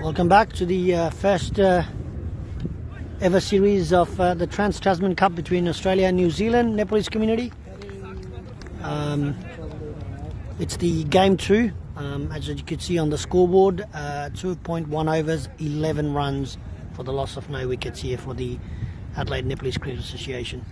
Welcome back to the first ever series of the Trans-Tasman Cup between Australia and New Zealand Nepalese community. It's the game 2, as you can see on the scoreboard, 2.1 overs, 11 runs for the loss of no wickets here for the Adelaide Nepalese Cricket Association.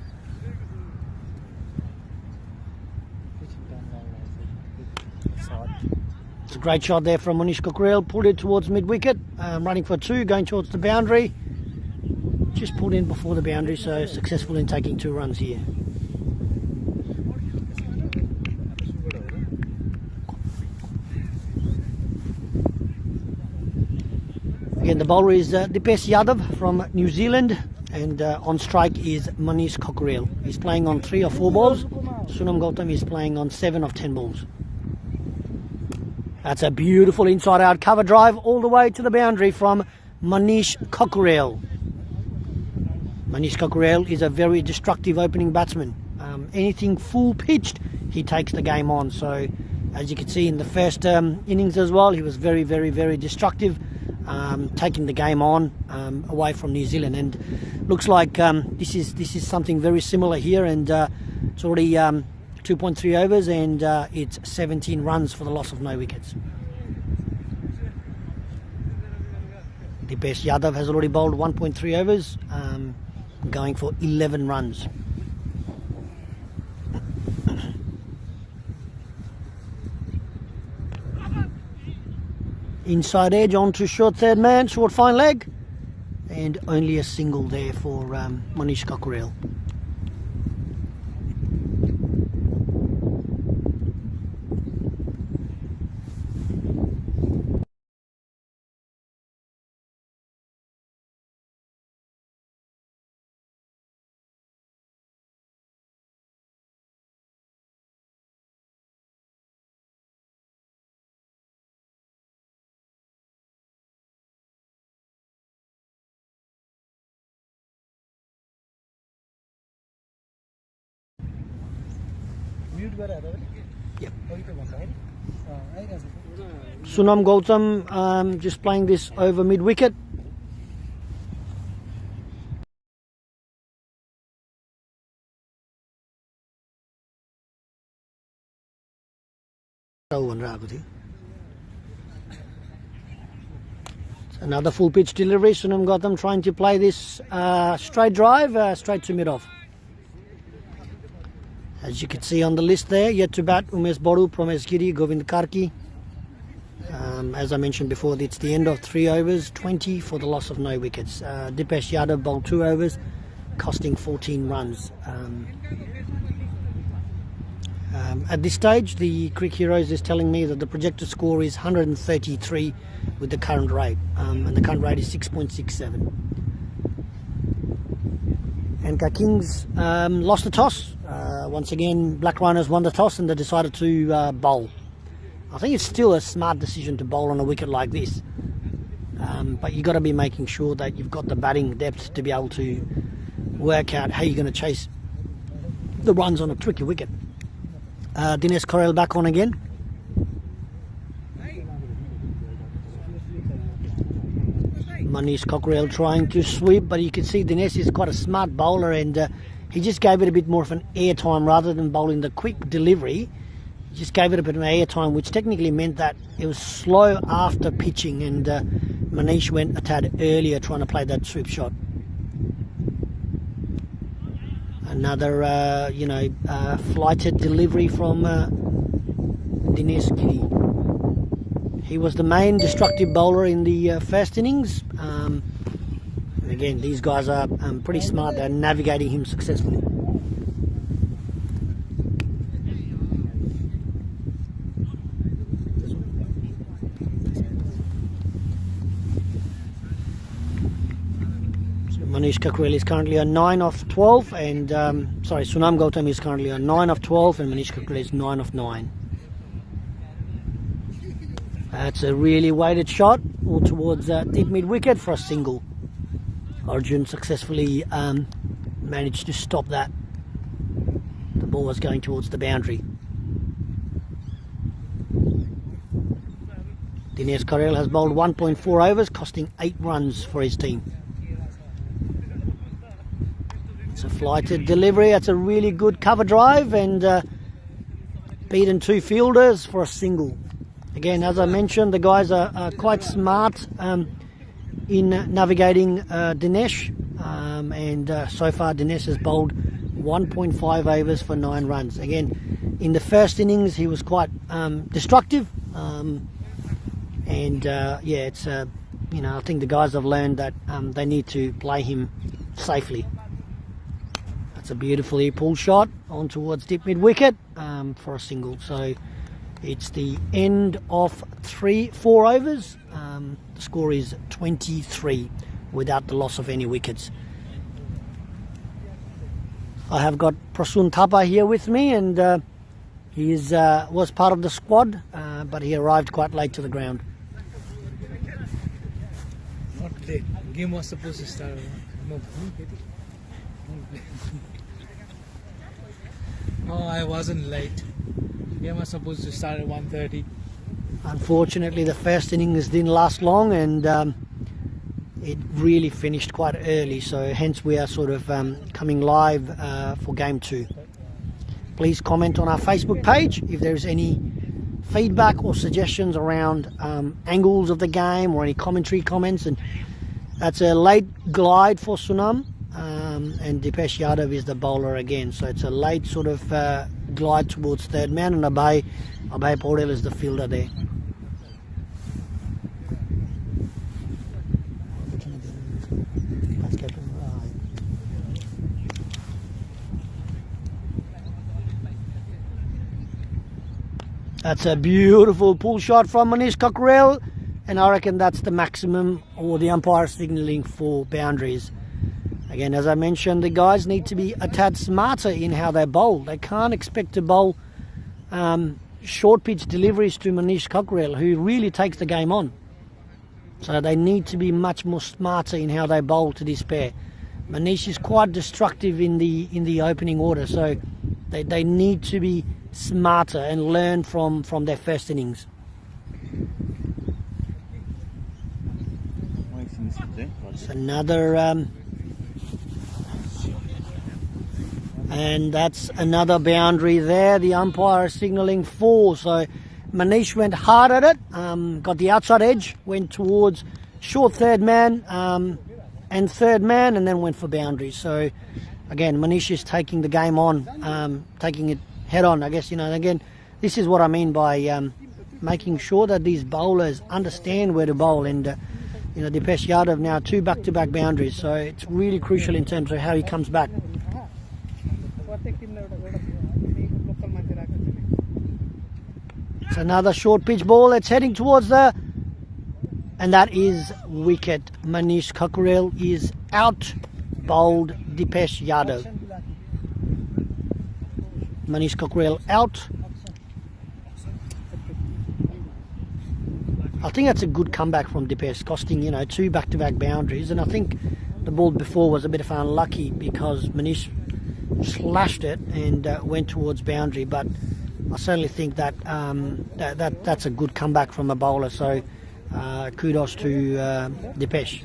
It's a great shot there from Manish Cockerill, pulled it towards mid-wicket, running for 2, going towards the boundary. Just pulled in before the boundary, so successful in taking 2 runs here. Again, the bowler is Dipesh Yadav from New Zealand, and on strike is Manish Cockerill. He's playing on 3 or 4 balls. Sunam Gautam is playing on 7 of 10 balls. That's a beautiful inside-out cover drive all the way to the boundary from Manish Cockerill. Manish Cockerill is a very destructive opening batsman. Anything full pitched, he takes the game on. So, as you can see in the first innings as well, he was very, very, very destructive, taking the game on away from New Zealand. And looks like this is something very similar here. And it's already 2.3 overs, and it's 17 runs for the loss of no wickets. Dipesh Yadav has already bowled 1.3 overs, going for 11 runs. Inside edge onto short third man, short fine leg, and only a single there for Manish Cockerill. Yep. Sunam Gautam just playing this over mid-wicket. Another full pitch delivery. Sunam Gautam trying to play this straight drive, straight to mid-off. As you can see on the list there, yet to bat Umesh Boru, Promesh Giri, Govind Karki. As I mentioned before, it's the end of 3 overs, 20 for the loss of no wickets. Dipesh Yadav bowled 2 overs, costing 14 runs. At this stage, the Crick Heroes is telling me that the projected score is 133 with the current rate, and the current rate is 6.67. ANCA Kings lost the toss. Once again, Black RHINOS won the toss and they decided to bowl. I think it's still a smart decision to bowl on a wicket like this. But you've got to be making sure that you've got the batting depth to be able to work out how you're going to chase the runs on a tricky wicket. Dinesh Cockerill back on again. Manish Cockerill trying to sweep, but you can see Dinesh is quite a smart bowler, and he just gave it a bit more of an air time rather than bowling the quick delivery. He just gave it a bit of an air time, which technically meant that it was slow after pitching, and Manish went a tad earlier trying to play that sweep shot. Another, flighted delivery from Dinesh Giri. He was the main destructive bowler in the first innings. And again, these guys are pretty smart. They're navigating him successfully. So Manish Cockerill is currently on 9 of 12, and Sunam Gautam is currently on 9 of 12, and Manish Cockerill is 9 of 9. That's a really weighted shot, all towards deep mid-wicket for a single. Arjun successfully managed to stop that. The ball was going towards the boundary. Dinesh Karel has bowled 1.4 overs, costing 8 runs for his team. It's a flighted delivery. That's a really good cover drive, and beaten 2 fielders for a single. Again, as I mentioned, the guys are quite smart in navigating Dinesh, and so far Dinesh has bowled 1.5 overs for 9 runs. Again, in the first innings he was quite destructive, and yeah, it's you know, I think the guys have learned that they need to play him safely. That's a beautifully pulled shot on towards deep mid wicket for a single. So it's the end of 4 overs. The score is 23 without the loss of any wickets. I have got Prasun Thapa here with me, and he was part of the squad, but he arrived quite late to the ground. Not late. Game was supposed to start. No. Oh, I wasn't late. Game was supposed to start at 1:30. Unfortunately, the first innings didn't last long, and it really finished quite early, so hence we are sort of coming live for game 2. Please comment on our Facebook page if there's any feedback or suggestions around angles of the game or any commentary comments. And that's a late glide for Sunam, and Dipesh Yadav is the bowler again, so it's a late sort of glide towards third man, and Abhay Paudel is the fielder there. That's a beautiful pull shot from Manish Cockrell, and I reckon that's the maximum, or the umpire signalling for boundaries. Again, as I mentioned, the guys need to be a tad smarter in how they bowl. They can't expect to bowl short pitch deliveries to Manish Cockrell, who really takes the game on. So they need to be much more smarter in how they bowl to this pair. Manish is quite destructive in the opening order, so they need to be smarter and learn from their first innings. It's another and that's another boundary there. The umpire is signalling 4, so Manish went hard at it, got the outside edge, went towards short third man and third man, and then went for boundaries. So again, Manish is taking the game on, taking it head on, I guess. You know, again, this is what I mean by making sure that these bowlers understand where to bowl. And you know, Dipesh Yadav now 2 back-to-back boundaries, so it's really crucial in terms of how he comes back. It's another short pitch ball. It's heading towards and that is wicket. Manish Cockrell is out, bowled Dipesh Yadav. Manish Cockrell out. I think that's a good comeback from Dipesh, costing, you know, 2 back-to-back boundaries. And I think the ball before was a bit of unlucky because Manish slashed it and went towards boundary. But I certainly think that, that's a good comeback from a bowler. So kudos to Dipesh.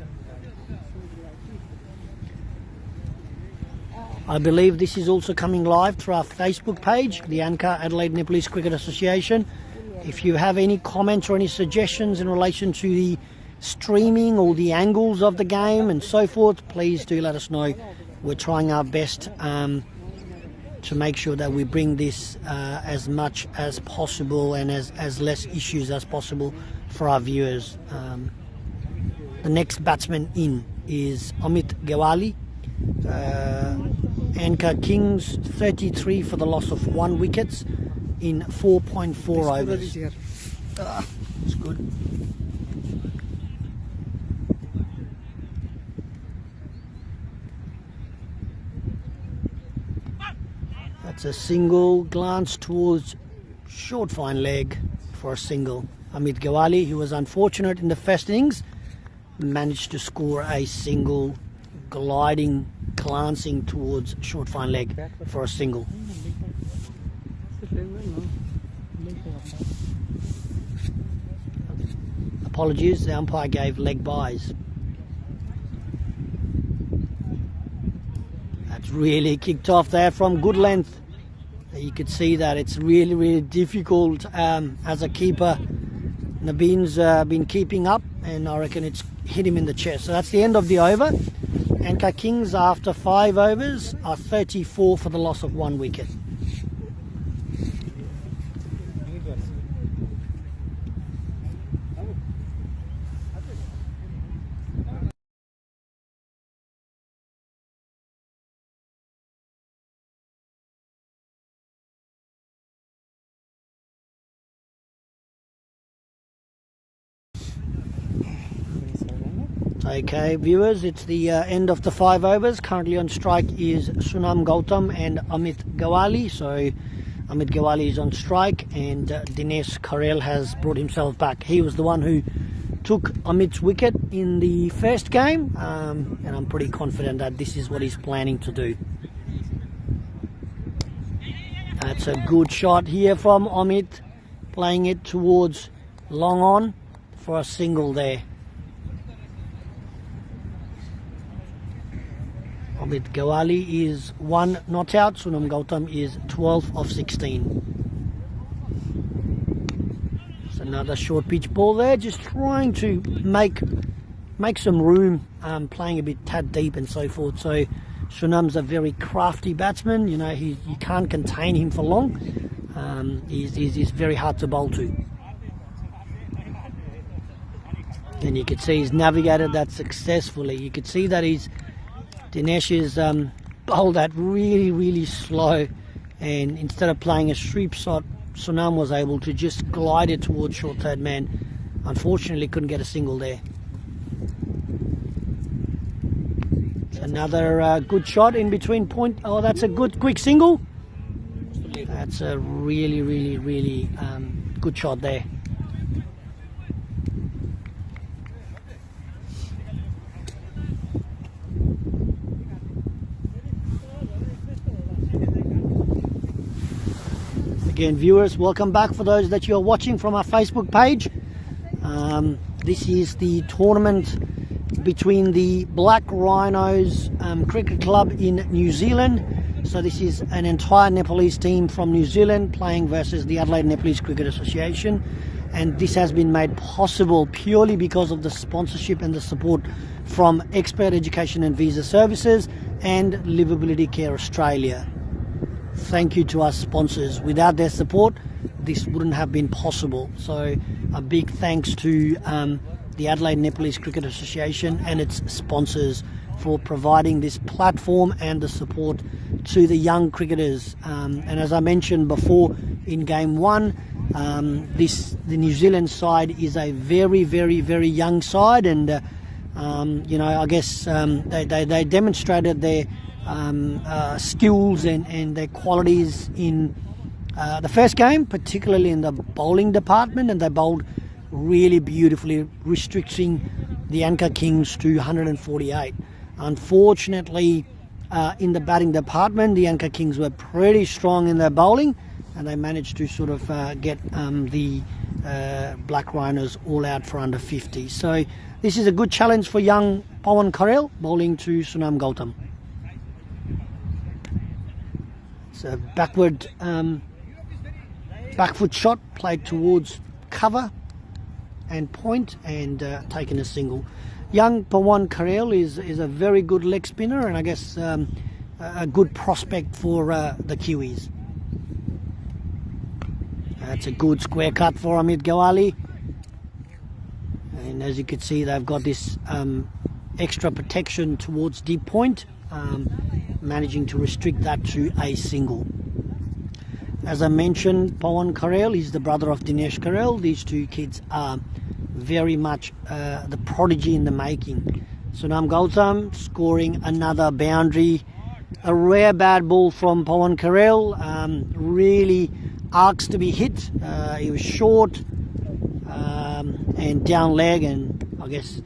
I believe this is also coming live through our Facebook page, the ANCA Adelaide Nepalese Cricket Association. If you have any comments or any suggestions in relation to the streaming or the angles of the game and so forth, please do let us know. We're trying our best to make sure that we bring this as much as possible and as less issues as possible for our viewers. The next batsman in is Amit Gewali. ANCA Kings 33 for the loss of 1 wicket in 4.4 overs. It's good. That's a single, glance towards short fine leg for a single. Amit Gewali, who was unfortunate in the first innings, managed to score a single, gliding, glancing towards short fine leg for a single. apologies, the umpire gave leg byes. That's really kicked off there from good length. You could see that it's really difficult as a keeper. Nabeen's been keeping up, and I reckon it's hit him in the chest. So that's the end of the over. ANCA Kings, after 5 overs, are 34 for the loss of 1 wicket. Okay, viewers, it's the end of the 5 overs. Currently on strike is Sunam Gautam and Amit Gawali. So Amit Gawali is on strike, and Dinesh Karel has brought himself back. He was the one who took Amit's wicket in the first game, and I'm pretty confident that this is what he's planning to do. That's a good shot here from Amit, playing it towards long on for a single there. Amit Gawali is 1 not out. Sunam Gautam is 12 of 16. It's another short pitch ball there, just trying to make some room, playing a bit tad deep and so forth. So Sunam's a very crafty batsman. You know, you can't contain him for long. He's very hard to bowl to. And you can see he's navigated that successfully. You can see that Dinesh is bowled that really slow, and instead of playing a sweep shot, Sunam was able to just glide it towards short third man. Unfortunately, couldn't get a single there. Another good shot in between point. Oh, that's a good quick single. That's a really good shot there. Again, viewers, welcome back. For those that you're watching from our Facebook page, this is the tournament between the Black Rhinos Cricket Club in New Zealand. So this is an entire Nepalese team from New Zealand playing versus the Adelaide Nepalese Cricket Association, and this has been made possible purely because of the sponsorship and the support from Expert Education and Visa Services and Livability Care Australia. Thank you to our sponsors. Without their support, this wouldn't have been possible. So a big thanks to the Adelaide Nepalese Cricket Association and its sponsors for providing this platform and the support to the young cricketers. And as I mentioned before in game 1, the New Zealand side is a very young side, and you know, I guess they demonstrated their skills and their qualities in the first game, particularly in the bowling department, and they bowled really beautifully, restricting the ANCA Kings to 148. Unfortunately, in the batting department, the ANCA Kings were pretty strong in their bowling, and they managed to sort of get the Black Rhinos all out for under 50. So this is a good challenge for young Pawan Karel, bowling to Sunam Gautam. It's a back foot shot played towards cover and point, and taken a single. Young Pawan Karel is a very good leg spinner, and I guess a good prospect for the Kiwis. That's a good square cut for Amit Gawali, and as you can see, they've got this extra protection towards deep point, managing to restrict that to a single. As I mentioned, Pawan Karel is the brother of Dinesh Karel. These two kids are very much the prodigy in the making. Sunam Gautam scoring another boundary. A rare bad ball from Pawan Karel. Really arcs to be hit. He was short and down leg, and I guess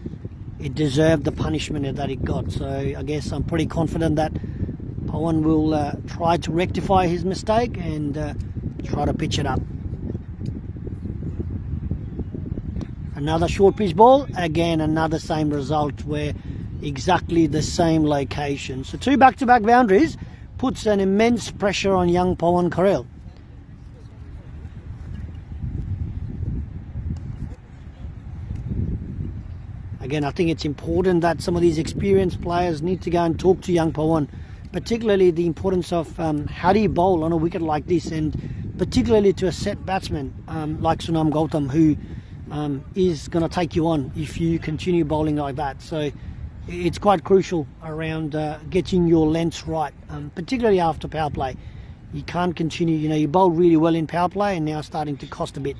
it deserved the punishment that it got. So I guess I'm pretty confident that Pawan will try to rectify his mistake and try to pitch it up. Another short pitch ball, again another same result where exactly the same location. So 2 back-to-back boundaries puts an immense pressure on young Pawan Karel. Again, I think it's important that some of these experienced players need to go and talk to young Pawan, particularly the importance of how do you bowl on a wicket like this, and particularly to a set batsman like Sunam Gautam, who is going to take you on if you continue bowling like that. So it's quite crucial around getting your lengths right, particularly after power play. You can't continue, you bowled really well in power play and now starting to cost a bit.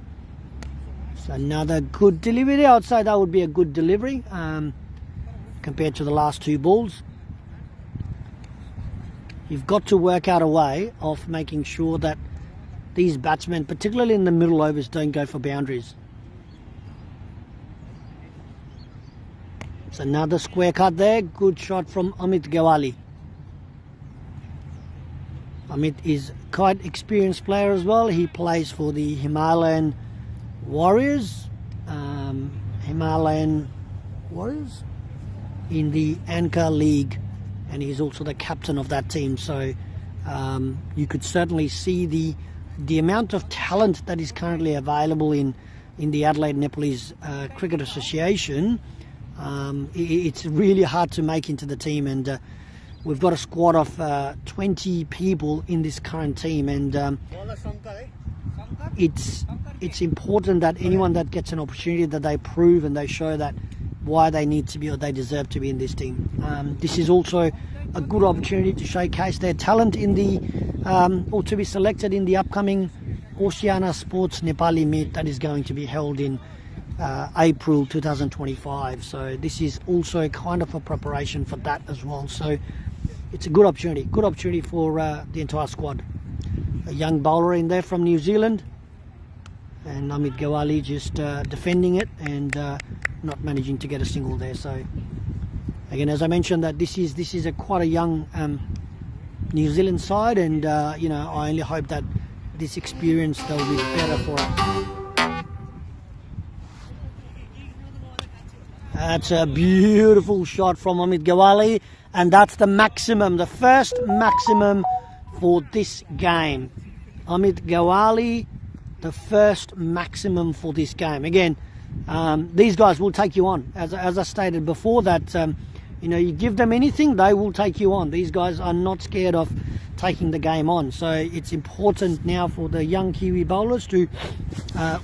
So another good delivery. I would say that would be a good delivery compared to the last 2 balls. You've got to work out a way of making sure that these batsmen, particularly in the middle overs, don't go for boundaries. It's another square cut there. Good shot from Amit Gawali. Amit is quite experienced player as well. He plays for the Himalayan Warriors. In the ANCA League, and he's also the captain of that team. So you could certainly see the amount of talent that is currently available in the Adelaide Nepalese Cricket Association. It's really hard to make into the team, and we've got a squad of 20 people in this current team, and it's important that anyone that gets an opportunity, that they prove and they show that why they need to be or they deserve to be in this team. This is also a good opportunity to showcase their talent in the or to be selected in the upcoming Oceania Sports Nepali meet that is going to be held in April 2025. So this is also kind of a preparation for that as well. So it's a good opportunity for the entire squad. A young bowler in there from New Zealand, and Amit Gawali just defending it and not managing to get a single there. So again, as I mentioned, that this is quite a young New Zealand side, and I only hope that this experience they'll be better for us. That's a beautiful shot from Amit Gawali, and that's the maximum, the first maximum for this game. Amit Gawali, the first maximum for this game. Again, these guys will take you on. As I stated before, that you give them anything, they will take you on. These guys are not scared of taking the game on. So it's important now for the young Kiwi bowlers to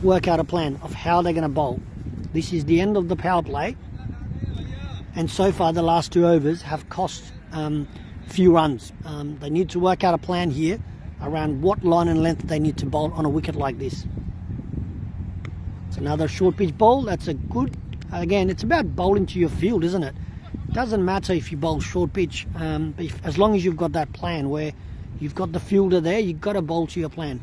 work out a plan of how they're going to bowl. This is the end of the power play, and so far the last 2 overs have cost few runs. They need to work out a plan here around what line and length they need to bowl on a wicket like this. It's another short pitch ball. That's a good, again, it's about bowling to your field, isn't it? It doesn't matter if you bowl short pitch, as long as you've got that plan where you've got the fielder there, you've got to bowl to your plan.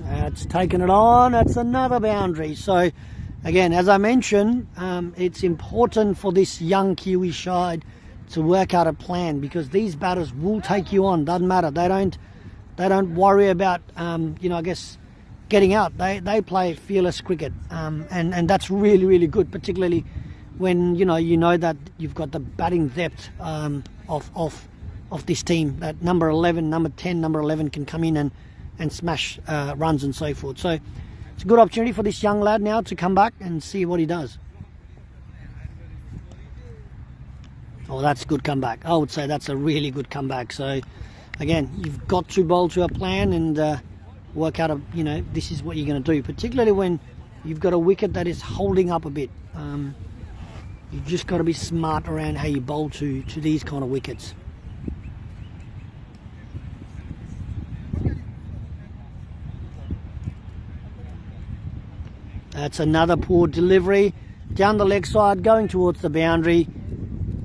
That's taken it on. That's another boundary. So again, as I mentioned, it's important for this young Kiwi side to work out a plan, because these batters will take you on. Doesn't matter. They don't worry about I guess getting out. They play fearless cricket, and that's really, really good, particularly when you know that you've got the batting depth of this team. That number 11, number 10, number 11 can come in and smash runs and so forth. So it's a good opportunity for this young lad now to come back and see what he does. Oh, that's a good comeback. I would say that's a really good comeback. So again, you've got to bowl to a plan and work out this is what you're going to do, particularly when you've got a wicket that is holding up a bit. You've just got to be smart around how you bowl to these kind of wickets. That's another poor delivery down the leg side, going towards the boundary,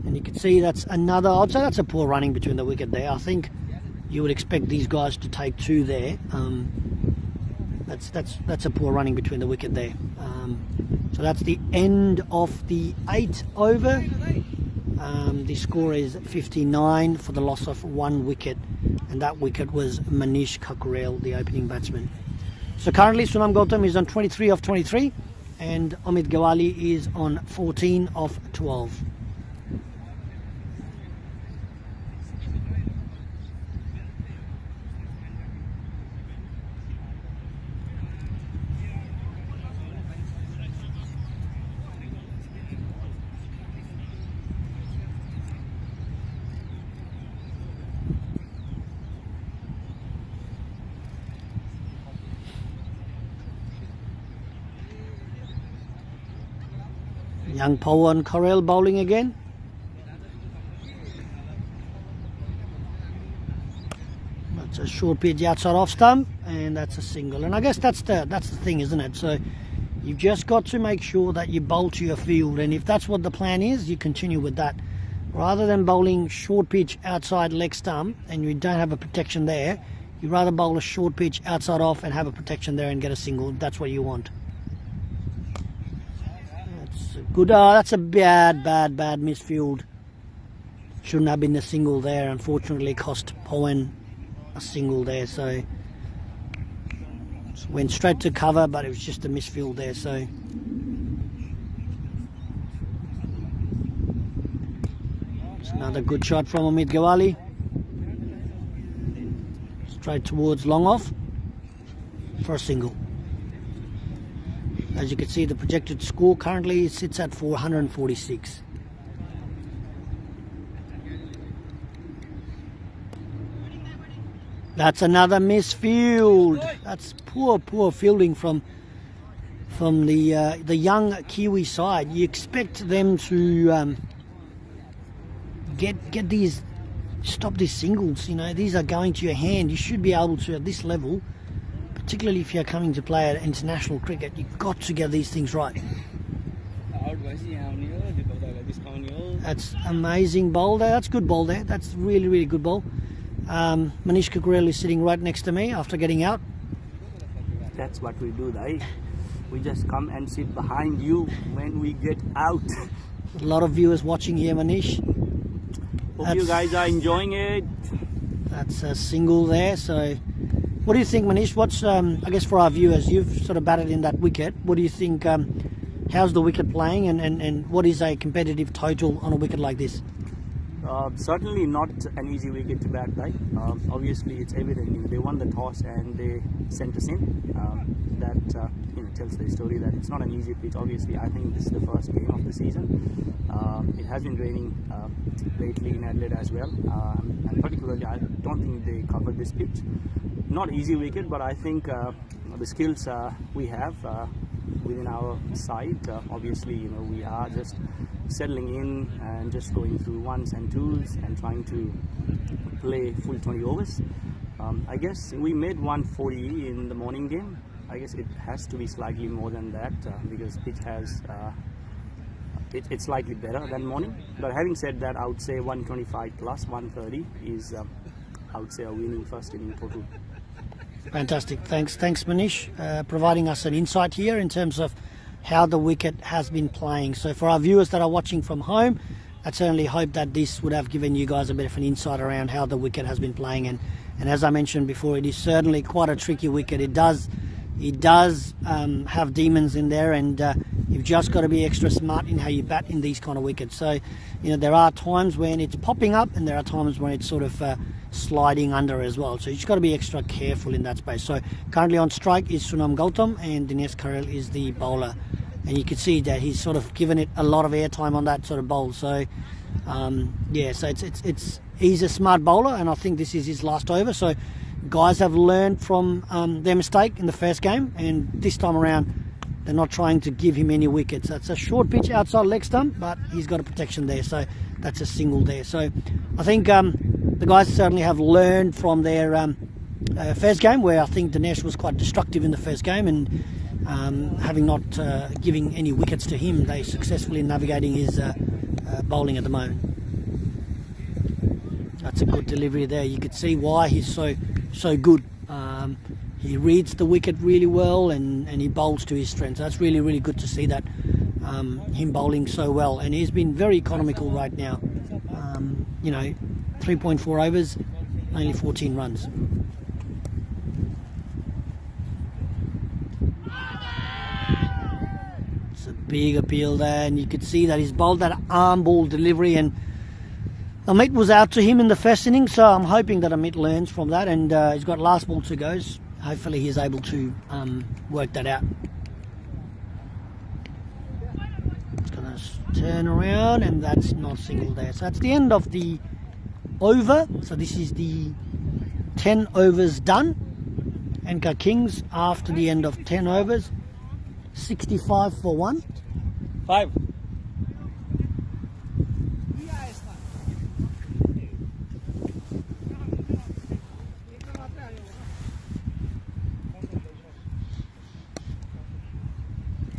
and you can see that's another. I'd say that's a poor running between the wicket there. I think you would expect these guys to take 2 there. That's a poor running between the wicket there. So that's the end of the 8th over, The score is 59 for the loss of 1 wicket, and that wicket was Manish Kakurel, the opening batsman. So currently Sunam Gautam is on 23 of 23 and Amit Gawali is on 14 of 12. Young Pawan Corell bowling again. That's a short pitch outside off stump, and that's a single. And I guess that's the thing, isn't it? So you've just got to make sure that you bowl to your field, and if that's what the plan is, you continue with that. Rather than bowling short pitch outside leg stump and you don't have a protection there, you'd rather bowl a short pitch outside off and have a protection there and get a single. That's what you want. Good. That's a bad misfield. Shouldn't have been a single there. Unfortunately, cost Pawan a single there. So went straight to cover, but it was just a misfield there. So it's another good shot from Amit Gawali. Straight towards long off for a single. As you can see, the projected score currently sits at 446. That's another misfield. That's poor fielding from the young Kiwi side. You expect them to get these, stop these singles. You know, these are going to your hand. You should be able to, at this level, particularly if you're coming to play at international cricket, you've got to get these things right. That's amazing bowl there. That's good bowl there. That's really good bowl. Manish Kakurel is sitting right next to me after getting out. That's what we do, right? We just come and sit behind you when we get out. A lot of viewers watching here, Manish. Hope you guys are enjoying it. That's a single there. So what do you think, Manish? What's, I guess for our viewers, you've sort of batted in that wicket. What do you think, how's the wicket playing and what is a competitive total on a wicket like this? Certainly not an easy wicket to bat, right? Obviously, it's evident they won the toss and they sent us in. That tells the story that it's not an easy pitch. Obviously, I think this is the first game of the season. It has been raining lately in Adelaide as well, and particularly I don't think they covered this pitch. Not easy wicket, but I think the skills we have within our side, obviously, we are just settling in and just going through ones and twos and trying to play full 20 overs. I guess we made 140 in the morning game. I guess it has to be slightly more than that because pitch has it's slightly better than morning. But having said that, I would say 125 plus 130 is I would say a winning first inning total. Fantastic. Thanks Manish, providing us an insight here in terms of how the wicket has been playing. So for our viewers that are watching from home, I certainly hope that this would have given you guys a bit of an insight around how the wicket has been playing. And as I mentioned before, it is certainly quite a tricky wicket. It does have demons in there, and you've just got to be extra smart in how you bat in these kind of wickets. So there are times when it's popping up and there are times when it's sort of sliding under as well. So you've just got to be extra careful in that space. So currently on strike is Sunam Gautam and Dinesh Karel is the bowler. And you can see that he's sort of given it a lot of airtime on that sort of bowl. So yeah, so he's a smart bowler, and I think this is his last over. So guys have learned from their mistake in the first game, and this time around they're not trying to give him any wickets. That's a short pitch outside leg stump, but he's got a protection there, so that's a single there. So I think the guys certainly have learned from their first game, where I think Dinesh was quite destructive in the first game, and having not giving any wickets to him, they successfully navigating his bowling at the moment. That's a good delivery there. You could see why he's so good. He reads the wicket really well, and he bowls to his strengths. That's really good to see that, him bowling so well, and he's been very economical right now. you know, 3.4 overs, only 14 runs. It's a big appeal there, and you could see that he's bowled that arm ball delivery, and Amit was out to him in the first inning, so I'm hoping that Amit learns from that, and he's got last ball to go. Hopefully he's able to work that out. It's going to turn around, and that's not single there. So that's the end of the over. So this is the 10 overs done. ANCA Kings after the end of 10 overs. 65 for 1. 5.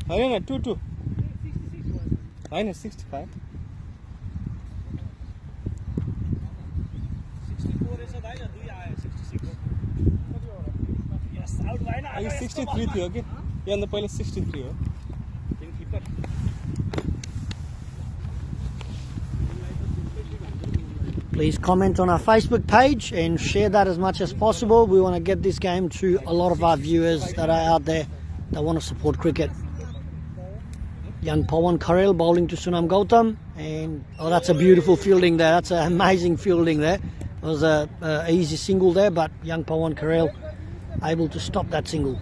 Hang 2-2. -65. 64 Yes, out 63 थियो के यो भन्दा पहिले 63 हो Please comment on our Facebook page and share that as much as possible. We want to get this game to a lot of our viewers that are out there that want to support cricket. Young Pawan Karel bowling to Sunam Gautam, and oh, that's a beautiful fielding there. That's an amazing fielding there. It was a easy single there, but young Pawan Karel able to stop that single.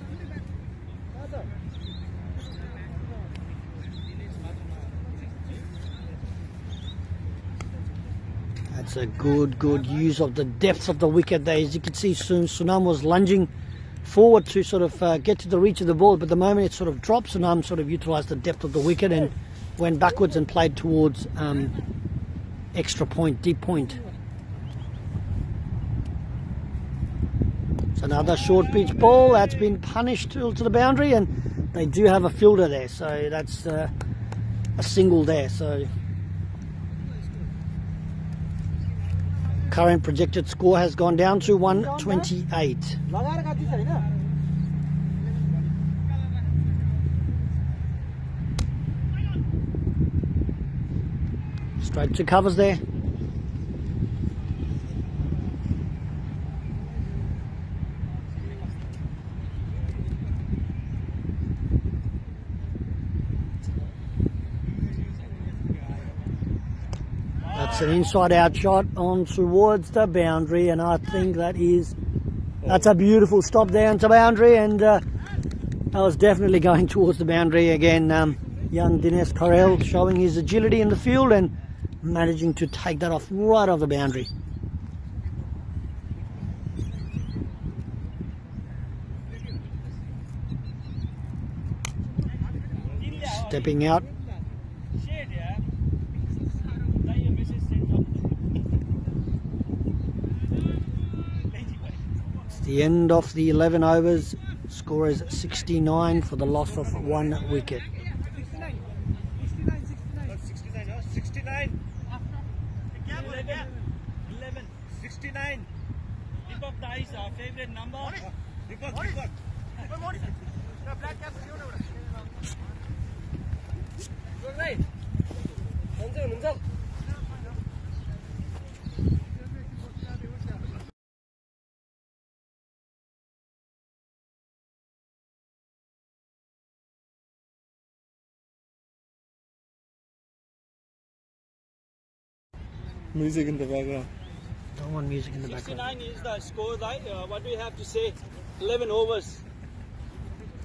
That's a good use of the depth of the wicket there. As you can see, Sunam was lunging forward to sort of get to the reach of the ball, but the moment it sort of dropped, Sunam sort of utilised the depth of the wicket and went backwards and played towards extra point, deep point. So another short pitch ball that's been punished to the boundary, and they do have a fielder there, so that's a single there. So current projected score has gone down to 128. Straight to covers there. That's an inside-out shot on towards the boundary, and I think that's a beautiful stop there onto boundary, and that was definitely going towards the boundary again. Young Dinesh Karel showing his agility in the field and managing to take that off right off the boundary. Stepping out. The end of the 11 overs, score is 69 for the loss of 1 wicket. 69. Deepak Da is our favorite number. Deepak. Good right. Music in the background. Don't want music in the background. 69 is the score, right? What do you have to say? 11 overs.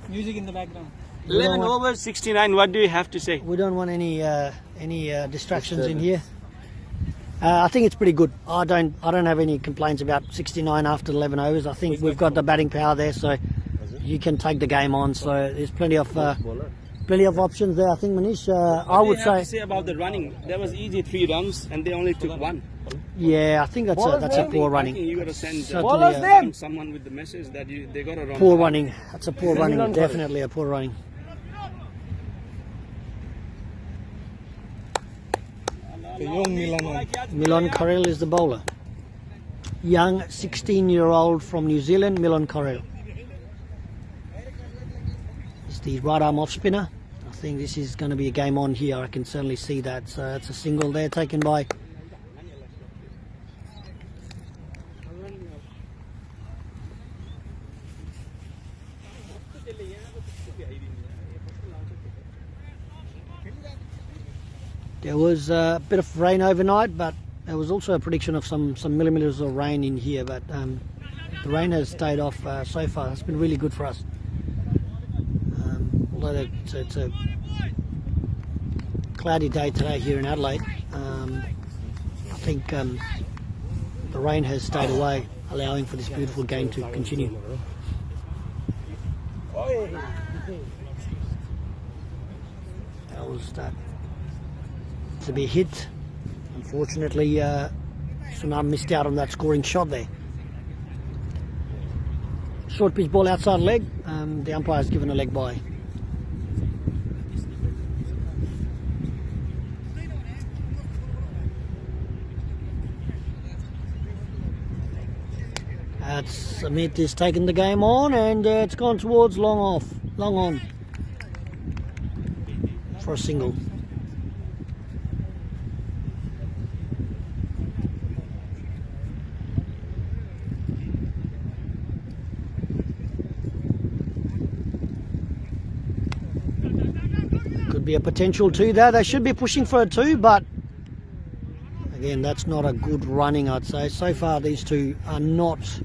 Music in the background. 11 overs, 69. What do you have to say? We don't want any distractions in here. I think it's pretty good. I don't have any complaints about 69 after 11 overs. I think we've got the batting power there, so you can take the game on. So there's plenty of options there. I think, Manish, I would say about the running. There was easy 3 runs, and they only took 1. Yeah, I think that's a poor running. You got to send someone with the message that they got to run. Poor running. That's a poor running. Definitely a poor running. Young Milan Karel is the bowler. Young 16-year-old from New Zealand, Milan Karel. It's the right arm off spinner. I think this is going to be a game on here. I can certainly see that. So it's a single there taken by There was a bit of rain overnight, but there was also a prediction of some millimeters of rain in here, but the rain has stayed off so far. It's been really good for us. Although it's a cloudy day today here in Adelaide, I think the rain has stayed away, allowing for this beautiful game to continue. That was that. To be hit. Unfortunately, Sunam missed out on that scoring shot there. Short pitch ball outside leg. The umpire's given a leg bye. Amit is taking the game on, and it's gone towards long on for a single. Could be a potential 2 there. They should be pushing for a 2, but again, that's not a good running, I'd say. So far, these two are not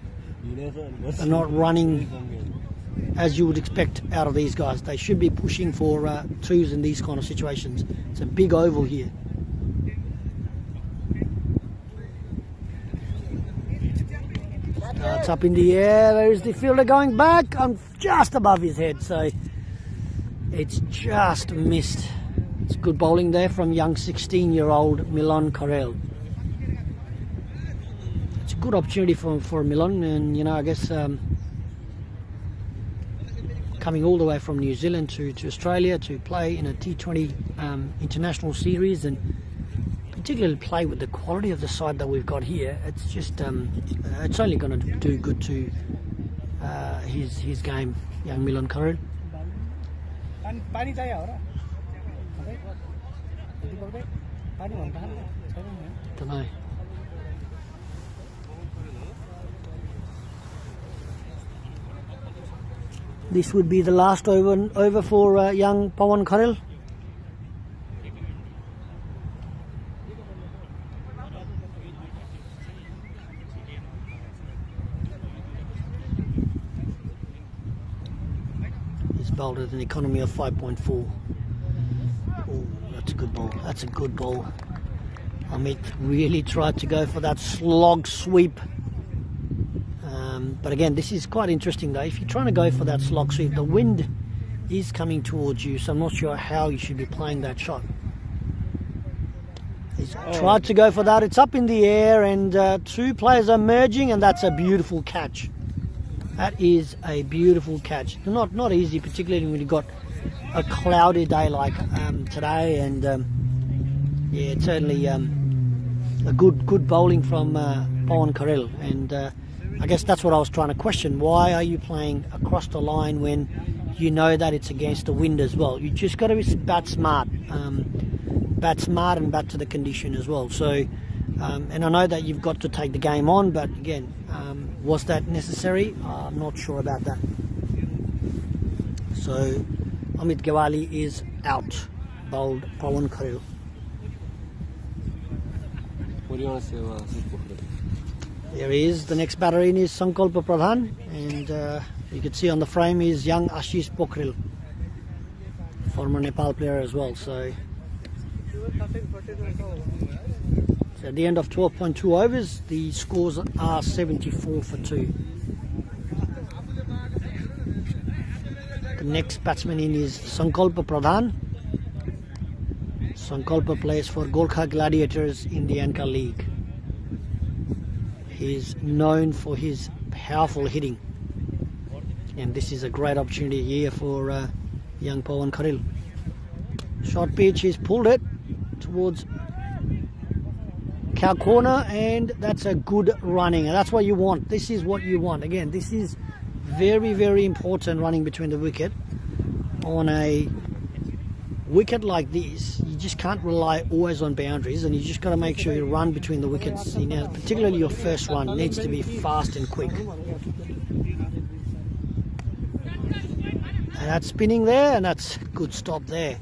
running as you would expect out of these guys. They should be pushing for 2s in these kind of situations. It's a big oval here. It's up in the air. There's the fielder going back. I'm just above his head, so it's just missed. It's good bowling there from young 16-year-old Milan Karel. It's a good opportunity for Milan, and I guess coming all the way from New Zealand to Australia to play in a T20 international series, and particularly play with the quality of the side that we've got here. It's just it's only going to do good to his game, young Milan Karel. Don't know. This would be the last over for young Pawan Karel. He's bowled at an economy of 5.4. Oh, that's a good ball. That's a good ball. Amit really tried to go for that slog sweep. But again, this is quite interesting though. If you're trying to go for that slog sweep, the wind is coming towards you, so I'm not sure how you should be playing that shot. He's tried to go for that. It's up in the air, and 2 players are merging, and that's a beautiful catch. That is a beautiful catch. Not easy, particularly when you've got a cloudy day like today, and yeah, it's certainly a good bowling from Pawan Karel, and I guess that's what I was trying to question. Why are you playing across the line when you know that it's against the wind as well? You just got to bat smart and bat to the condition as well. So, and I know that you've got to take the game on, but again, was that necessary? I'm not sure about that. So, Amit Gewali is out, bowled Pawan Karel. What do you want to say about There he is. The next batter in is Sankalpa Pradhan, and you can see on the frame is young Ashish Pokhrel, former Nepal player as well. So at the end of 12.2 overs, the scores are 74 for 2. The next batsman in is Sankalpa Pradhan. Sankalpa plays for Gorkha Gladiators in the ANCA League. He's known for his powerful hitting, and this is a great opportunity here for young Pawan Karel. Short pitch, he's pulled it towards cow corner, and that's a good running, and that's what you want. This is what you want. Again, this is very, very important, running between the wicket. On a wicket like this, you just can't rely always on boundaries, and you just got to make sure you run between the wickets. Particularly your first run needs to be fast and quick. And that's spinning there, and that's a good stop there.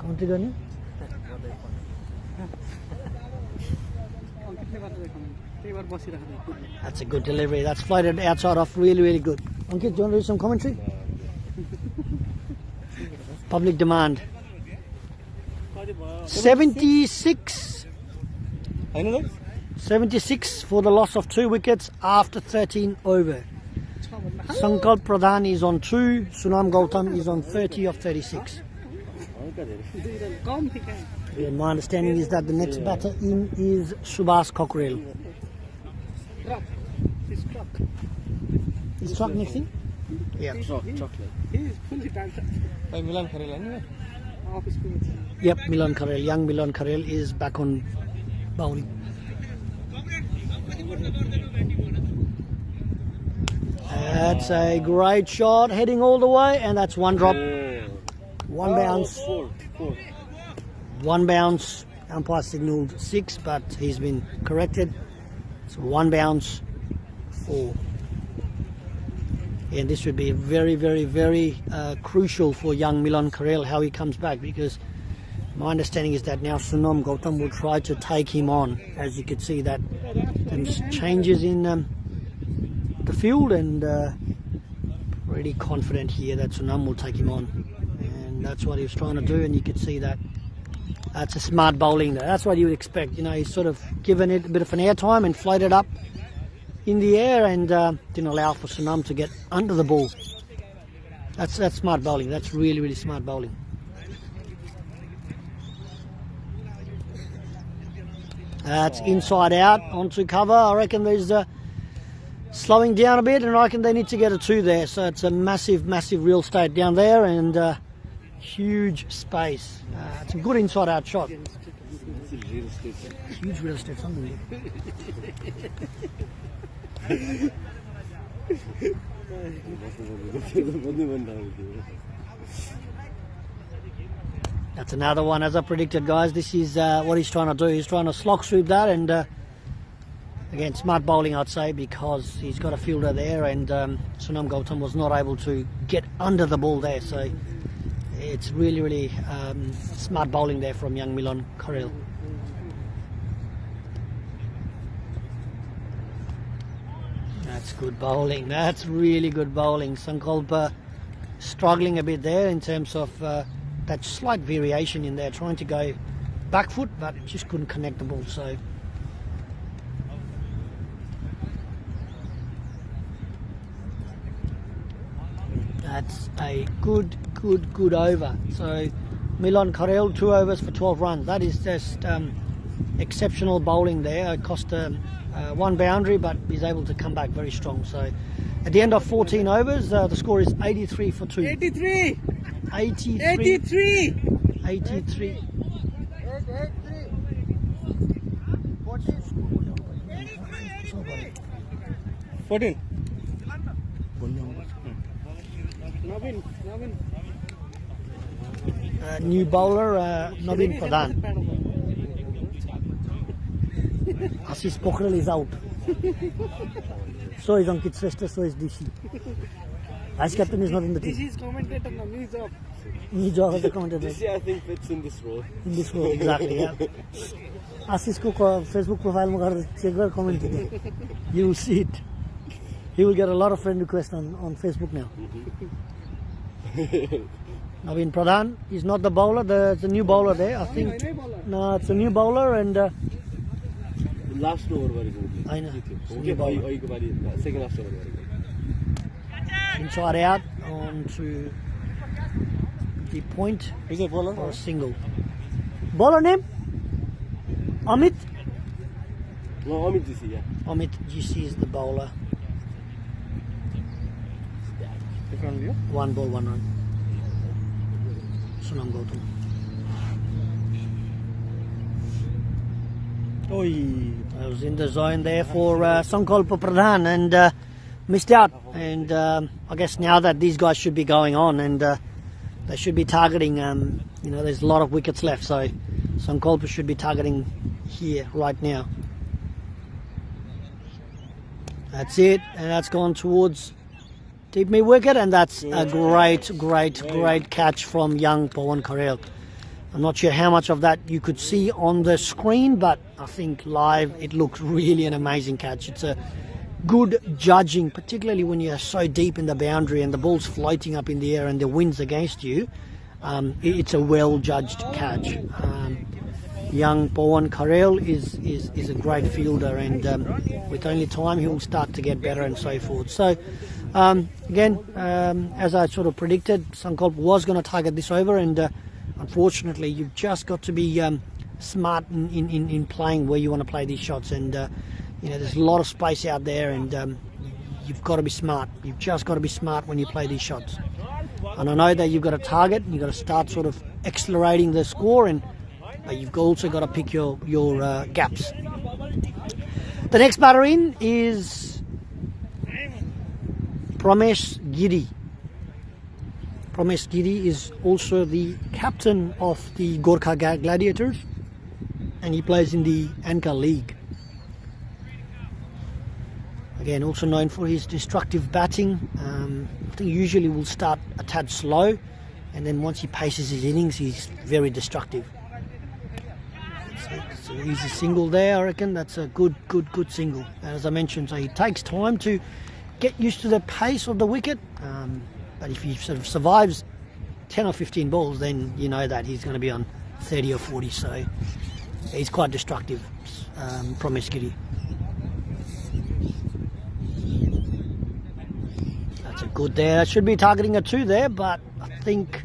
Want to go now? That's a good delivery. That's floated outside off really, really good. Ankit, do you want to do some commentary? Public demand. 76. 76 for the loss of 2 wickets after 13 over. Sankalp Pradhan is on 2. Sunam Gautam is on 30 of 36. And my understanding is that the next batter in is Subhash Cockrell. Is Truck next in? Yeah. Yep, Milan Karel. Young Milan Karel is back on bowling. That's a great shot, heading all the way, and that's one drop. One bounce. One bounce. Umpire signalled 6, but he's been corrected. So one bounce, 4. And this would be very, very, very crucial for young Milan Karel, how he comes back, because my understanding is that now Sunam Gautam will try to take him on. As you can see, that there's changes in the field, and pretty confident here that Sunam will take him on. And that's what he was trying to do, and you could see that. That's a smart bowling there. That's what you would expect. You know, he's sort of given it a bit of an air time and floated up in the air, and didn't allow for Sunam to get under the ball. That's smart bowling. That's really, really smart bowling. That's inside out onto cover. I reckon there's slowing down a bit, and I reckon they need to get a 2 there. So it's a massive, massive real estate down there, and huge space. It's a good inside out shot. Huge real estate, something. That's another one, as I predicted, guys. This is what he's trying to do. He's trying to slog sweep that, and again, smart bowling, I'd say, because he's got a fielder there, and Sunam Gautam was not able to get under the ball there. So it's really, really smart bowling there from young Milan Karel. That's good bowling. That's really good bowling. Sankalpa struggling a bit there in terms of that slight variation in there, trying to go back foot, but just couldn't connect the ball. So that's a good over. So Milan Karel, 2 overs for 12 runs. That is just exceptional bowling there. It cost 1 boundary, but he's able to come back very strong. So at the end of 14 overs, the score is 83 for 2. 83. 83. 83. 83. 14. New bowler, Navin Pradhan. Ashish Pokhrel is out. So is Ankit Shrestha, so is Dishi. Vice captain is not in the team. This is commentator, no, me job. Me job as a commentator. This I think fits in this role. In this role, exactly, yeah. Ashish ko Facebook profile mein check kar comment kar. You will see it. He will get a lot of friend requests on Facebook now. Navin Pradhan is not the bowler. There's a new bowler there, I think. No, it's a new bowler, and Last over very good. I know. Second last over very good. Inside out onto the point Is it bowler? for a single. Bowler name? Amit? No, Amit GC, yeah. Amit GC is the bowler. 1 ball, 1 run. Sunam Gautam. I was in the zone there for Sankalpa Pradhan, and missed out. And I guess now that these guys should be going on, and they should be targeting, you know, there's a lot of wickets left, so Sankalpa should be targeting here right now. That's it, and that's gone towards deep mid wicket, and that's a great catch from young Pawan Karel. I'm not sure how much of that you could see on the screen, but I think live it looked really an amazing catch. It's a good judging, particularly when you're so deep in the boundary and the ball's floating up in the air and the wind's against you. It's a well judged catch. Young Pawan Karel is a great fielder, and with only time he'll start to get better and so forth. So again, as I sort of predicted, Sankalp was going to target this over, and unfortunately you've just got to be smart in playing where you want to play these shots, and you know, there's a lot of space out there, and you've got to be smart. You've just got to be smart when you play these shots. And I know that you've got to target, you've got to start sort of accelerating the score, and but you've also got to pick your gaps. The next batter in is Pramesh Giri. Pramesh Giri is also the captain of the Gorkha Gladiators, and he plays in the ANCA League. Again, also known for his destructive batting. I think usually will start a tad slow, and then once he paces his innings, he's very destructive. It's an easy single there, I reckon. That's a good single. And as I mentioned, so he takes time to get used to the pace of the wicket. But if he sort of survives 10 or 15 balls, then you know that he's going to be on 30 or 40. So he's quite destructive, Pramesh Giri. That's a good there. That should be targeting a 2 there, but I think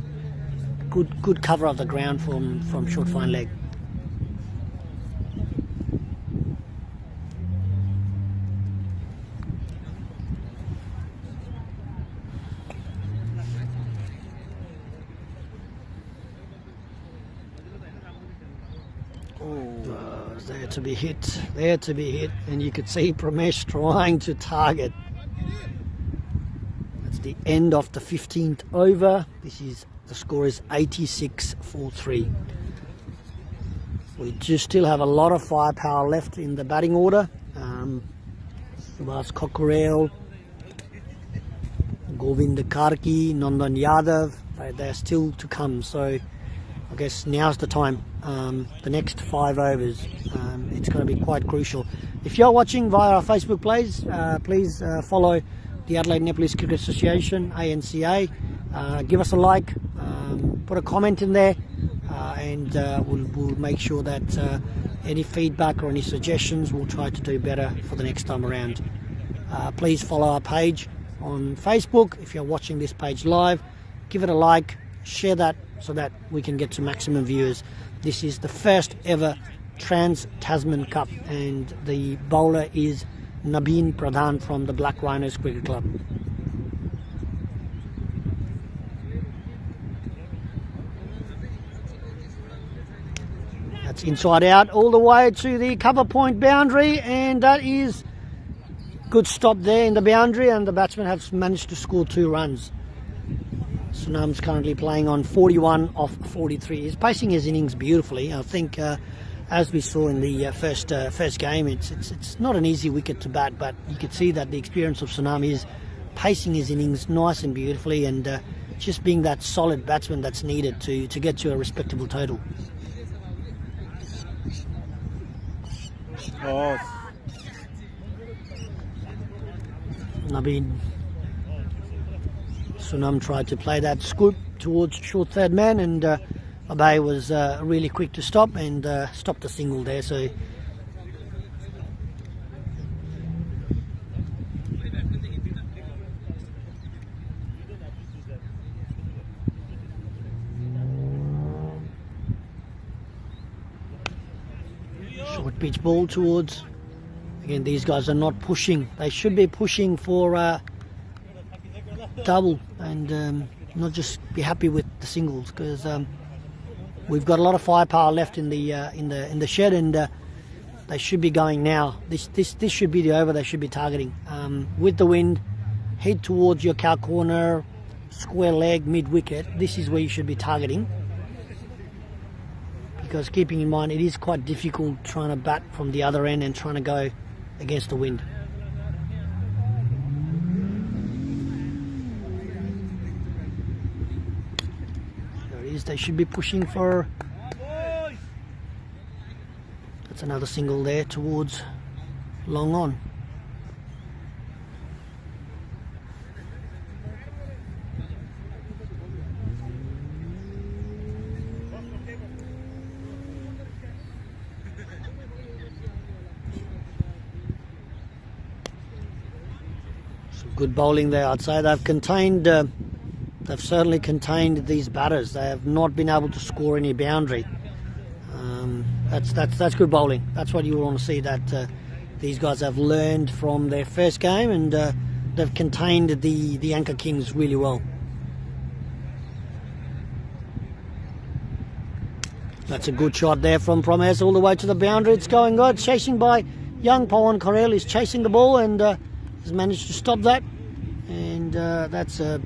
good cover of the ground from short fine leg. There to be hit, and you could see Pramesh trying to target. That's the end of the 15th over. The score is 86-3. We just still have a lot of firepower left in the batting order. Subhash Kokharel, Govind Karki, Nandan Yadav, they're still to come. So I guess now's the time. The next 5 overs, it's going to be quite crucial. If you're watching via our Facebook page, please follow the Adelaide Nepalese Cricket Association, ANCA. Give us a like, put a comment in there, and we'll make sure that any feedback or any suggestions, we'll try to do better for the next time around. Please follow our page on Facebook. If you're watching this page live, give it a like, share that so that we can get to maximum viewers. This is the first ever Trans-Tasman Cup, and the bowler is Nabeen Pradhan from the Black RHINOS Cricket Club. That's inside out all the way to the cover point boundary, and that is good stop there in the boundary, and the batsmen have managed to score 2 runs. Sunam's currently playing on 41 off 43. He's pacing his innings beautifully. I think, as we saw in the first game, it's not an easy wicket to bat, but you could see that the experience of Sunam is pacing his innings nice and beautifully, and just being that solid batsman that's needed to get to a respectable total. Oh. Sunam tried to play that scoop towards short third man, and Abhay was really quick to stop and stopped the single there. So short pitch ball towards, again, these guys are not pushing. They should be pushing for double, and not just be happy with the singles, because we've got a lot of firepower left in the shed, and they should be going now. This should be the over they should be targeting. With the wind, head towards your cow corner, square leg, mid wicket. This is where you should be targeting, because keeping in mind it is quite difficult trying to bat from the other end and trying to go against the wind. They should be pushing for That's another single there towards long on. Good bowling there, I'd say. They've certainly contained these batters. They have not been able to score any boundary. That's good bowling. That's what you want to see, that these guys have learned from their first game, and they've contained the ANCA Kings really well. That's a good shot there from Promes all the way to the boundary. It's going good. Chasing by young Pawan Karel. He's chasing the ball and has managed to stop that. And that's a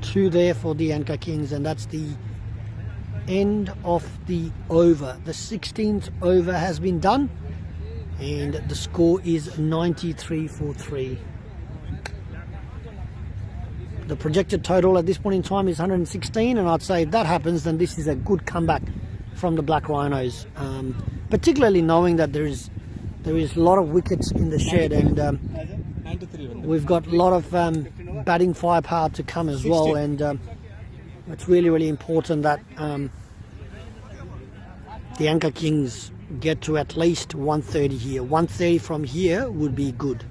2 there for the ANCA Kings, and that's the end of the over. The 16th over has been done, and the score is 93 for 3. The projected total at this point in time is 116, and I'd say if that happens, then this is a good comeback from the Black Rhinos, particularly knowing that there is a lot of wickets in the shed, and we've got a lot of batting firepower to come as well, and it's really important that the ANCA Kings get to at least 130 here. 130 from here would be good.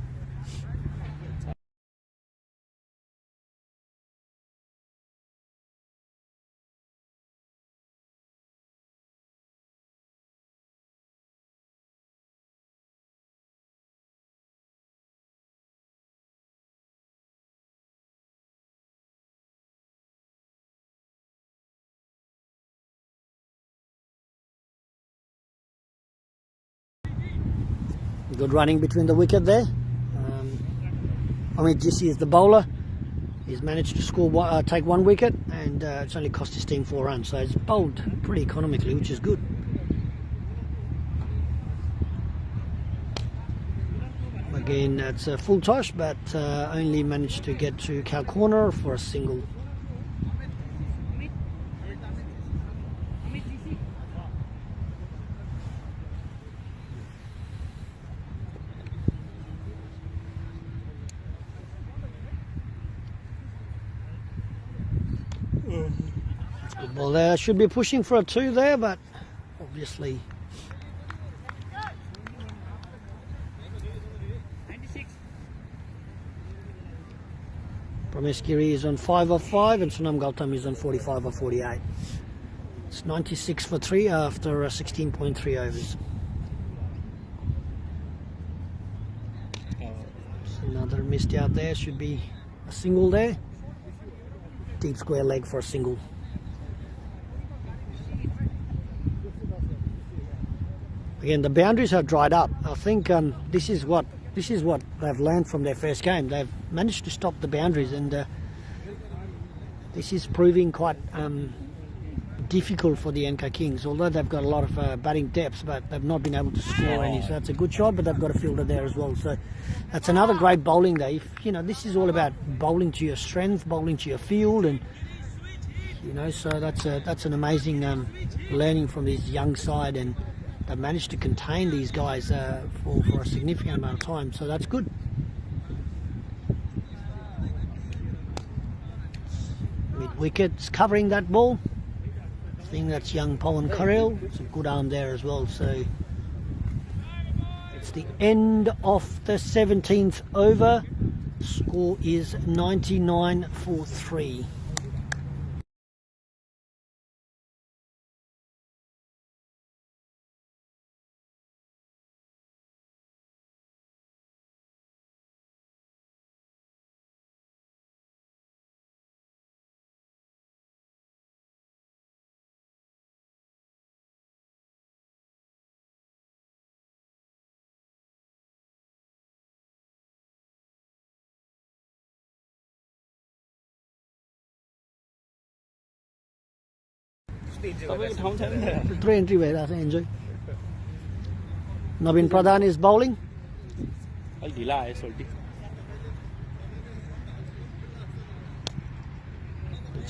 Good running between the wicket there. Amit Jissi is the bowler. He's managed to score take 1 wicket, and it's only cost his team 4 runs, so he's bowled pretty economically, which is good. Again, it's a full toss, but only managed to get to cow corner for a single. Well, they should be pushing for a 2 there, but obviously Prameskiri is on 5 of 5 and Sunam Gautam is on 45 of 48. It's 96 for 3 after 16.3 overs. Another missed out there, should be a single there. Deep square leg for a single. Again, the boundaries have dried up. I think this is what they've learned from their first game. They've managed to stop the boundaries, and this is proving quite difficult for the ANCA Kings. Although they've got a lot of batting depth, but they've not been able to score any. So that's a good shot, but they've got a fielder there as well. So that's another great bowling day. This is all about bowling to your strength, bowling to your field, and so that's an amazing learning from this young side, and they've managed to contain these guys for a significant amount of time, so that's good. Mid wickets covering that ball. I think that's young Pawan Karel. It's a good arm there as well. So it's the end of the 17th over. Score is 99 for 3. Three entry भइरहेको छ enjoy. Navin Pradhan is bowling. ढिला आयो सोल्टी.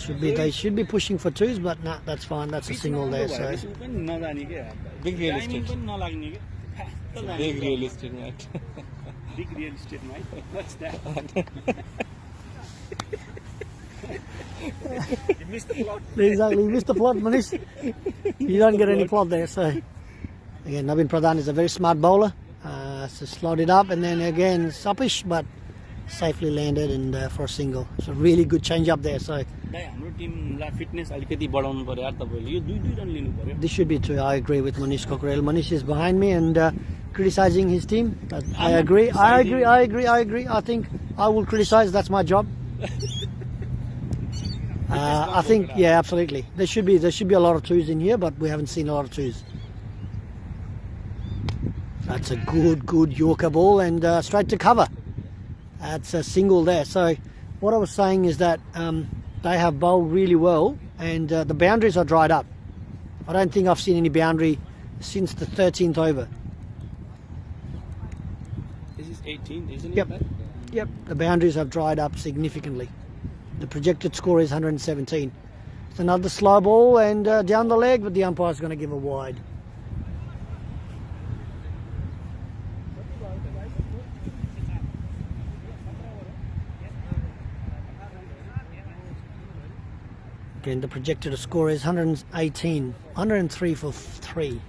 They should be pushing for twos, but nah, that's fine. That's a single there. So Big real estate. Big real estate, mate. Big real estate, mate. What's that? You missed the plot. exactly, you missed the plot, Manish. You don't get any plot there. So again, Navin Pradhan is a very smart bowler. So slowed it up, and then again suppish, but safely landed and for a single. It's a really good change up there. So हाम्रो टिमलाई fitness अलिकति बढाउनु पर्यो यार तपाईले यो 2 run लिनु पर्यो this should be two. I agree with Manish Cockrell. Manish is behind me and criticizing his team. But I agree. I think I will criticize. That's my job. I think, yeah, absolutely. There should be a lot of twos in here, but we haven't seen a lot of twos. That's a good Yorker ball and straight to cover. That's a single there. So what I was saying is that they have bowled really well, and the boundaries are dried up. I don't think I've seen any boundary since the 13th over. This is 18, isn't Yep. it? Yep, the boundaries have dried up significantly. The projected score is 117. It's another slow ball and down the leg, but the umpire's going to give a wide. Again, the projected score is 118, 103 for 3.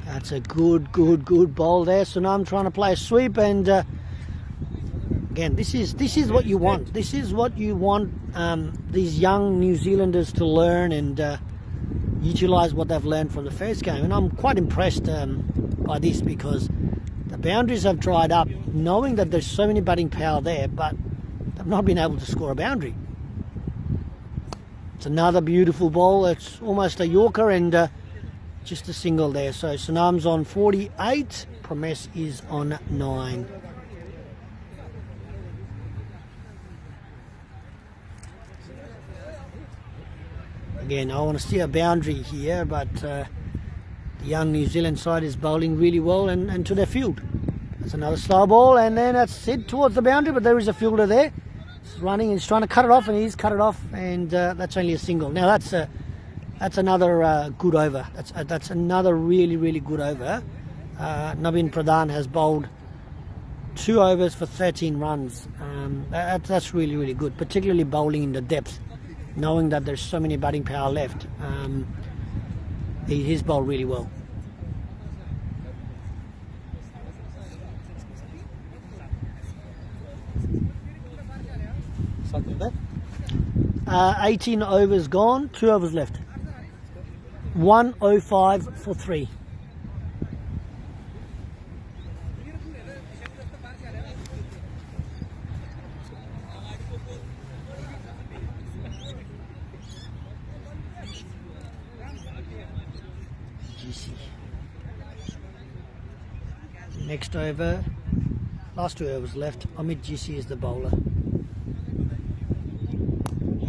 That's a good bowl there. Sunam trying to play a sweep, and again, this is what you want. This is what you want these young New Zealanders to learn and utilise what they've learned from the first game. And I'm quite impressed by this because the boundaries have dried up, knowing that there's so many batting power there, but they've not been able to score a boundary. It's another beautiful ball. It's almost a Yorker and just a single there. So Sunam's on 48, Promes is on 9. Again, I want to see a boundary here, but the young New Zealand side is bowling really well and to their field. That's another slow ball, and then that's hit towards the boundary, but there is a fielder there. He's running, he's trying to cut it off, and he's cut it off, and that's only a single. Now that's another good over. That's another really good over. Navin Pradhan has bowled 2 overs for 13 runs. That's really good, particularly bowling in the depth, knowing that there's so many batting power left. He's bowled really well. Something like that. 18 overs gone, 2 overs left. 105 for 3. GC. Next over, last 2 overs left. Amit GC is the bowler.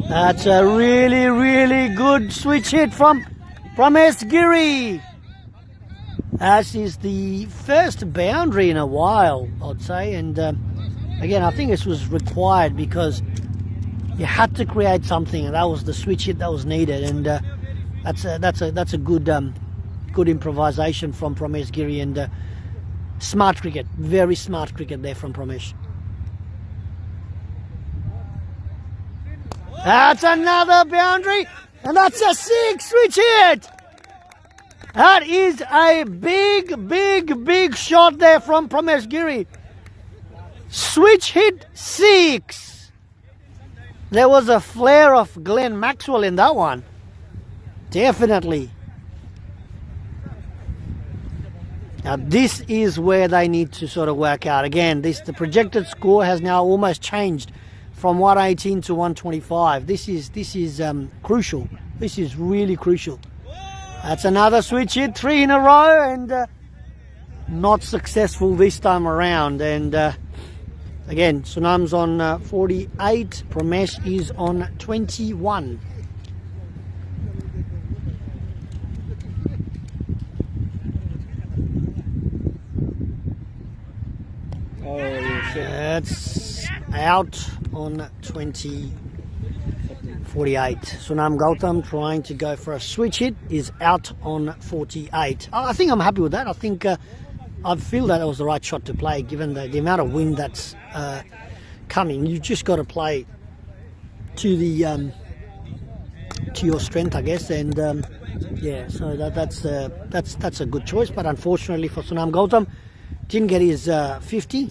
That's a really good switch hit from S. Giri. That is the first boundary in a while, I'd say, and again, I think this was required because you had to create something, and that was the switch hit that was needed, and that's a good improvisation from Promesh Giri, and smart cricket, very smart cricket there from Promesh. That's another boundary, and that's a 6 switch hit. That is a big shot there from Promesh Giri. Switch hit 6. There was a flare of Glenn Maxwell in that one. Definitely. Now this is where they need to sort of work out. Again, the projected score has now almost changed from 118 to 125. This is crucial. This is really crucial. That's another switch hit, 3 in a row, and not successful this time around. And again, Sunam's on 48, Promesh is on 21. out on 20-48. Sunam Gautam trying to go for a switch hit is out on 48. I think I'm happy with that. I think I feel that it was the right shot to play given the amount of wind that's coming. You just got to play to the to your strength, I guess, and yeah, so that's a good choice. But unfortunately for Sunam Gautam, didn't get his 50.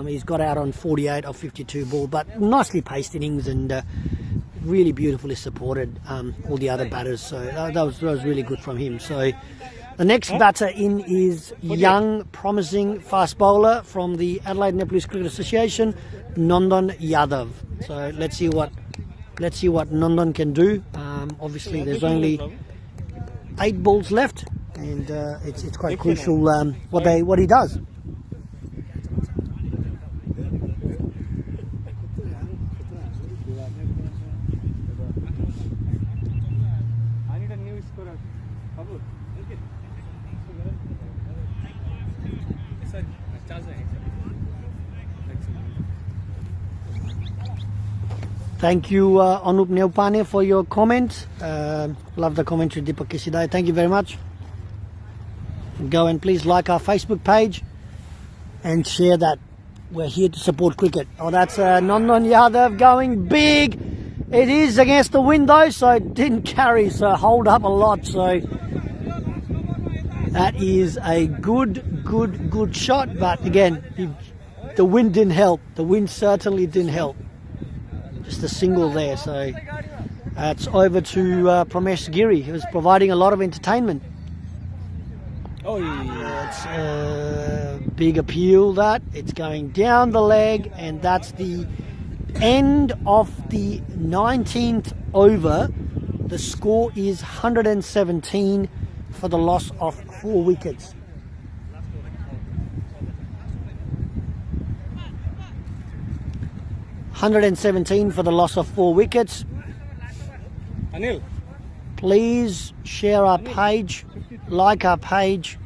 He's got out on 48 of 52 ball, but nicely paced innings and really beautifully supported all the other batters. So that was really good from him. So the next batter in is young, promising fast bowler from the Adelaide Nepalese Cricket Association, Nandan Yadav. So let's see what Nandan can do. Obviously, there's only 8 balls left, and it's quite crucial what he does. Thank you, Anup Neupane, for your comment. Love the commentary, Deepak Kisidai. Thank you very much. Go and please like our Facebook page and share that. We're here to support cricket. Oh, that's Nandan Yadav going big. It is against the wind though, so it didn't carry, so hold up a lot. So that is a good shot. But again, the wind didn't help. The wind certainly didn't help. Just a single there, so it's over to Pramesh Giri, who's providing a lot of entertainment. Oh, yeah, it's a big appeal that. It's going down the leg, and that's the end of the 19th over. The score is 117 for the loss of 4 wickets. $117 for the loss of 4 wickets. Anil, please share our page, like our page.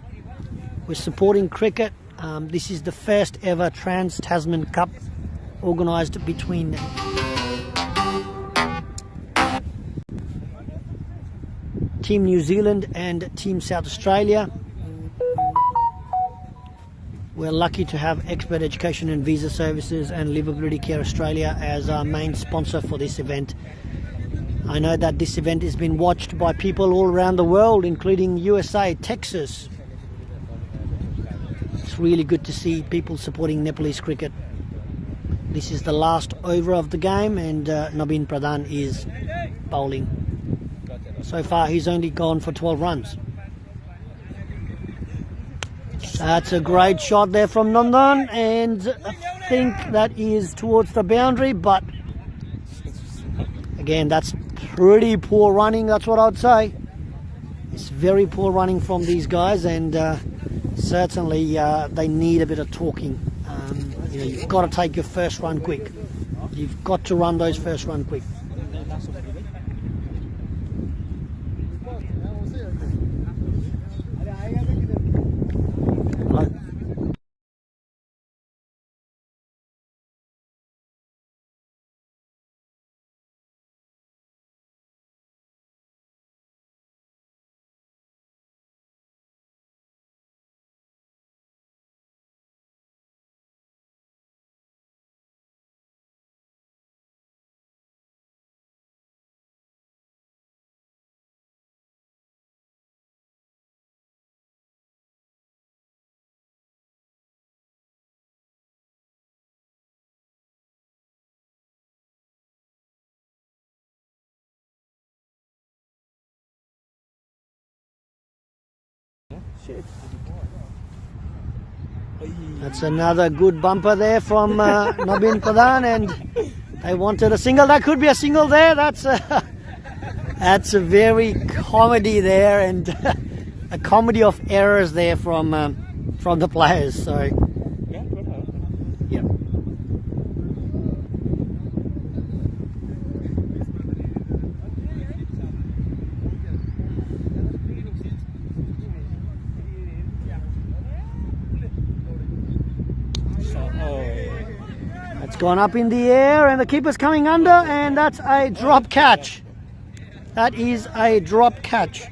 We're supporting cricket. This is the first ever Trans-Tasman Cup organised between Team New Zealand and Team South Australia. We're lucky to have Expert Education and Visa Services and Livability Care Australia as our main sponsor for this event. I know that this event has been watched by people all around the world, including USA, Texas. It's really good to see people supporting Nepalese cricket. This is the last over of the game, and Naveen Pradhan is bowling. So far he's only gone for 12 runs. That's a great shot there from Nandan, and I think that is towards the boundary, but again, that's pretty poor running, that's what I'd say. It's very poor running from these guys, and certainly they need a bit of talking. You've got to take your first run quick. You've got to run those first run quick. That's another good bumper there from Naveen Pradhan, and they wanted a single. That could be a single there. That's a very comedy there, and a comedy of errors there from the players. So yeah. gone up in the air and the keeper's coming under, and that's a drop catch. That is a drop catch.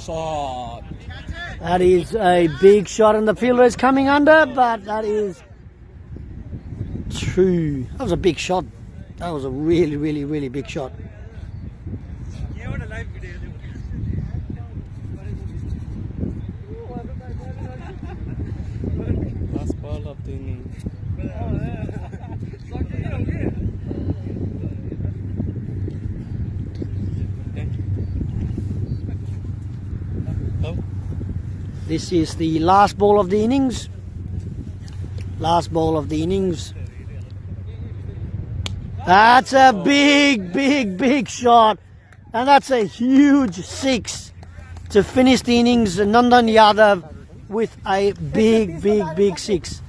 Shot. That is a big shot, and the fielder is coming under, but that is true. That was a big shot. That was a really, really, really big shot. Last ball of the inning. This is the last ball of the innings. Last ball of the innings. That's a big, big, big shot. And that's a huge six to finish the innings. Nandan Yadav with a big, big, big six.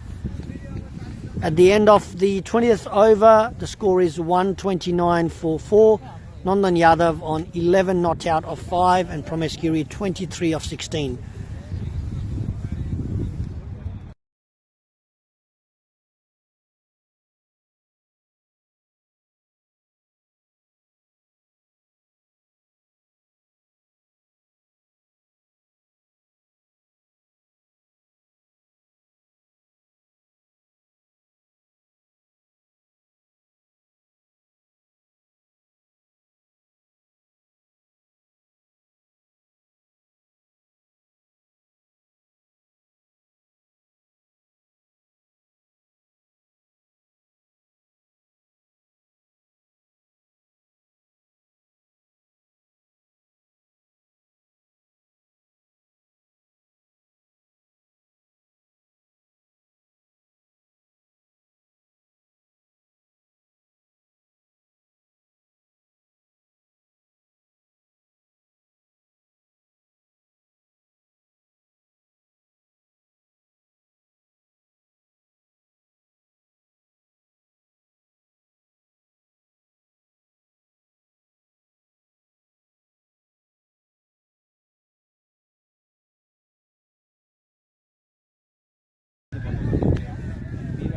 At the end of the 20th over, the score is 129 for 4. Nandan Yadav on 11 not out of 5, and Pramesh Giri 23 of 16.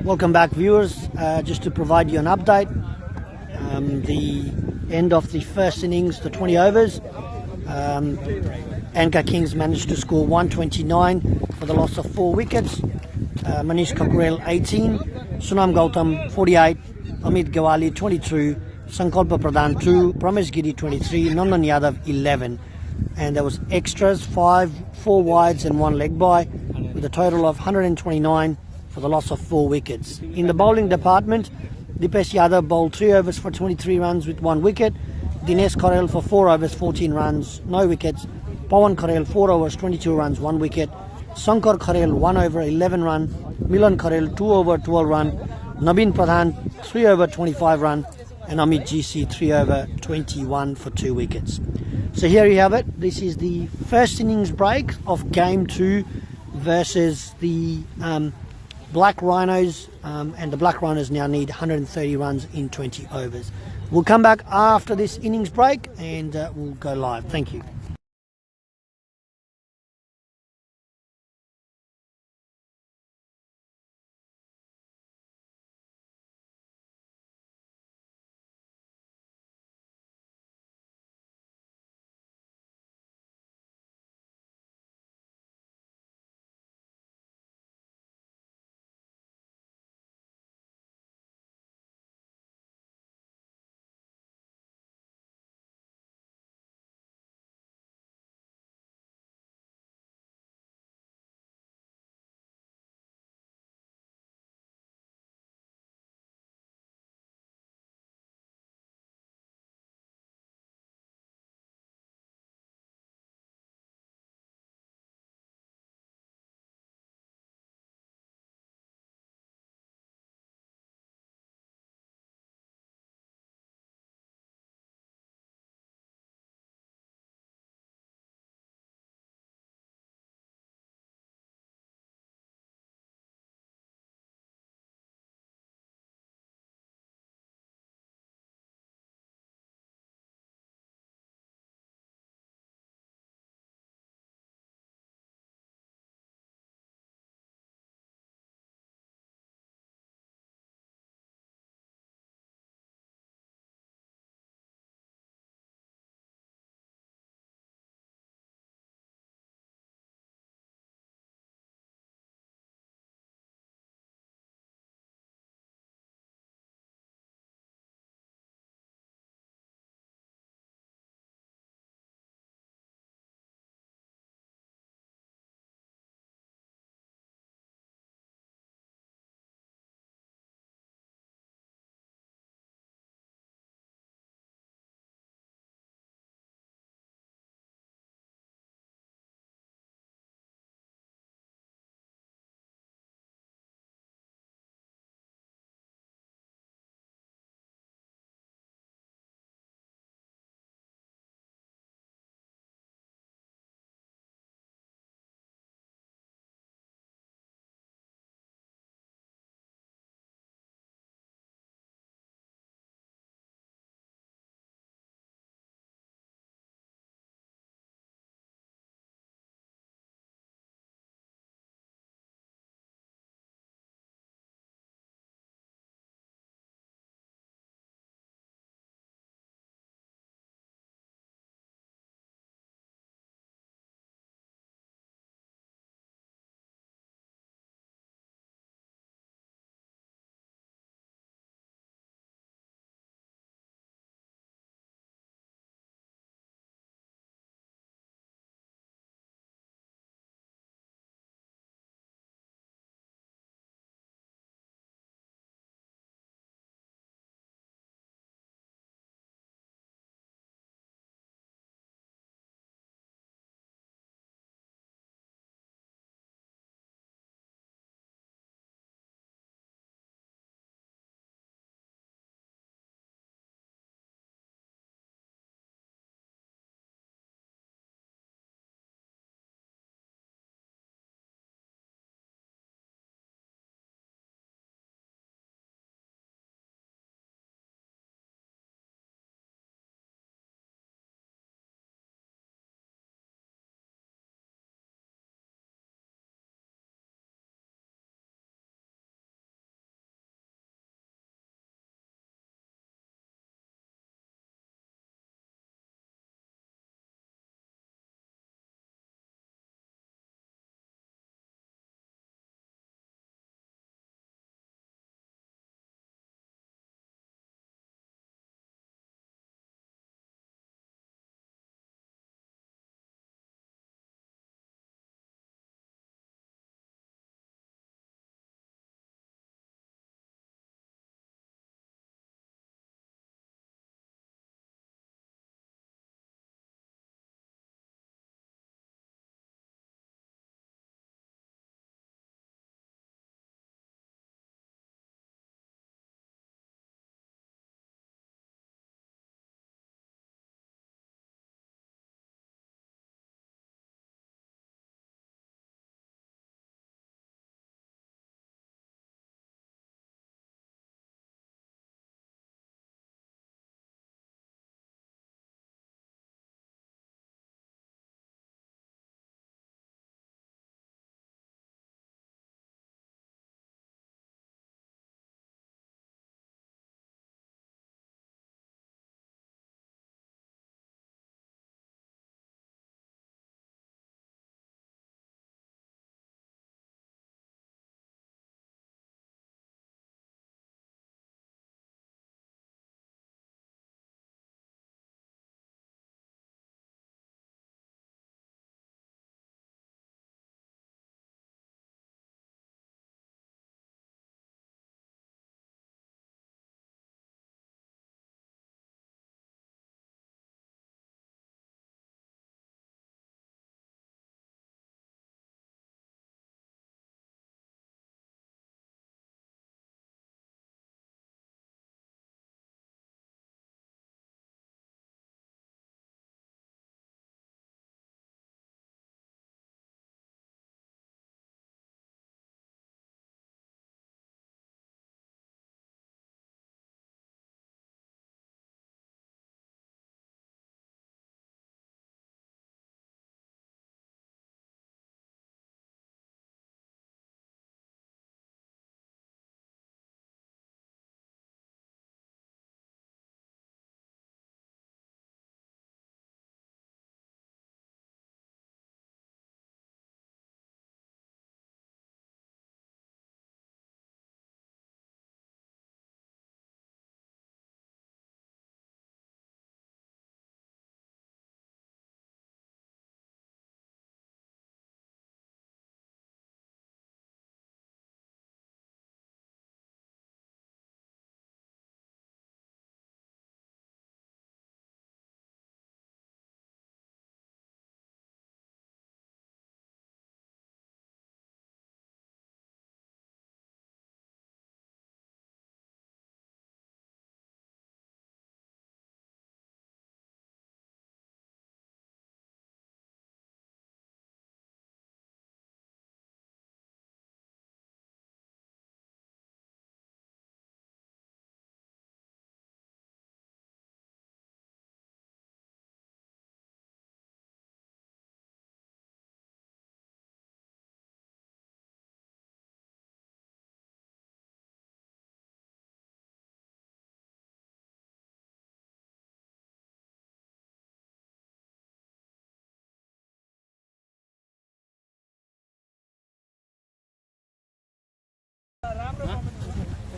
Welcome back, viewers. Just to provide you an update, the end of the first innings, the 20 overs, ANCA Kings managed to score 129 for the loss of 4 wickets. Manish Kakurel 18, Sunam Gautam 48, Amit Gawali 22, Sankalpa Pradhan 2, Pramesh Giri 23, Nandan Yadav 11. And there was extras, 4 wides and 1 leg by, with a total of 129 for the loss of 4 wickets. In the bowling department, Dipesh Yadav bowled 3 overs for 23 runs with 1 wicket. Dinesh Karel for 4 overs, 14 runs, no wickets. Pawan Karel 4 overs, 22 runs, 1 wicket. Sankar Karel 1 over, 11 run. Milan Karel 2 over, 12 run. Nabin Pradhan 3 over, 25 run. And Amit GC 3 over, 21 for 2 wickets. So here you have it. This is the first innings break of Game 2 versus the Black Rhinos, and the Black Rhinos now need 130 runs in 20 overs. We'll come back after this innings break and we'll go live. Thank you.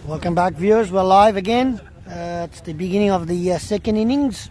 Welcome back, viewers. We're live again. It's the beginning of the second innings.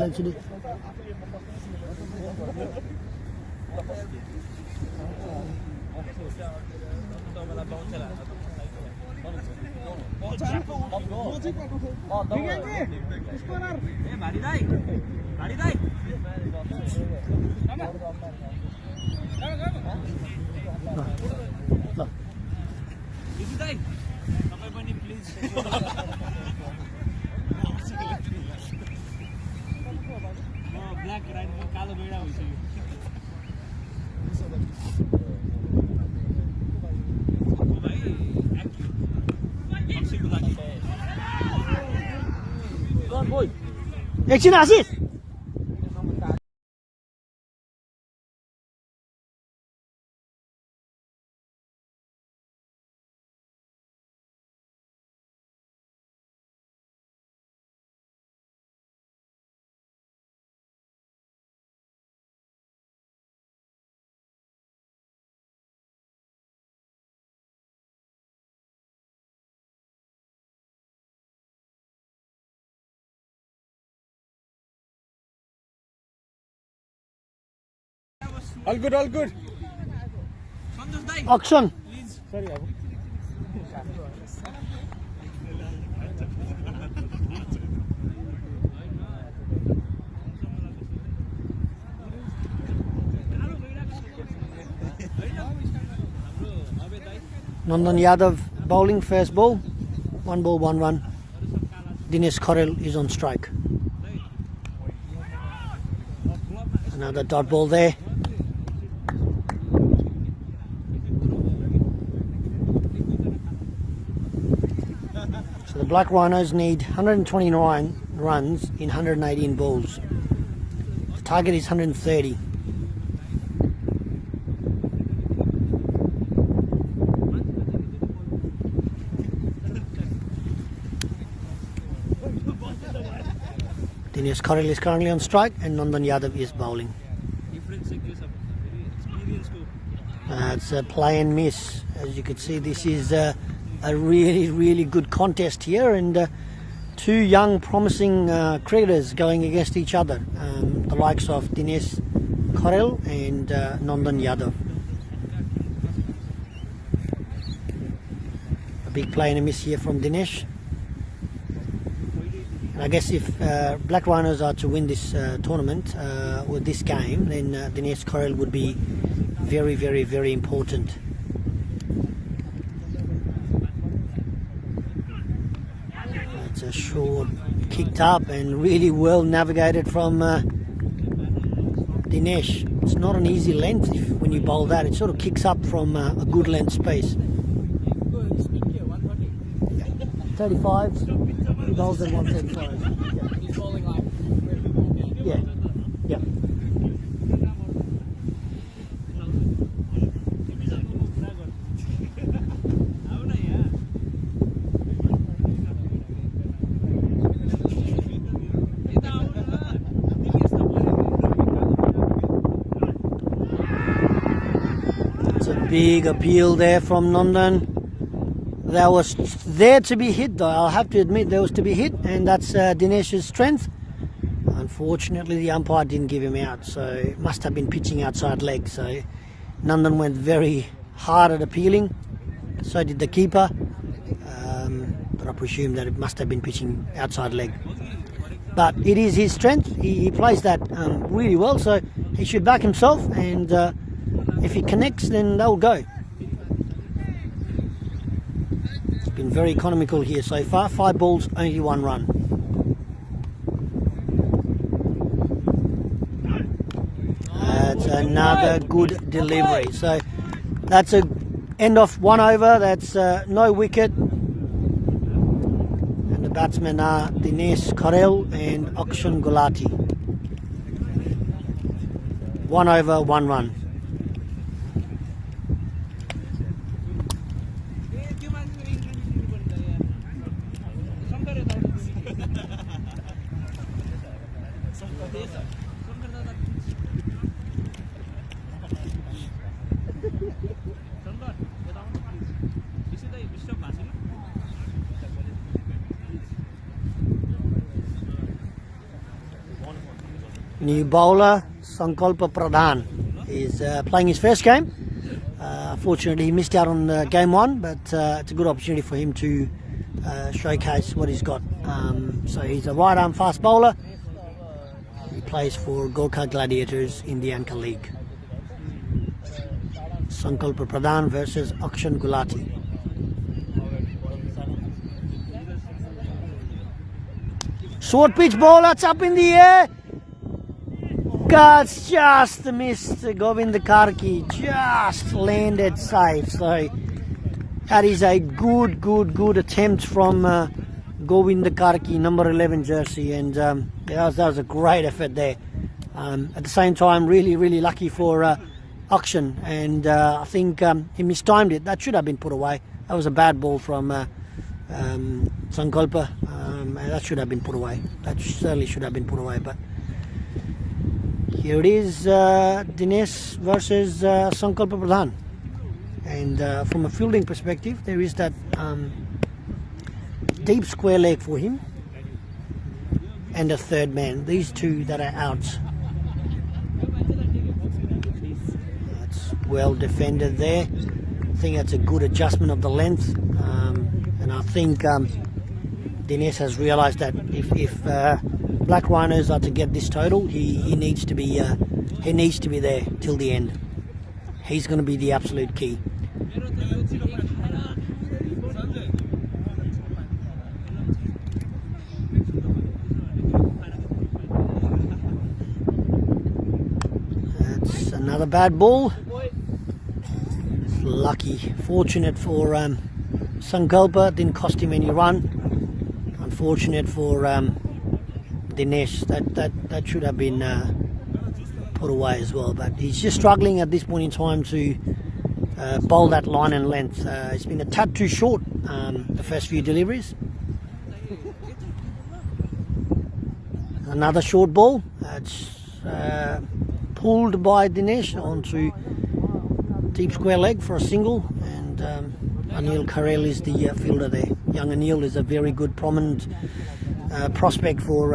Actually. Black rhino कालो बेडा भइसक्यो एकछिन Ashish All good, all good. Action. Sorry, Abu. Nandan Yadav bowling, first ball. 1 ball, 1 run. Dinesh Korel is on strike. Another dot ball there. So the Black Rhinos need 129 runs in 118 balls. The target is 130. Dinesh Korel is currently on strike and Nandan Yadav is bowling. It's a play and miss. As you can see, this is a really good contest here, and two young promising cricketers going against each other, the likes of Dinesh Korel and Nandan Yadav. A big play and a miss here from Dinesh. And I guess if Black Rhinos are to win this tournament with this game, then Dinesh Korel would be very important. It's a short, kicked up and really well navigated from Dinesh. It's not an easy length when you bowl that. It sort of kicks up from a good length space. 35. He bowls at 135. He's bowling like Yeah. Yeah. Big appeal there from Nandan. That was there to be hit though, I'll have to admit there was to be hit, and that's Dinesh's strength. Unfortunately the umpire didn't give him out, so it must have been pitching outside leg. So Nandan went very hard at appealing, so did the keeper, but I presume that it must have been pitching outside leg. But it is his strength, he plays that really well, so he should back himself, and if he connects, then they'll go. It's been very economical here so far. 5 balls, only 1 run. That's another good delivery. So that's a End of 1 over. That's no wicket. And the batsmen are Dinesh Karel and Akshan Gulati. 1 over, 1 run. New bowler Sankalpa Pradhan is playing his first game. Fortunately, he missed out on game 1, but it's a good opportunity for him to showcase what he's got. So he's a right arm fast bowler. He plays for Gorkha Gladiators in the ANCA League. Sankalpa Pradhan versus Akshan Gulati. Short pitch ball, that's up in the air. God's just missed. Govind Karki just landed safe. So that is a good attempt from Govind Karki, number 11 jersey, and that was a great effort there. At the same time, really lucky for Akshan, and I think he mistimed it. That should have been put away. That was a bad ball from Sankalpa. That should have been put away. That certainly should have been put away, but here it is, Dinesh versus Sankalpa Pradhan. And from a fielding perspective, there is that deep square leg for him and a third man. These two that are out. That's well defended there. I think that's a good adjustment of the length. And I think Dinesh has realised that if Black Rhinos are to get this total, he needs to be there till the end. He's going to be the absolute key. That's another bad ball. Lucky, fortunate for Sankalpa, didn't cost him any run. Unfortunate for Dinesh, that should have been put away as well, but he's just struggling at this point in time to bowl that line and length. It's been a tad too short, the first few deliveries. Another short ball. It's pulled by Dinesh onto deep square leg for a single, and Anil Karel is the fielder there. Young Anil is a very good prominent prospect for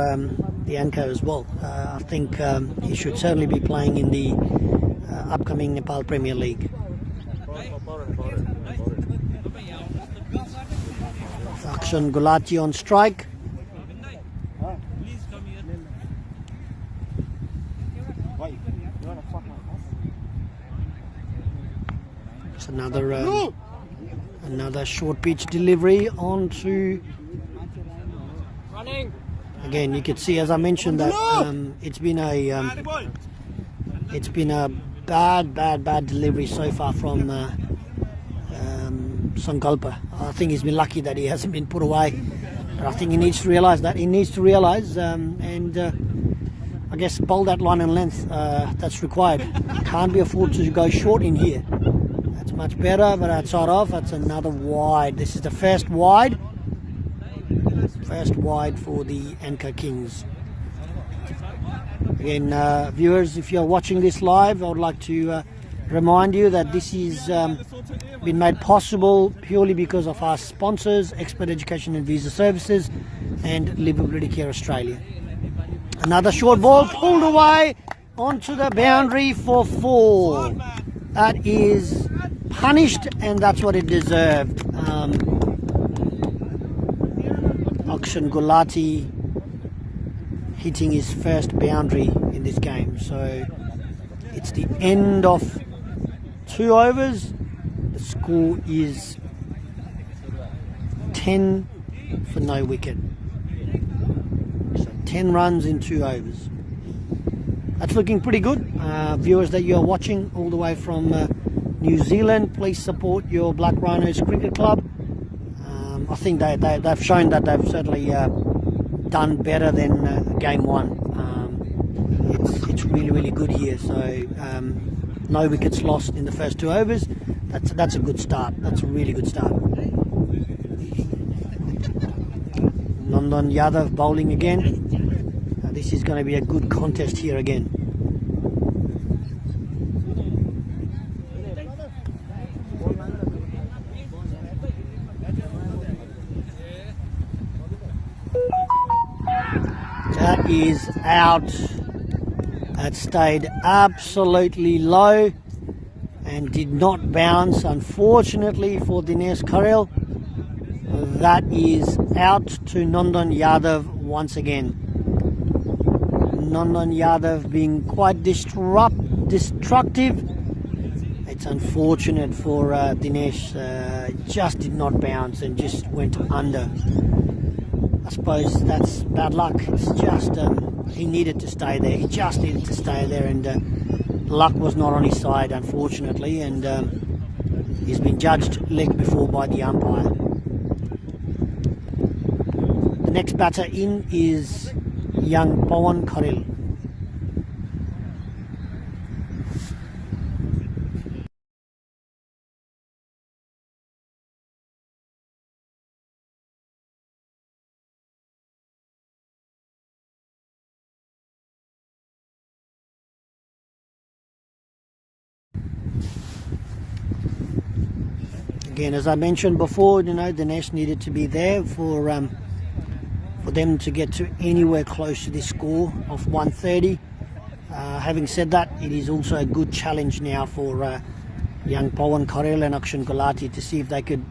the ANCA as well. I think he should certainly be playing in the upcoming Nepal Premier League. Akshan Gulati on strike. It's another short pitch delivery onto. Again, you can see, as I mentioned, that it's been a bad delivery so far from Sankalpa. I think he's been lucky that he hasn't been put away, but I think he needs to realise that. He needs to realise and I guess bowl that line and length that's required. Can't be afford to go short in here. That's much better, but outside of, that's another wide. This is the first wide. First wide for the ANCA Kings. Again, viewers, if you're watching this live, I would like to remind you that this is been made possible purely because of our sponsors, Expert Education and Visa Services and Livability Care Australia. Another short ball pulled away onto the boundary for 4. That is punished, and that's what it deserved. Akshan Gulati hitting his first boundary in this game. So it's the end of 2 overs. The score is 10 for no wicket. So 10 runs in 2 overs. That's looking pretty good. Viewers that you are watching all the way from New Zealand, please support your Black Rhinos Cricket Club. I think they've shown that they've certainly done better than game one. It's really, really good here. So no wickets lost in the first 2 overs. That's a good start. That's a really good start. Nandan Yadav bowling again. This is going to be a good contest here again. That is out. That stayed absolutely low and did not bounce, unfortunately, for Dinesh Karel. That is out to Nandan Yadav once again. Nandan Yadav being quite destructive. It's unfortunate for Dinesh. Just did not bounce and just went under. I suppose that's bad luck. It's just he needed to stay there. He just needed to stay there, and luck was not on his side, unfortunately, and he's been judged leg before by the umpire. The next batter in is young Pawan Karel. Again, as I mentioned before, Dinesh needed to be there for them to get to anywhere close to this score of 130. Having said that, it is also a good challenge now for young Pawan Karel and Akshan Gulati to see if they could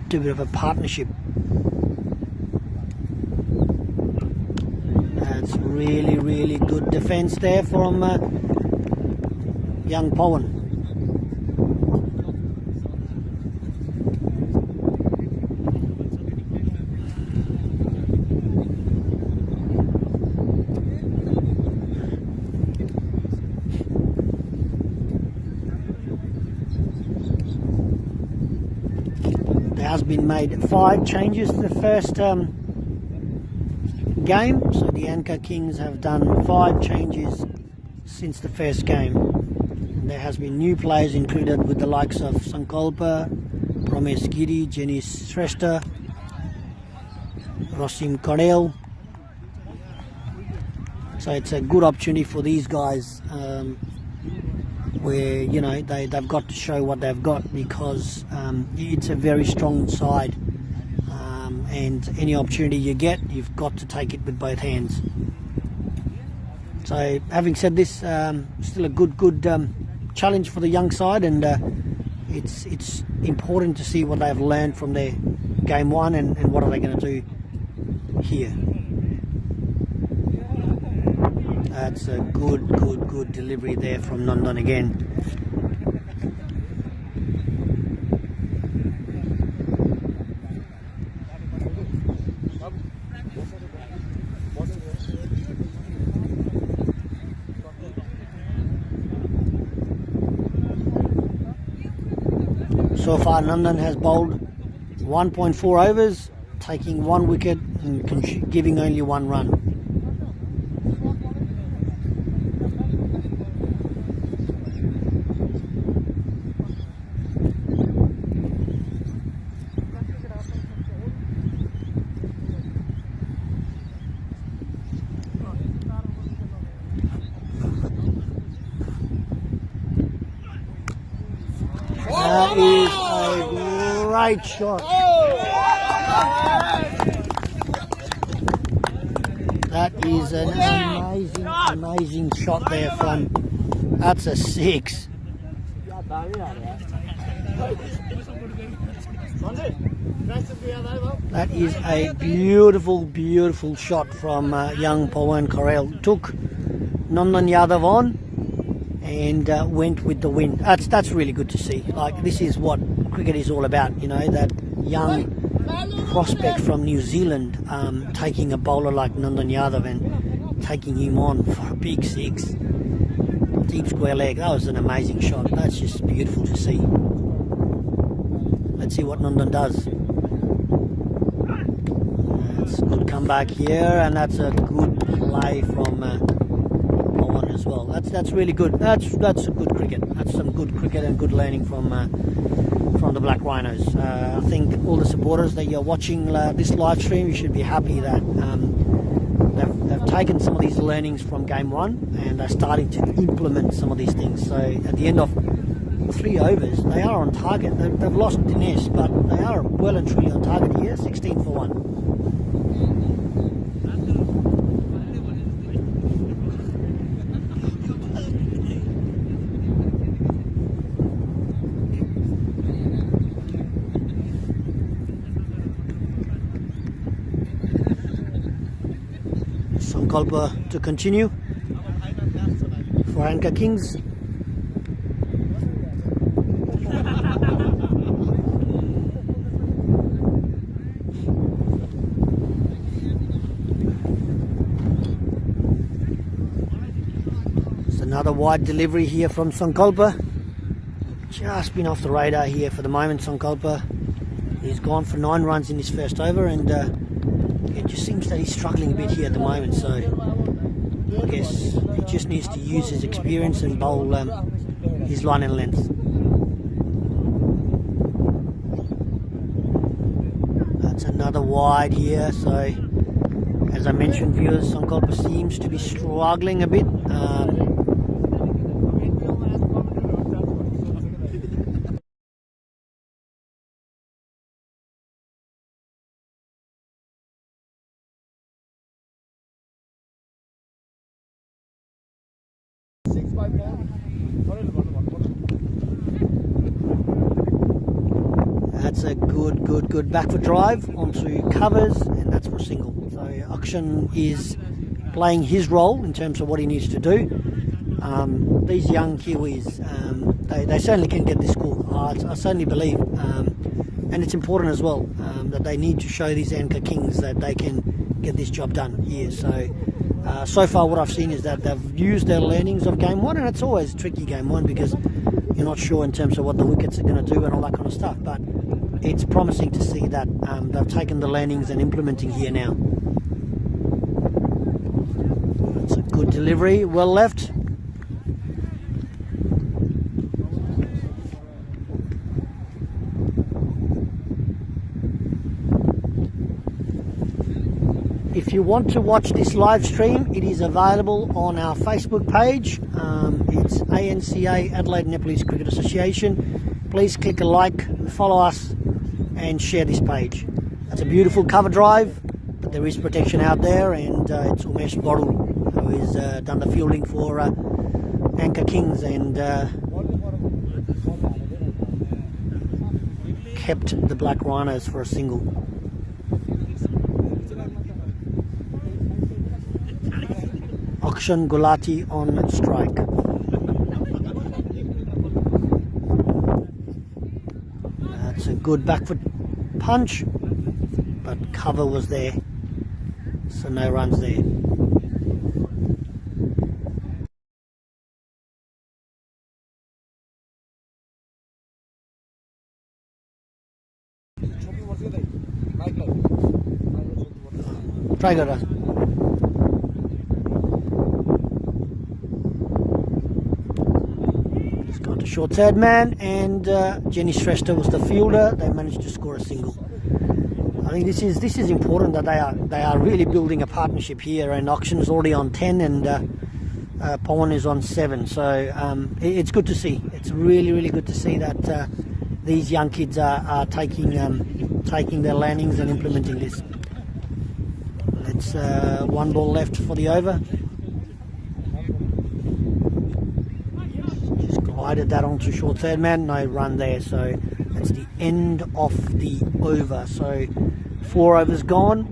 do a bit of a partnership. That's really, really good defence there from young Pawan. Has been made 5 changes to the first game, so the ANCA Kings have done 5 changes since the first game. There has been new players included with the likes of Sankalpa, Pramesh Giri, Jenny Shrestha, Rasim Karel. So it's a good opportunity for these guys where they've got to show what they've got, because it's a very strong side, and any opportunity you get, you've got to take it with both hands. So having said this, still a good challenge for the young side, and it's important to see what they've learned from their game one and what are they going to do here. That's a good delivery there from Nandan again. So far, Nandan has bowled 1.4 overs, taking 1 wicket and giving only 1 run. That is a great shot. That is an amazing shot there from. That's a 6. That is a beautiful shot from young Pawan Karel. Took Nandan Yadav on and went with the wind. That's really good to see. Like, this is what cricket is all about, that young prospect from New Zealand taking a bowler like Nandan Yadav and taking him on for a big 6. deep square leg. That was an amazing shot. That's just beautiful to see. Let's see what Nandan does. That's a good comeback here, and that's a good play from Pawan as well. That's really good. That's a good cricket. That's some good cricket and good learning from the Black Rhinos. I think all the supporters that you're watching this live stream, you should be happy that they've taken some of these learnings from game one and they're starting to implement some of these things. So at the end of 3 overs, they are on target. They've lost Dinesh, but they are well and truly on target here, 16 for 1. Sankalpa to continue for ANCA Kings. It's another wide delivery here from Sankalpa. Just been off the radar here for the moment. Sankalpa, he's gone for 9 runs in his first over, and it just seems that he's struggling a bit here at the moment, so I guess he just needs to use his experience and bowl his line and length. That's another wide here, so as I mentioned, viewers, Sankalpa seems to be struggling a bit. That's a good back foot drive onto covers, and that's for a single. So Akshan is playing his role in terms of what he needs to do. These young Kiwis, they certainly can get this score. I certainly believe, and it's important as well that they need to show these ANCA Kings that they can get this job done here. So far what I've seen is that they've used their learnings of game one, and it's always tricky game one because you're not sure in terms of what the wickets are going to do and all that kind of stuff, but it's promising to see that they've taken the learnings and implementing here now. It's a good delivery, well left. If you want to watch this live stream, it is available on our Facebook page. It's ANCA, Adelaide Nepalese Cricket Association. Please click a like, follow us, and share this page. That's a beautiful cover drive, but there is protection out there, and it's Umesh Boru who has done the fielding for ANCA Kings and kept the Black Rhinos for a single. Akshan Gulati on strike. That's a good back foot punch, but cover was there, so no runs there. Try Gara. Short third man, and Jenny Shrestha was the fielder. They managed to score a single. I think this is important that they are really building a partnership here, and Akshan is already on 10 and Pawan is on 7. So it's good to see. It's really good to see that these young kids are taking their learnings and implementing this. Let's 1 ball left for the over. Glided that onto short third man, no run there, so that's the end of the over. So 4 overs gone.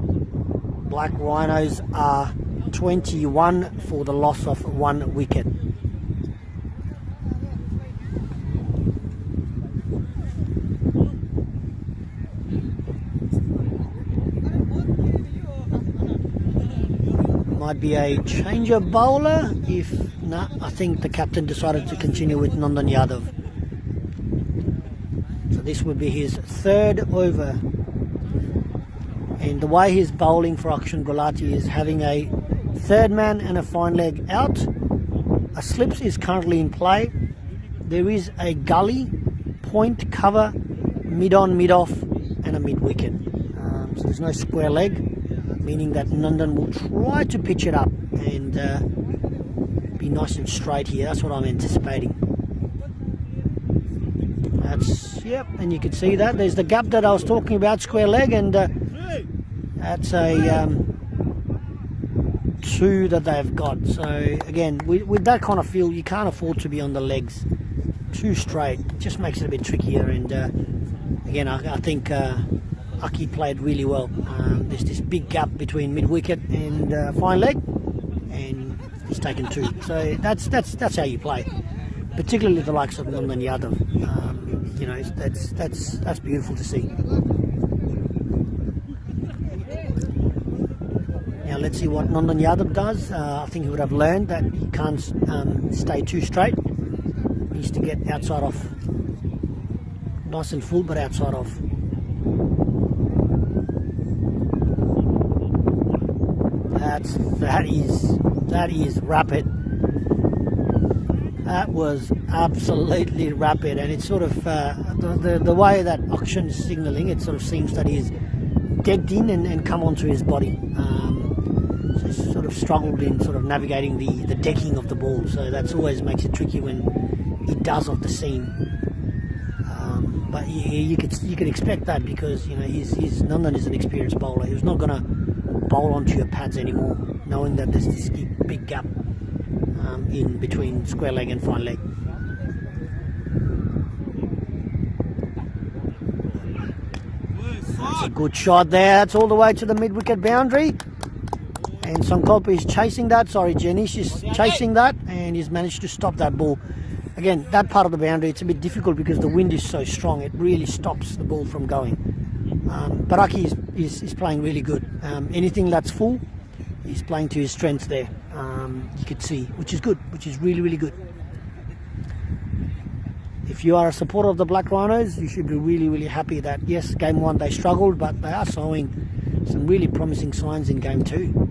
Black Rhinos are 21 for the loss of 1 wicket. Might be a change of bowler. If not, I think the captain decided to continue with Nandan Yadav. So this would be his third over. And the way he's bowling for Akshan Gulati is having a third man and a fine leg out. A slips is currently in play. There is a gully, point, cover, mid on, mid off, and a mid wicket. So there's no square leg, meaning that Nandan will try to pitch it up and be nice and straight here. That's what I'm anticipating. That's, yep, and you can see that. There's the gap that I was talking about, square leg, and that's a 2 that they've got. So again, with that kind of field, you can't afford to be on the legs too straight. It just makes it a bit trickier. And again, I think Aki played really well. There's this big gap between mid wicket and fine leg, and he's taken 2. So that's how you play, particularly the likes of Nandan Yadav. You know, that's beautiful to see. Now let's see what Nandan Yadav does. I think he would have learned that he can't stay too straight. He needs to get outside off, nice and full, but outside off. That is rapid. That was absolutely rapid, and it's sort of the way that Akshan is signalling. It sort of seems that he's dead in and come onto his body. So he's sort of struggled in sort of navigating the decking of the ball. So that's always makes it tricky when he does off the seam. But you could expect that, because you know Nandan is an experienced bowler. He's not going to bowl onto your pads anymore, knowing that there's this big gap in between square leg and fine leg. That's a good shot there. It's all the way to the mid-wicket boundary. And Sankalpa is chasing that. Sorry, Janish is chasing that, and he's managed to stop that ball. Again, that part of the boundary, it's a bit difficult because the wind is so strong. It really stops the ball from going. But Aki is playing really good. Anything that's full, he's playing to his strengths there. You could see, which is good, which is really, really good. If you are a supporter of the Black Rhinos, you should be really, really happy that, yes, game 1 they struggled, but they are showing some really promising signs in game 2.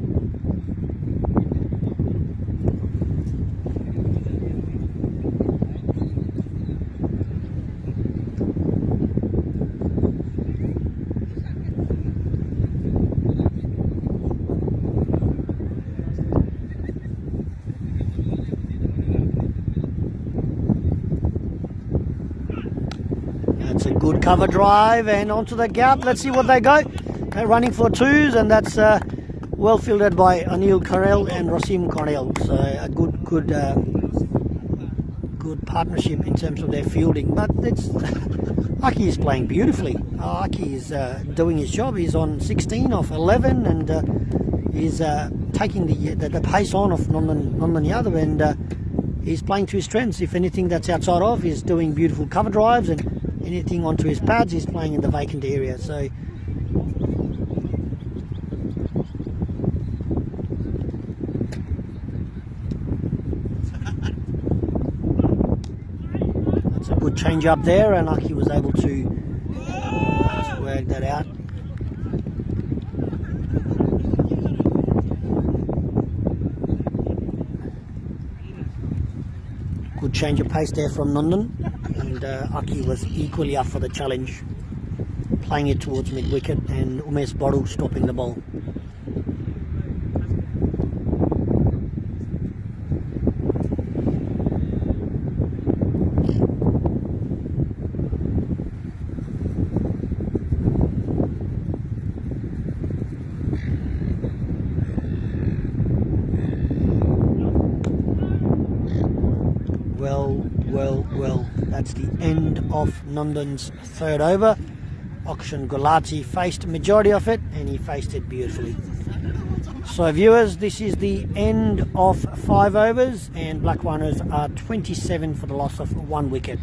That's a good cover drive and onto the gap. Let's see what they go. They're running for 2s, and that's well fielded by Anil Karel and Rasim Karel. So a good partnership in terms of their fielding. But Aki is playing beautifully. Aki is doing his job. He's on 16 off 11, and he's taking the pace on of Nandan Yadav, and he's playing to his strengths. If anything that's outside of, he's doing beautiful cover drives, and anything onto his pads, he's playing in the vacant area. So that's a good change up there, and Aki was able to work that out. Good change of pace there from Nandan, and Aki was equally up for the challenge, playing it towards mid-wicket, and Umesh Baru stopping the ball. Well, that's the end of Nandan's 3rd over. Akshan Gulati faced majority of it, and he faced it beautifully. So viewers, this is the end of 5 overs, and Black Rhinos are 27 for the loss of 1 wicket.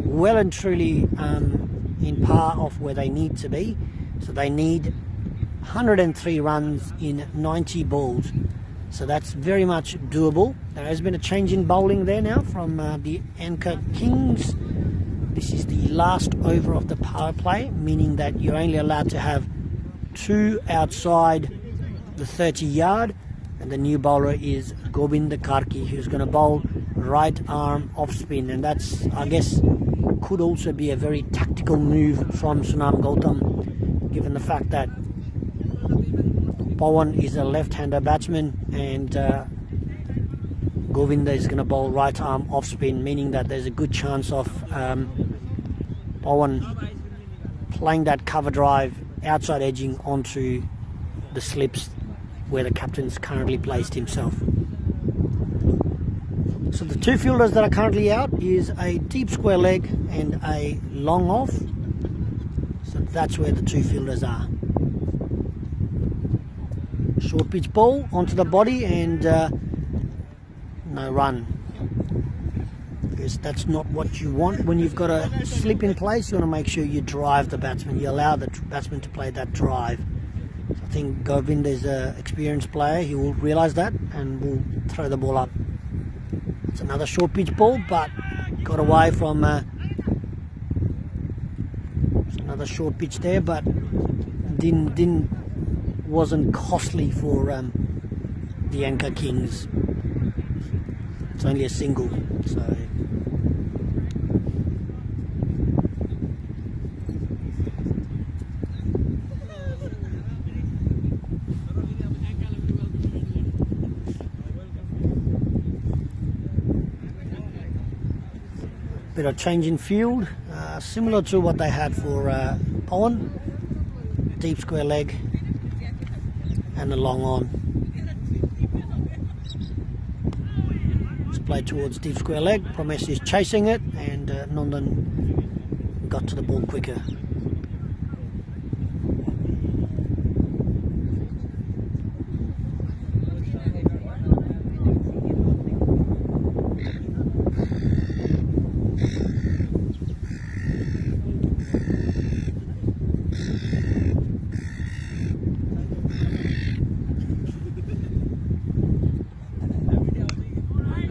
Well and truly in par of where they need to be. So they need 103 runs in 90 balls So that's very much doable. There has been a change in bowling there now from the ANCA Kings. This is the last over of the power play, meaning that you're only allowed to have 2 outside the 30-yard, and the new bowler is Govinda Karki, who's going to bowl right arm off spin, and that's, I guess, could also be a very tactical move from Sunam Gautam, given the fact that Pawan is a left-hander batsman and Govinda is going to bowl right arm off spin, meaning that there's a good chance of Pawan playing that cover drive outside edging onto the slips where the captain's currently placed himself. So the 2 fielders that are currently out is a deep square leg and a long off. So that's where the 2 fielders are. Short pitch ball onto the body and no run. Because that's not what you want. When you've got a slip in place, you want to make sure you drive the batsman. You allow the batsman to play that drive. So I think Govinda is an experienced player. He will realise that and will throw the ball up. It's another short pitch ball, but got away from another short pitch there, but wasn't costly for the ANCA Kings. It's only a single, so bit of change in field, similar to what they had for Pawan. Deep square leg and a long on. It's played towards deep square leg. Promes is chasing it, and Nandan got to the ball quicker.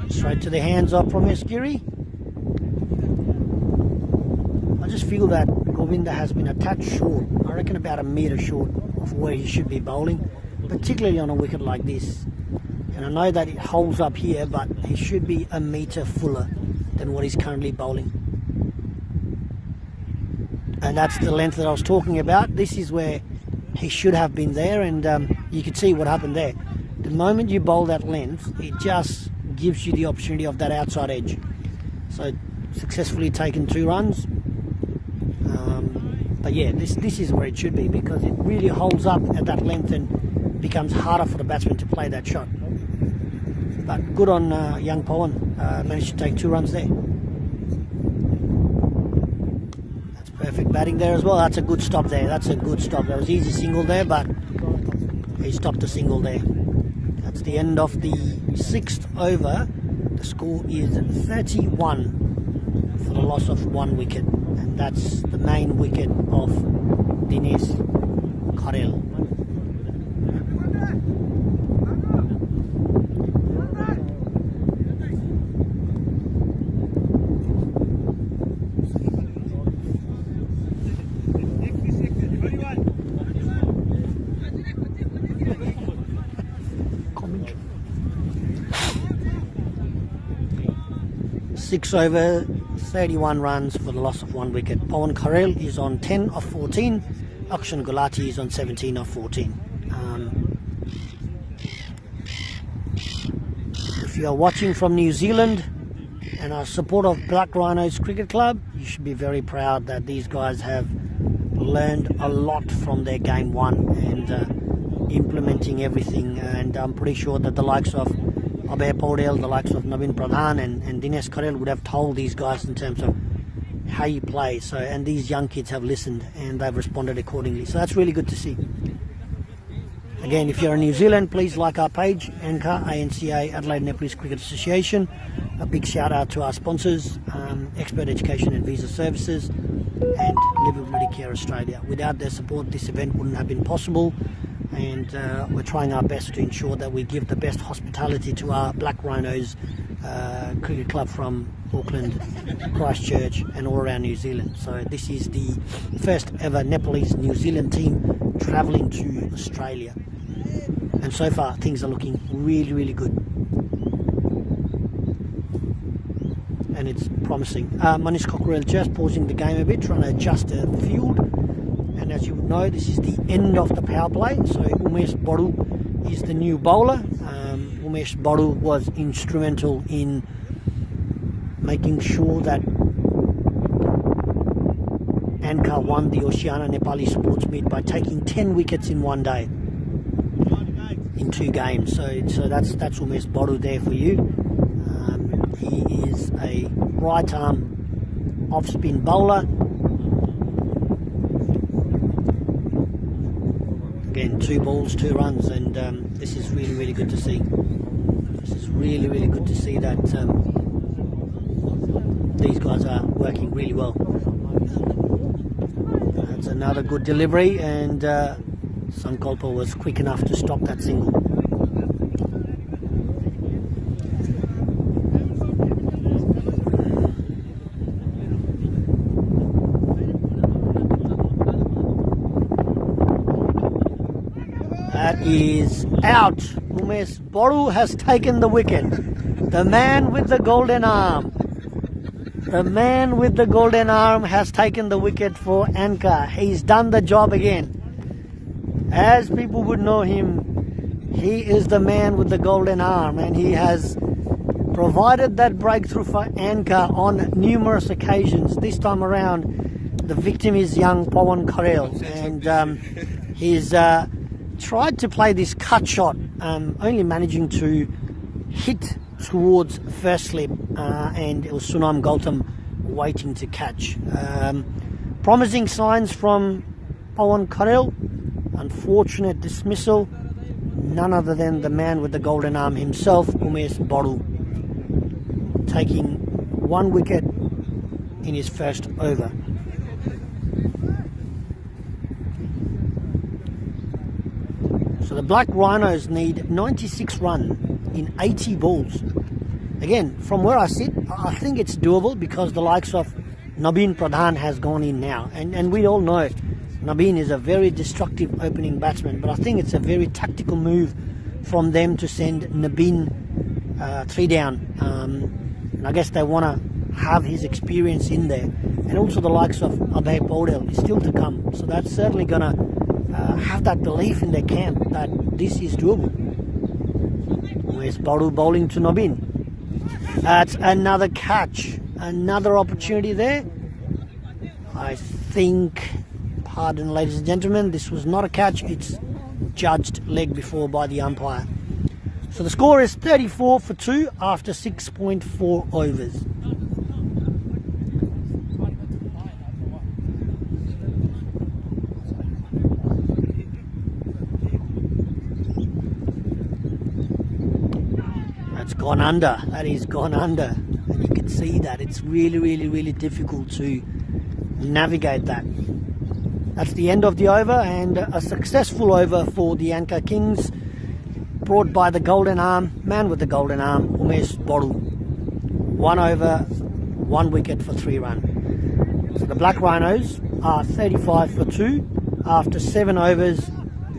Straight to the hands of Promes Giri. I just feel that Govinda has been a touch short. I reckon about a metre short of where he should be bowling, particularly on a wicket like this. And I know that it holds up here, but he should be a metre fuller than what he's currently bowling. And that's the length that I was talking about. This is where he should have been there, and you could see what happened there. The moment you bowl that length, it just gives you the opportunity of that outside edge. So successfully taken 2 runs. But yeah, this is where it should be, because it really holds up at that length and becomes harder for the batsman to play that shot. But good on young Pawan, managed to take 2 runs there. That's perfect batting there as well. That's a good stop there. That's a good stop. That was easy single there, but he stopped the single there. That's the end of the 6th over. The score is 31 for the loss of 1 wicket, and that's the main wicket of Dinesh Karel. Six over, 31 runs for the loss of 1 wicket. Pawan Karel is on 10 of 14. Akshan Gulati is on 17 of 14. If you are watching from New Zealand and are a supporter of Black Rhinos Cricket Club, you should be very proud that these guys have learned a lot from their game 1 and implementing everything. And I'm pretty sure that the likes of Abhay Paudel, the likes of Navin Pradhan and Dinesh Karel would have told these guys in terms of how you play. So, and these young kids have listened and they've responded accordingly. So that's really good to see. Again, if you're in New Zealand, please like our page, ANCA, ANCA, Adelaide Nepalese Cricket Association. A big shout out to our sponsors, Expert Education and Visa Services and Livability Care Australia. Without their support, this event wouldn't have been possible. and we're trying our best to ensure that we give the best hospitality to our Black Rhinos cricket club from Auckland, Christchurch and all around New Zealand. So this is the first ever Nepalese New Zealand team travelling to Australia, and so far things are looking really good, and it's promising. Manish Cockerell just pausing the game a bit, trying to adjust the field, and as you know, this is the end of the power play. So Umesh Boru is the new bowler. Umesh Boru was instrumental in making sure that ANCA won the Oceania Nepali Sports Meet by taking 10 wickets in one day in 2 games. So that's Umesh Boru there for you. He is a right arm off spin bowler. Again, 2 balls, 2 runs, and this is really good to see. This is really good to see that these guys are working really well. That's another good delivery, and Sankalpa was quick enough to stop that single. That is out. Umesh Boru has taken the wicket. The man with the golden arm. The man with the golden arm has taken the wicket for ANCA. He's done the job again. As people would know him, he is the man with the golden arm, and he has provided that breakthrough for ANCA on numerous occasions. This time around, the victim is young Pawan Kharel, and he's tried to play this cut shot, only managing to hit towards first slip, and it was Sunam Gautam waiting to catch. Promising signs from Pawan Kharel. Unfortunate dismissal. None other than the man with the golden arm himself, Umesh Boru, taking 1 wicket in his first over. So the Black Rhinos need 96 runs in 80 balls. Again, from where I sit, I think it's doable because the likes of Nabin Pradhan has gone in now. And we all know Nabin is a very destructive opening batsman, but I think it's a very tactical move from them to send Nabin 3 down. And I guess they want to have his experience in there. And also the likes of Abhay Paudel is still to come. So that's certainly going to have that belief in their camp that this is doable. Where's Boru bowling to Nabin? That's another catch. Another opportunity there. I think, pardon ladies and gentlemen, this was not a catch. It's judged leg before by the umpire. So the score is 34 for 2 after 6.4 overs. That's gone under. That is gone under. And you can see that it's really difficult to navigate that. That's the end of the over, and a successful over for the ANCA Kings, brought by the golden arm, man with the golden arm, Umesh Boru. 1 over, 1 wicket for 3 runs. So the Black Rhinos are 35 for 2 after 7 overs.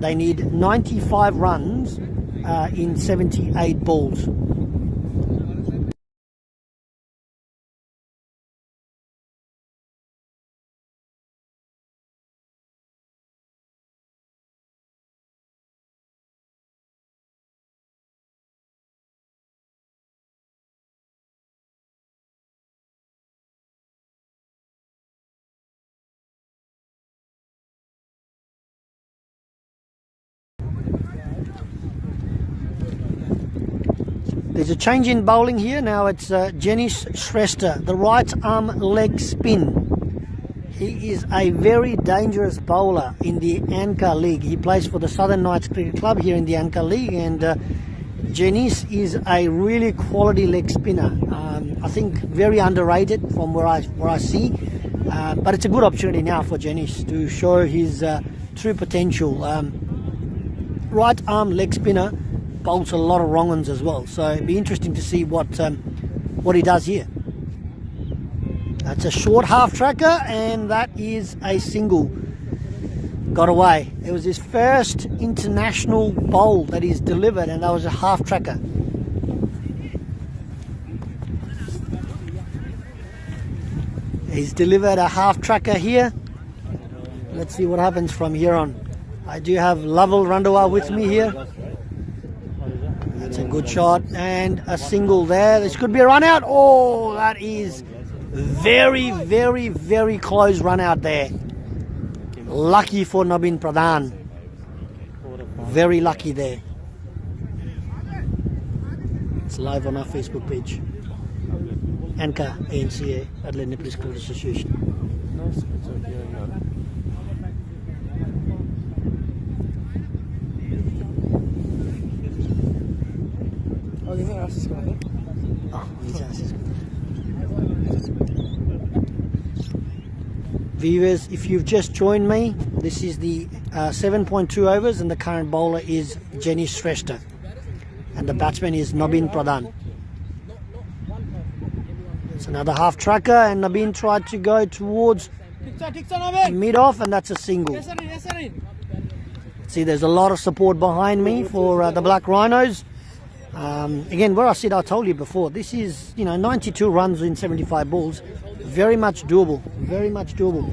They need 95 runs in 78 balls. There's a change in bowling here. Now it's Jenish Shrestha, the right arm leg spin. He is a very dangerous bowler in the ANCA League. He plays for the Southern Knights Cricket Club here in the ANCA League, and Jenish is a really quality leg spinner. I think very underrated from where I see, but it's a good opportunity now for Jenish to show his true potential. right arm leg spinner, bowls a lot of wrong ones as well. So it'd be interesting to see what he does here. That's a short half tracker, and that is a single. Got away. It was his first international bowl that he's delivered, and that was a half tracker. He's delivered a half tracker here. Let's see what happens from here on. I do have Lovell Randawa with me here. That's a good shot, and a single there. This could be a run out. Oh, that is very, very, very close run out there. Lucky for Nabin Pradhan. Very lucky there. It's live on our Facebook page. ANCA, ANCA, Adelaide Niplis Cricket Association. Viewers, if you've just joined me, this is the 7.2 overs, and the current bowler is Jenny Shrestha, and the batsman is Nabin Pradhan. It's another half tracker, and Nabin tried to go towards mid-off, and that's a single. See, there's a lot of support behind me for the Black Rhinos. Again, where I said, I told you before, this is, 92 runs in 75 balls. Very much doable. Very much doable.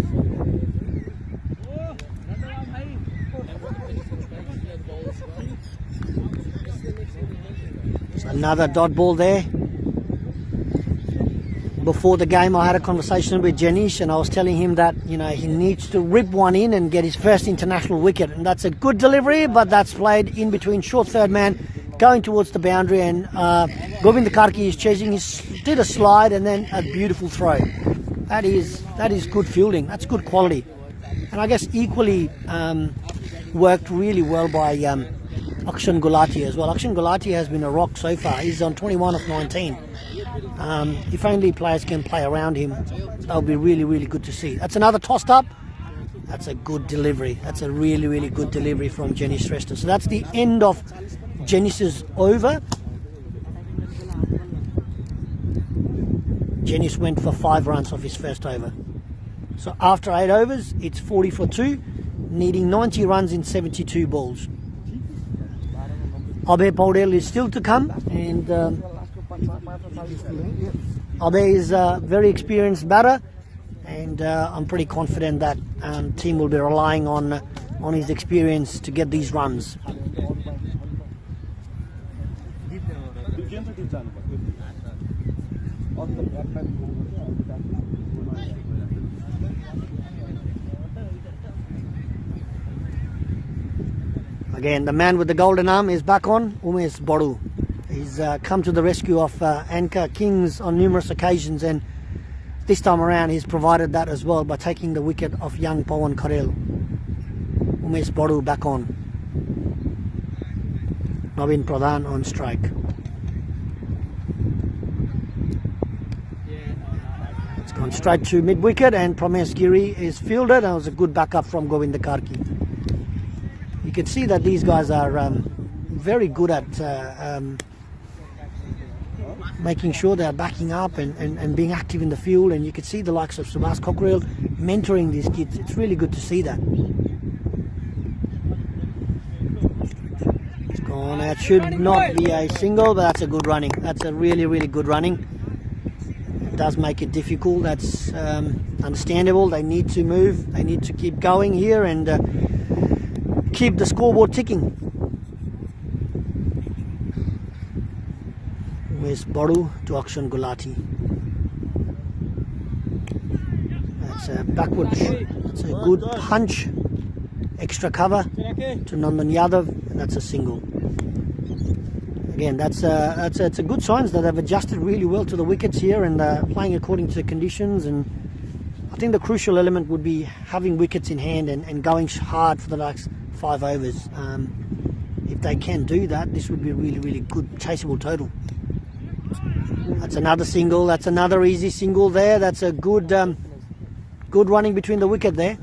So another dot ball there. Before the game, I had a conversation with Janish, and I was telling him that, he needs to rip one in and get his first international wicket. And that's a good delivery, but that's played in between short third man, going towards the boundary, and Govind Karki is chasing. He did a slide and then a beautiful throw. That is good fielding. That's good quality. And I guess equally worked really well by Akshan Gulati as well. Akshan Gulati has been a rock so far. He's on 21 of 19. If only players can play around him, that would be really, really good to see. That's another tossed up. That's a good delivery. That's a really, really good delivery from Jenny Shrestha. So that's the end of Janice's over. Janice went for 5 runs off his first over. So after 8 overs, it's 40 for 2, needing 90 runs in 72 balls. Abe Paudel is still to come, and Abe is a very experienced batter, and I'm pretty confident that team will be relying on his experience to get these runs. Again, the man with the golden arm is back on, Umesh Bodu. He's come to the rescue of ANCA Kings on numerous occasions, and this time around he's provided that as well by taking the wicket of young Pawan Karel. Umesh Bodu back on. Nabin Pradhan on strike. It's gone straight to mid-wicket, and Pramesh Giri is fielded, and it was a good backup from Govind Karki. You can see that these guys are very good at making sure they're backing up and being active in the field, and you can see the likes of Subhash Cockrell mentoring these kids. It's really good to see that. It's gone. That should not be a single, but that's a good running. That's a really, really good running. It does make it difficult. That's understandable. They need to move. They need to keep going here and keep the scoreboard ticking. Where's Bodu to Akshan Gulati? That's a backward. That's a good punch. Extra cover to Nandan Yadav, and that's a single. Again, it's a good sign that they've adjusted really well to the wickets here and playing according to the conditions. And I think the crucial element would be having wickets in hand and going hard for the next 5 overs. If they can do that, this would be a really, really good chaseable total. That's another single. That's another easy single there. That's a good good running between the wicket there.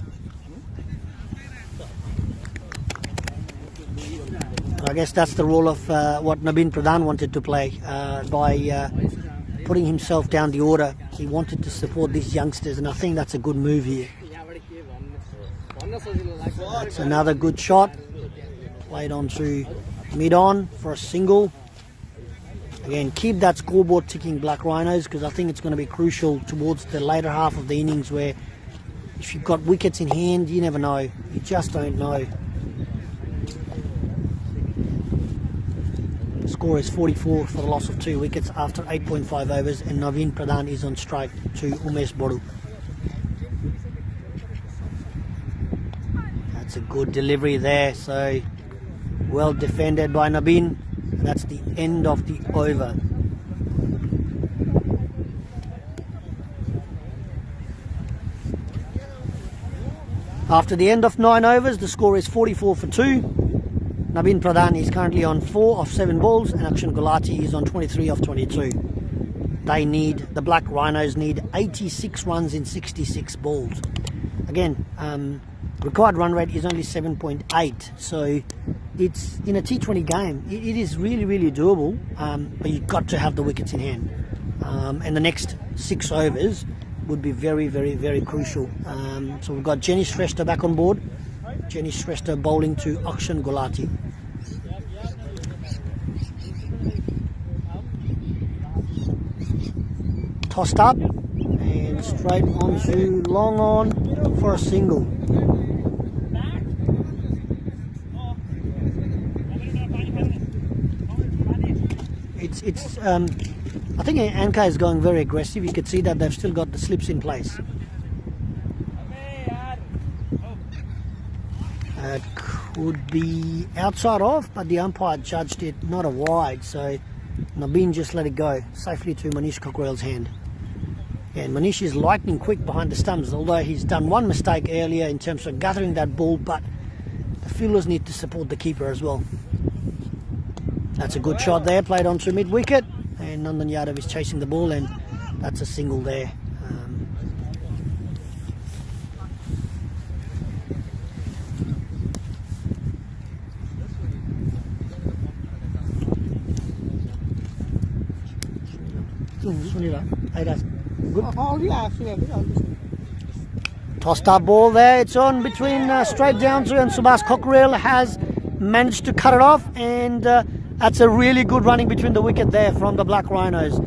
I guess that's the role of what Nabin Pradhan wanted to play by putting himself down the order. He wanted to support these youngsters, and I think that's a good move here. That's another good shot. Played on through mid-on for a single. Again, keep that scoreboard ticking, Black Rhinos, because I think it's going to be crucial towards the later half of the innings, where if you've got wickets in hand, you never know. You just don't know. The score is 44 for the loss of 2 wickets after 8.5 overs, and Naveen Pradhan is on strike to Umesh Bodu. That's a good delivery there, so well defended by Nabin. That's the end of the over. After the end of 9 overs, the score is 44 for 2. Nabin Pradhan is currently on 4 of 7 balls, and Akshan Gulati is on 23 of 22. The Black Rhinos need 86 runs in 66 balls. Again, required run rate is only 7.8, so it's in a T20 game. It is really, really doable, but you've got to have the wickets in hand. And the next 6 overs would be very, very, very crucial. So we've got Jenny Shrestha back on board. Jenny Shrestha bowling to Akshan Gulati. Tossed up and straight onto long on for a single. I think ANCA is going very aggressive. You can see that they've still got the slips in place. Could be outside off, but the umpire judged it not a wide, so Nabin just let it go safely to Manish Cockrell's hand. And Manish is lightning quick behind the stumps, although he's done one mistake earlier in terms of gathering that ball, but the fielders need to support the keeper as well. That's a good shot there, played onto mid-wicket, and Nandan Yadav is chasing the ball, and that's a single there. Tossed up ball there, it's on between straight down to, and Subhash Cockrell has managed to cut it off, and that's a really good running between the wicket there from the Black Rhinos.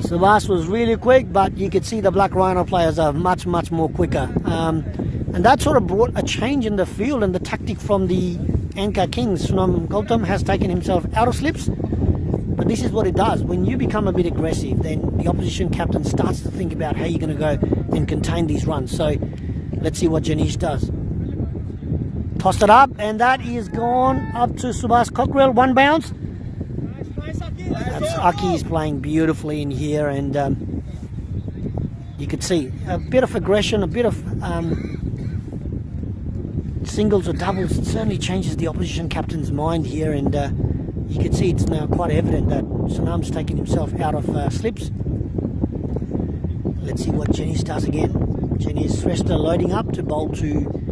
Subhash was really quick, but you could see the Black Rhino players are much, much more quicker. And that sort of brought a change in the field and the tactic from the ANCA Kings. Sunam Gautam has taken himself out of slips, but this is what it does. When you become a bit aggressive, then the opposition captain starts to think about how you're going to go and contain these runs. So let's see what Janish does. Tossed it up, and that is gone up to Subhash Cockrell. One bounce. That's Aki is playing beautifully in here, and you could see a bit of aggression, a bit of singles or doubles. It certainly changes the opposition captain's mind here, and you can see it's now quite evident that Sunam's taken himself out of slips. Let's see what Jenny does again. Jenny Shrestha loading up to bowl to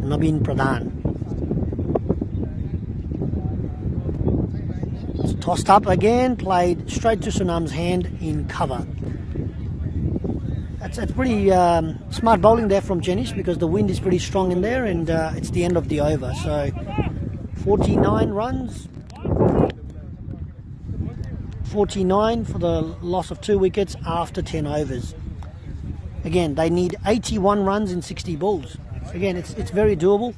Nabin Pradhan. It's tossed up again, played straight to Sunam's hand in cover. That's pretty smart bowling there from Jenish, because the wind is pretty strong in there, and it's the end of the over. So 49 runs, 49 for the loss of 2 wickets after 10 overs. Again, they need 81 runs in 60 balls. Again, it's very doable.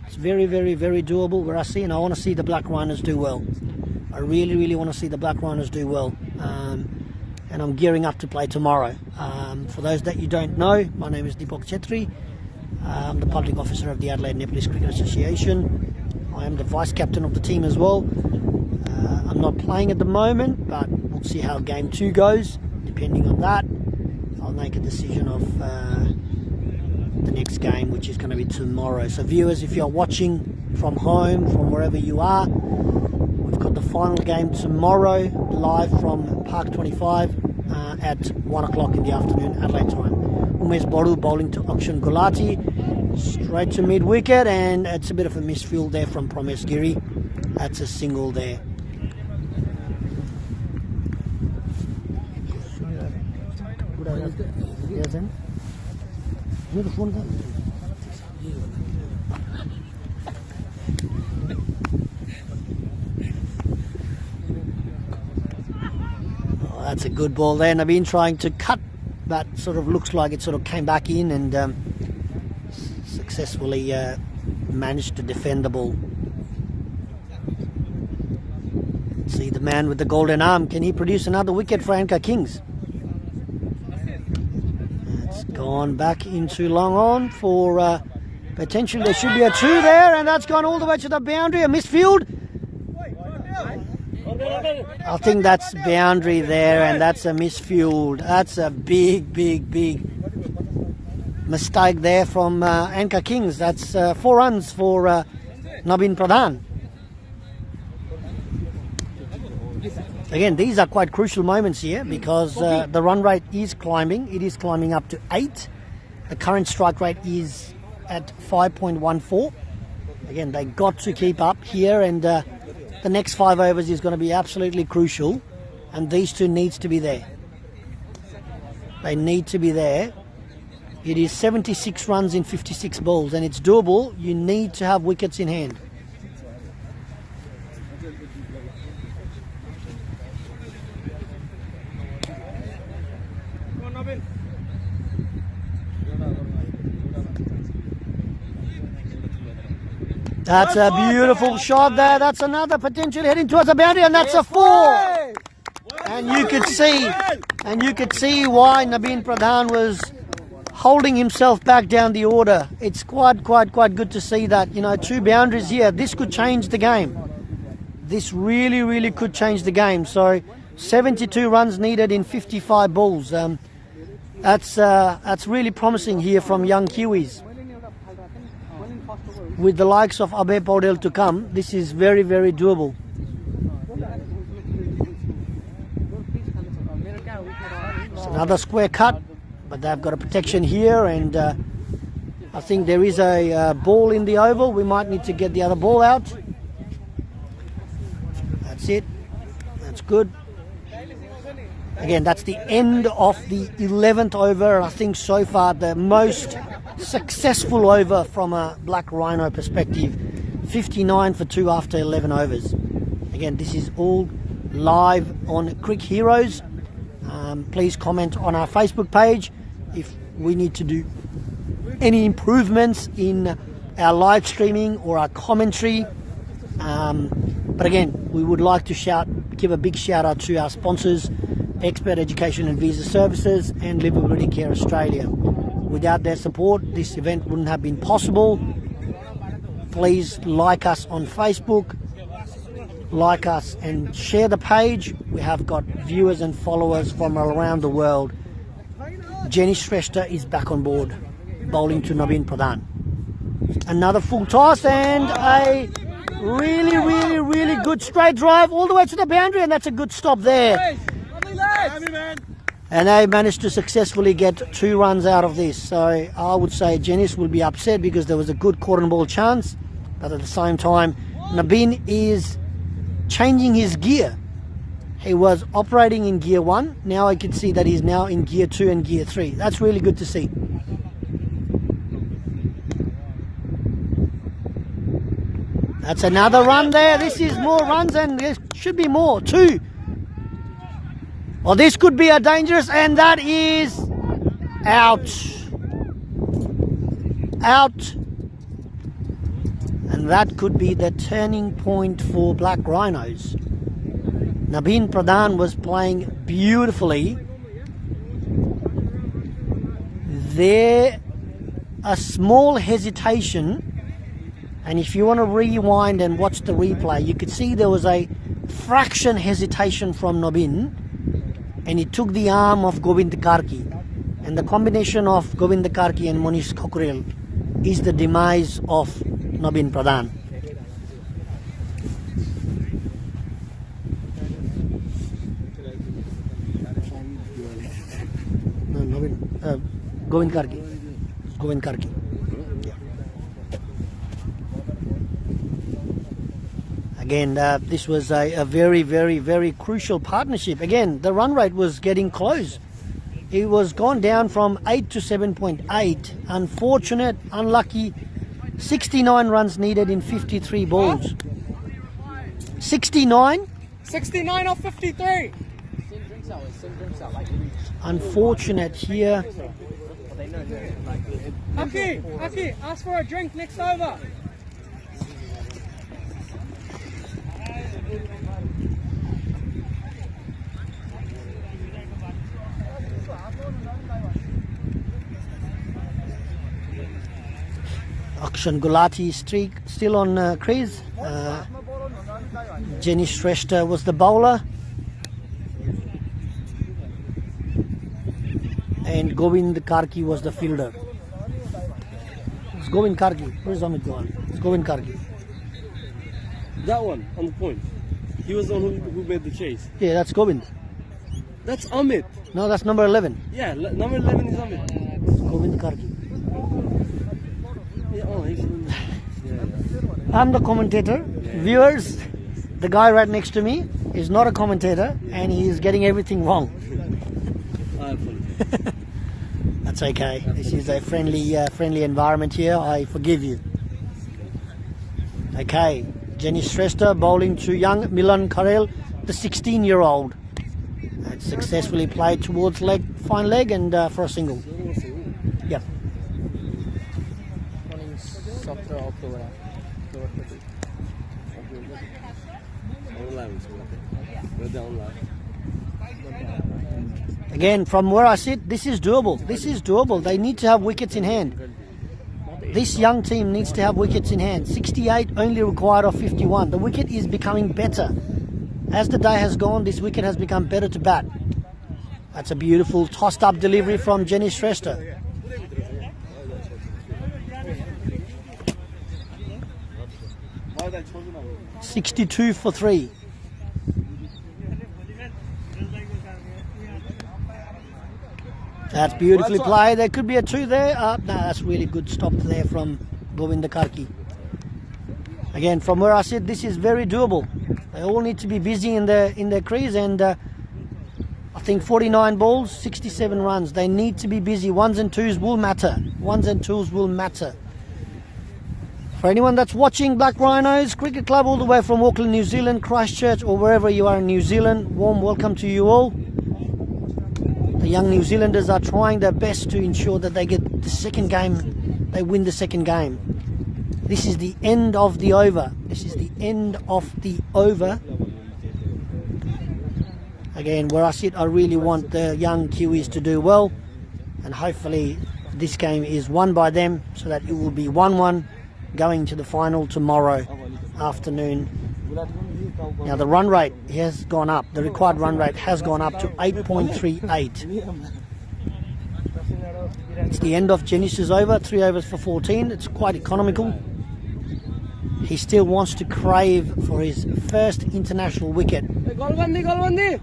It's very, very, very doable. Where I want to see the Black Rhinos do well. I really, really want to see the Black Rhinos do well. And I'm gearing up to play tomorrow. For those that you don't know, my name is Deepak Chetri. I'm the public officer of the Adelaide Nepalese Cricket Association. I am the vice captain of the team as well. I'm not playing at the moment, but we'll see how game 2 goes. Depending on that, I'll make a decision of the next game, which is going to be tomorrow. So viewers, if you're watching from home, from wherever you are, we've got the final game tomorrow, live from Park 25 at 1 o'clock in the afternoon, Adelaide time. Umesh Bodu bowling to Akshan Gulati. Straight to mid wicket, and it's a bit of a misfield there from Promise Giri. That's a single there. Oh, that's a good ball there. And I've been trying to cut, but sort of looks like it sort of came back in and successfully managed to defend the ball. See the man with the golden arm. Can he produce another wicket for ANCA Kings? It's gone back into long on for potentially there should be a 2 there, and that's gone all the way to the boundary. A misfield. I think that's boundary there, and that's a misfield. That's a big mistake there from ANCA Kings. That's 4 runs for Naveen Pradhan. Again, these are quite crucial moments here because the run rate is climbing. It is climbing up to 8. The current strike rate is at 5.14. Again, they got to keep up here, and the next 5 overs is going to be absolutely crucial, and these 2 needs to be there. They need to be there. It is 76 runs in 56 balls, and it's doable. You need to have wickets in hand. That's a beautiful shot there. That's another potential heading towards the boundary, and that's a 4. And you could see why Naveen Pradhan was holding himself back down the order. It's quite good to see that, 2 boundaries here. This could change the game. This really could change the game. So 72 runs needed in 55 balls. That's really promising here from young Kiwis. With the likes of Abhay Paudel to come, this is very doable. It's another square cut, but they've got a protection here, and I think there is a ball in the oval. We might need to get the other ball out. That's it. That's good. Again, that's the end of the 11th over. I think so far the most successful over from a Black Rhino perspective. 59 for 2 after 11 overs. Again, this is all live on CricHe Heroes. Please comment on our Facebook page if we need to do any improvements in our live streaming or our commentary. But again, we would like to give a big shout out to our sponsors, Expert Education and Visa Services and Livability Care Australia. Without their support, this event wouldn't have been possible. Please like us on Facebook, like us and share the page. We have got viewers and followers from around the world. Jenny Shrestha is back on board, bowling to Naveen Pradhan. Another full toss and a really good straight drive all the way to the boundary, and that's a good stop there. And they managed to successfully get 2 runs out of this. So I would say Janice will be upset because there was a good caught and ball chance, but at the same time Naveen is changing his gear. He was operating in gear 1. Now I can see that he's now in gear 2 and gear 3. That's really good to see. That's another run there. This is more runs, and there should be more. 2. Well, this could be a dangerous, and that is out. And that could be the turning point for Black Rhinos. Naveen Pradhan was playing beautifully. There, a small hesitation, and if you want to rewind and watch the replay, you could see there was a fraction hesitation from Naveen, and he took the arm of Govind Karki. And the combination of Govind Karki and Manish Kakurel is the demise of Naveen Pradhan. No, Govind Karki. Yeah. Again, this was a very, very, very crucial partnership. Again, the run rate was getting close. It was gone down from 8 to 7.8. Unfortunate, unlucky. 69 runs needed in 53 balls. 69? 69 off 53. Unfortunate here. Aki, ask for a drink next over. Akshan Gulati streak still on crease. Jenny Shrestha was the bowler. And Govind Karki was the fielder. It's Govind Karki. Where's Amit Goal? It's Govind Karki. That one on the point. He was the one who made the chase. Yeah, that's Govind. That's Amit. No, that's number 11. Yeah, number 11 is Amit. Govind Karki. Yeah, oh, he's I'm the commentator. Viewers, the guy right next to me is not a commentator and he is getting everything wrong. That's okay. This is a friendly environment here. I forgive you. Okay, Jenny Shrestha bowling to young Milan Karel, the 16-year-old. That successfully played towards leg, fine leg, and for a single. Yep. Again, from where I sit, this is doable. This is doable. They need to have wickets in hand. This young team needs to have wickets in hand. 68 only required of 51. The wicket is becoming better. As the day has gone, this wicket has become better to bat. That's a beautiful tossed up delivery from Jenny Shrestha. $62 for 3. That's beautifully played. There could be a 2 there. No, that's really good stop there from Govinda Karki. Again, from where I sit, this is very doable. They all need to be busy in their crease, and I think 49 balls, 67 runs. They need to be busy. Ones and twos will matter. Ones and twos will matter. For anyone that's watching Black Rhinos Cricket Club all the way from Auckland, New Zealand, Christchurch, or wherever you are in New Zealand, warm welcome to you all. The young New Zealanders are trying their best to ensure that they get the second game, they win the second game. This is the end of the over. This is the end of the over. Again, where I sit, I really want the young Kiwis to do well, and hopefully this game is won by them so that it will be 1-1 going to the final tomorrow afternoon. Now the run rate has gone up. The required run rate has gone up to 8.38. It's the end of Jenish's over, 3 overs for 14. It's quite economical. He still wants to crave for his first international wicket.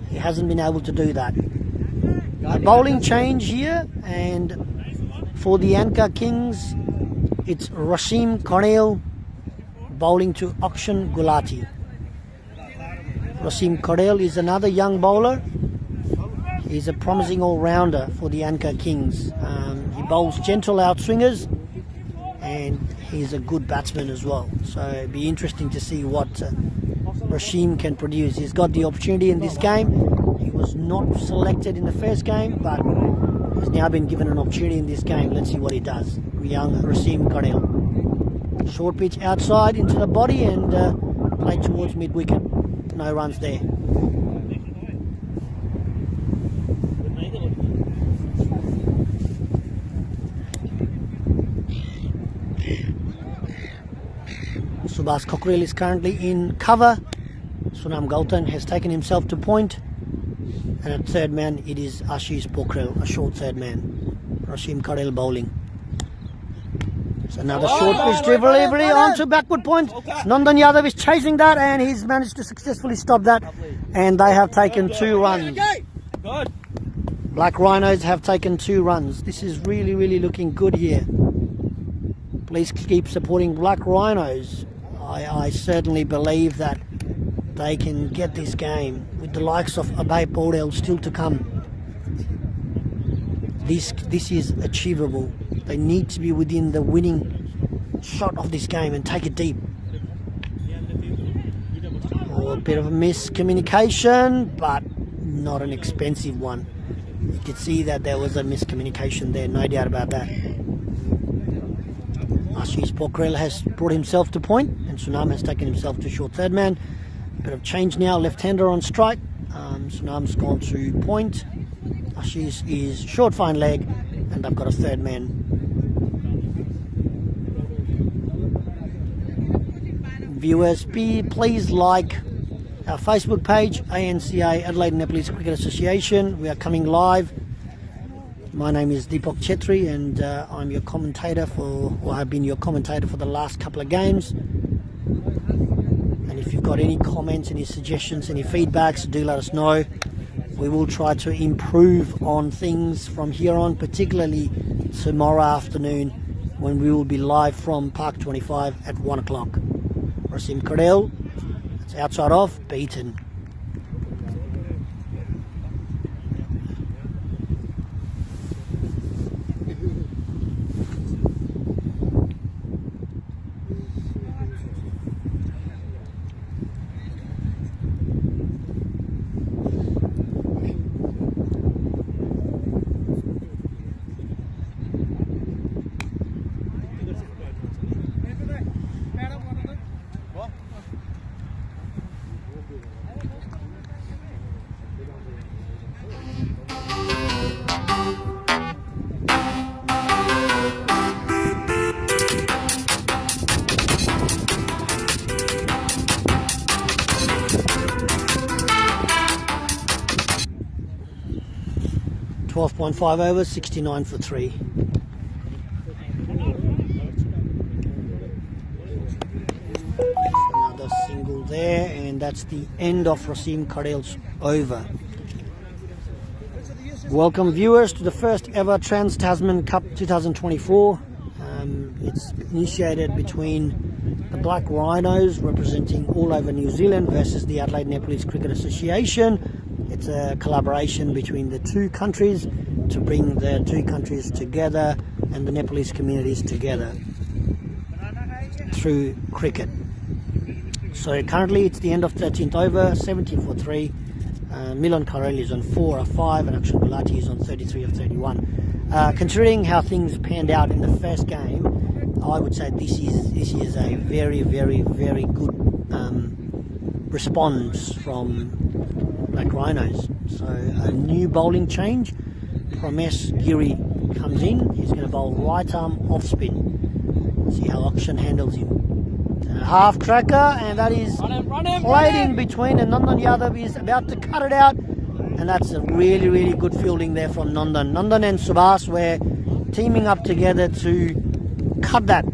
He hasn't been able to do that. A bowling change here, and for the ANCA Kings, it's Rashim Karel bowling to Akshan Gulati. Rashim Karel is another young bowler. He's a promising all-rounder for the ANCA Kings. He bowls gentle outswingers, and he's a good batsman as well. So it'd be interesting to see what Rashim can produce. He's got the opportunity in this game. He was not selected in the first game, but he's now been given an opportunity in this game. Let's see what he does. Young Rashim Karel. Short pitch outside into the body and played towards mid-wicket. No runs there. Subhash Cockrell is currently in cover. Sunam Gautam has taken himself to point. And at third man, it is Ashish Pokhrel, a short third man. Rashim Karel bowling. It's another short pitch delivery onto backward point. Nandan Yadav is chasing that, and he's managed to successfully stop that. And they have taken 2 runs. Black Rhinos have taken 2 runs. This is really, really looking good here. Please keep supporting Black Rhinos. I certainly believe that they can get this game with the likes of Abay Bordel still to come. This is achievable. They need to be within the winning shot of this game and take it deep. Oh, a bit of a miscommunication, but not an expensive one. You could see that there was a miscommunication there, no doubt about that. Ashish Pokrail has brought himself to point, and Sunam has taken himself to short third man. Bit of change now, left-hander on strike. Sunam's gone to point. Ashish is short fine leg, and I've got a third man. Viewers, please like our Facebook page, ANCA, Adelaide Nepalese Cricket Association. We are coming live. My name is Deepak Chetri, and I'm your commentator I've been your commentator for the last couple of games. And if you've got any comments, any suggestions, any feedbacks, do let us know. We will try to improve on things from here on, particularly tomorrow afternoon when we will be live from Park 25 at 1 o'clock. Rasim Kardel, it's outside off, beaten. .5 overs, 69 for 3. Another single there, and that's the end of Rasim Kardel's over. Welcome viewers to the first ever Trans-Tasman Cup 2024. It's initiated between the Black Rhinos, representing all over New Zealand, versus the Adelaide Nepalese Cricket Association. It's a collaboration between the two countries to bring the two countries together and the Nepalese communities together through cricket. So currently it's the end of 13th over, 70 for 3. Milan Karel is on 4 of 5 and Akshan Gulati is on 33 of 31. Considering how things panned out in the first game, I would say this is a very, very, very good response from Black Rhinos. So a new bowling change. Pramesh Giri comes in. He's going to bowl right arm off spin. See how Akshan handles him. Half tracker, and that is played in between, and Nandan Yadav is about to cut it out, and that's a really, really good fielding there from Nandan. Nandan and Subhas were teaming up together to cut that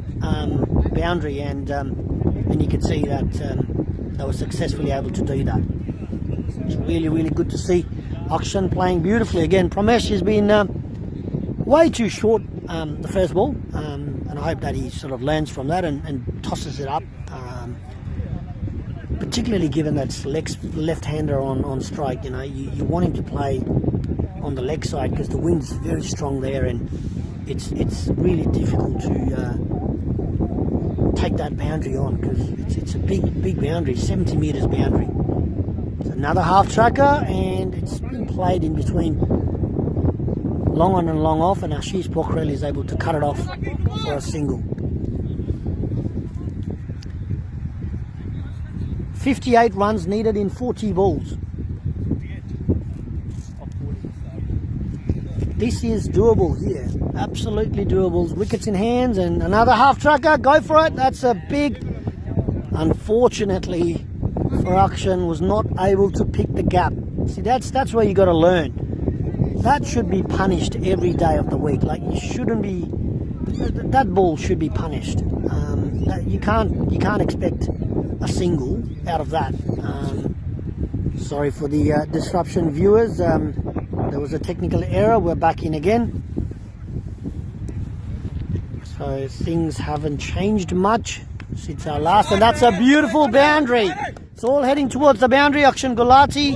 boundary, and you can see that they were successfully able to do that. It's really, really good to see Akshan playing beautifully again. Pramesh has been way too short the first ball, and I hope that he sort of learns from that and tosses it up, particularly given that left-hander on strike. You know, you want him to play on the leg side because the wind's very strong there, and it's really difficult to take that boundary on because it's a big boundary, 70 metres boundary. It's another half tracker, and it's been played in between long on and long off, and Ashish Pokrail is able to cut it off for a single. 58 runs needed in 40 balls. This is doable here, absolutely doable. Wickets in hands, and another half tracker, go for it. That's a big, unfortunately for Akshan, was not able to pick the gap. See, that's where you got to learn. That should be punished every day of the week. Like, you shouldn't be, that ball should be punished. You can't expect a single out of that. Sorry for the disruption, viewers. There was a technical error. We're back in again. So things haven't changed much since our last, and that's a beautiful boundary. It's all heading towards the boundary. Akshan Gulati.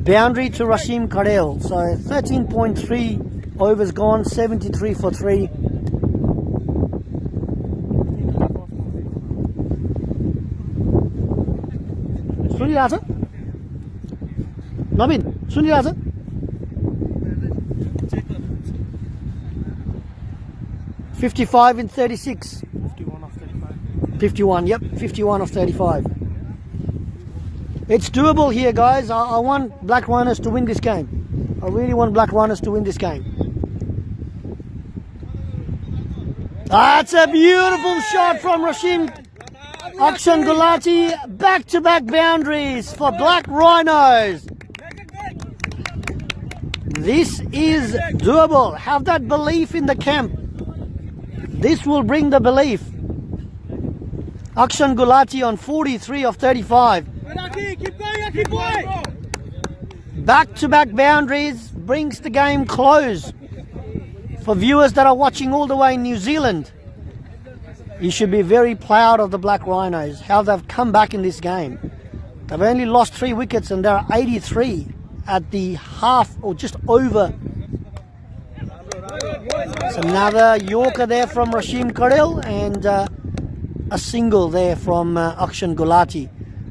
Boundary to Rashim Karel. So 13.3 overs gone, 73 for 3. सुनिरहेछ नवीन सुनिरहेछ 55 in 36. 51 of 35. 51, yep, 51 of 35. It's doable here, guys. I want Black Rhinos to win this game. I really want Black Rhinos to win this game. That's a beautiful shot from Rashim Akshan Gulati. Back-to-back boundaries for Black Rhinos. This is doable. Have that belief in the camp. This will bring the belief. Akshan Gulati on 43 of 35. Back-to-back boundaries brings the game close. For viewers that are watching all the way in New Zealand, you should be very proud of the Black Rhinos, how they've come back in this game. They've only lost 3 wickets and they're 83 at the half or just over. It's another Yorker there from Rashim Karel and a single there from Akshan Gulati.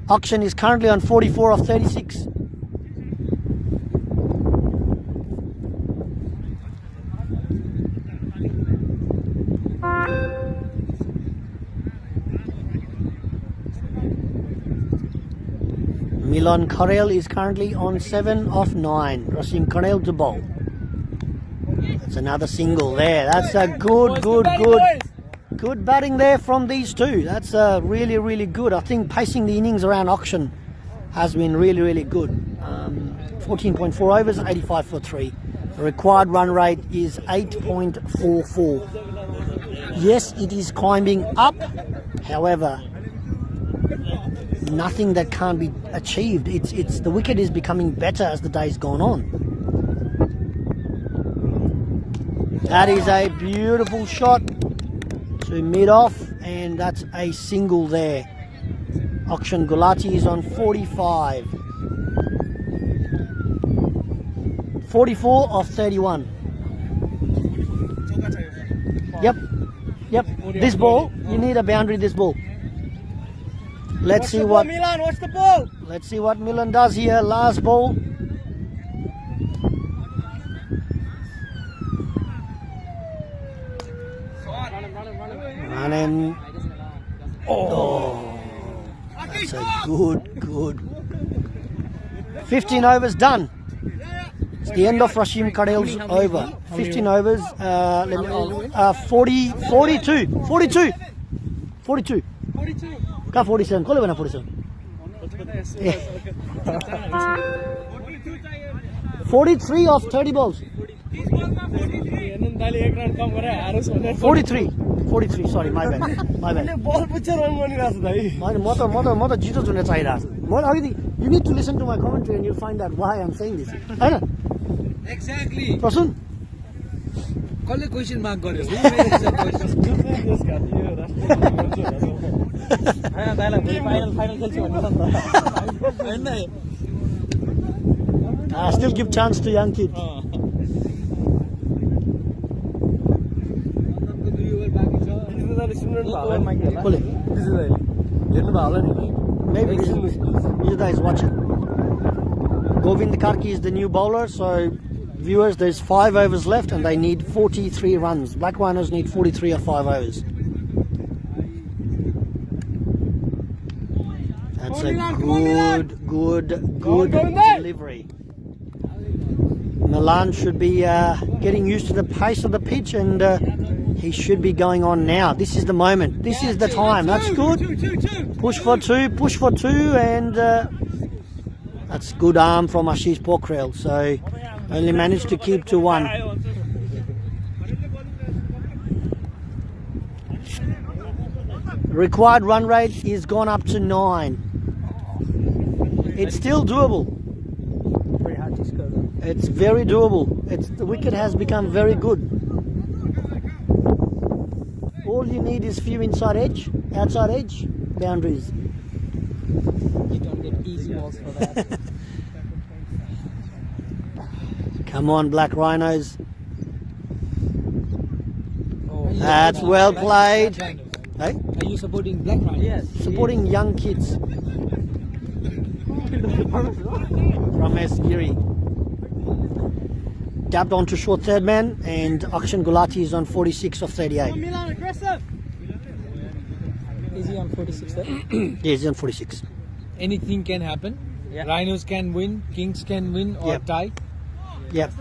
Akshan is currently on 44 of 36. Milan Karel is currently on 7 of 9. Rashim Karel to bowl. That's another single there. That's a good batting there from these two. That's really good. I think pacing the innings around Akshan has been really good. 14.4 overs, 85 for 3. The required run rate is 8.44. Yes, it is climbing up. However, nothing that can't be achieved. It's the wicket is becoming better as the day's gone on. That is a beautiful shot to mid-off, and that's a single there. Akshan Gulati is on 45. 44 of 31. Yep. This ball, you need a boundary this ball. Let's see what Milan, watch the ball. Let's see what Milan does here. Last ball. Running. Oh, that's a good. 15 overs done. It's the end of Rashim Karel's over. 15 overs. 42. 47. 47. 43 of 30 balls. 43. Sorry, my bad. You need to listen to my commentary and you'll find out why I'm saying this. Exactly. Prasun? कसले question mark गर्यो Still give chance to young kids. Maybe Vijay is watching. Govind Karki is the new bowler, so viewers, there's 5 overs left and they need 43 runs. Black Rhinos need 43 or 5 overs. That's a good delivery. Milan should be getting used to the pace of the pitch, and he should be going on now. This is the moment. This is the time. That's good. Push for two, and that's good arm from Ashish Pokhrel. So only managed to keep to 1. Required run rate is gone up to 9. It's still doable. It's very doable. The wicket has become very good. All you need is few inside edge, outside edge, boundaries. You don't get easy balls for that. Come on, Black Rhinos. Oh, That's well played. Black Rhinos. Hey? Are you supporting Black Rhinos? Yes. Supporting young kids from Eskiri. Dabbed onto short third man, and Akshan Gulati is on 46 of 38. Milan, aggressive. Is he on 46 there? Yeah, he's on 46. Anything can happen. Yeah. Rhinos can win, Kings can win or Yep. tie. Yep.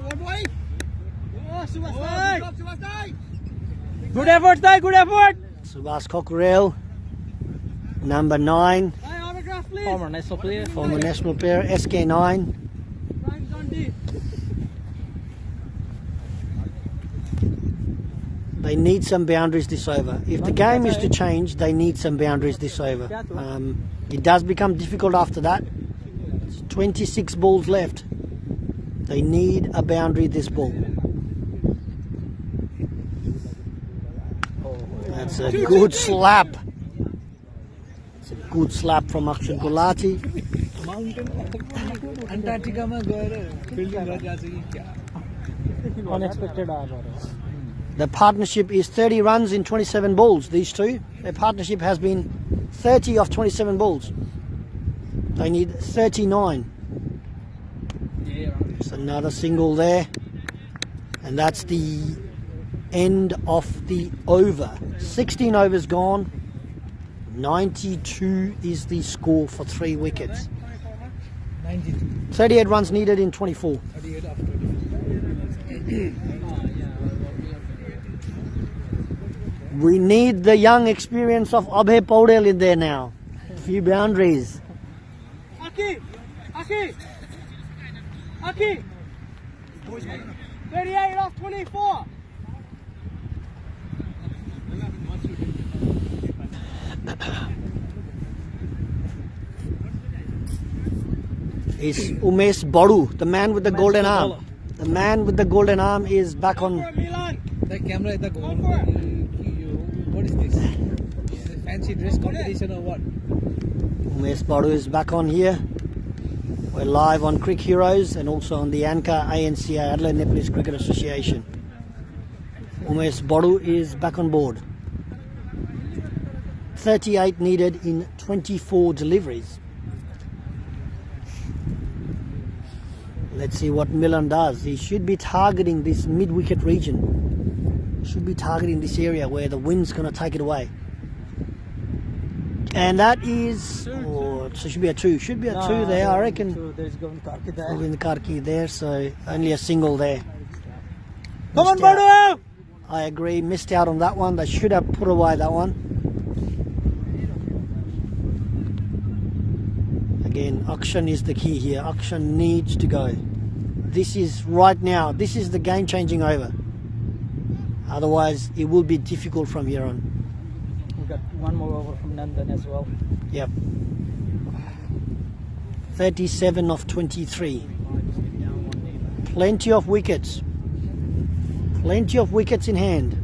Good effort, Sai. Good effort. Subhas Cockerell, number 9, Former national player. former national player, SK9. They need some boundaries this over. If the game is to change, they need some boundaries this over. It does become difficult after that. It's 26 balls left. They need a boundary this ball. That's a good slap. It's a good slap from Akshan Gulati. Antarctica में गएर fielding गर्दा चाहिँ क्या Unexpected आएर. The partnership is 30 runs in 27 balls, these two. Their partnership has been 30 of 27 balls. They need 39. It's another single there. And that's the end of the over. 16 overs gone. 92 is the score for 3 wickets. 92, 38 runs needed in 24. 38 of 24. We need the young experience of Abhay Paudel in there now. Few boundaries. Aki. 38 off 24. Is Umesh Badu, the man with the golden arm. The man with the golden arm is back on. Milan. The camera is the goal. What is this? Is it fancy dress competition or what? Umesh Badu is back on here. We're live on Crick Heroes and also on the ANCA ANCA Adelaide Nepalese Cricket Association. Umesh Badu is back on board. 38 needed in 24 deliveries. Let's see what Milan does. He should be targeting this mid-wicket region. Should be targeting this area where the wind's going to take it away. And that is, oh, so should be a 2. Should be a 2 there, I reckon. There's Govind Karki there. Govind Karki there, so only a single there. Come on, Missed out. Badu! I agree, missed out on that one. They should have put away that one. Again, Akshan is the key here. Akshan needs to go. This is right now. This is the game-changing over. Otherwise, it will be difficult from here on. We got one more over from Nandan as well. Yep. 37 of 23. Plenty of wickets. Plenty of wickets in hand.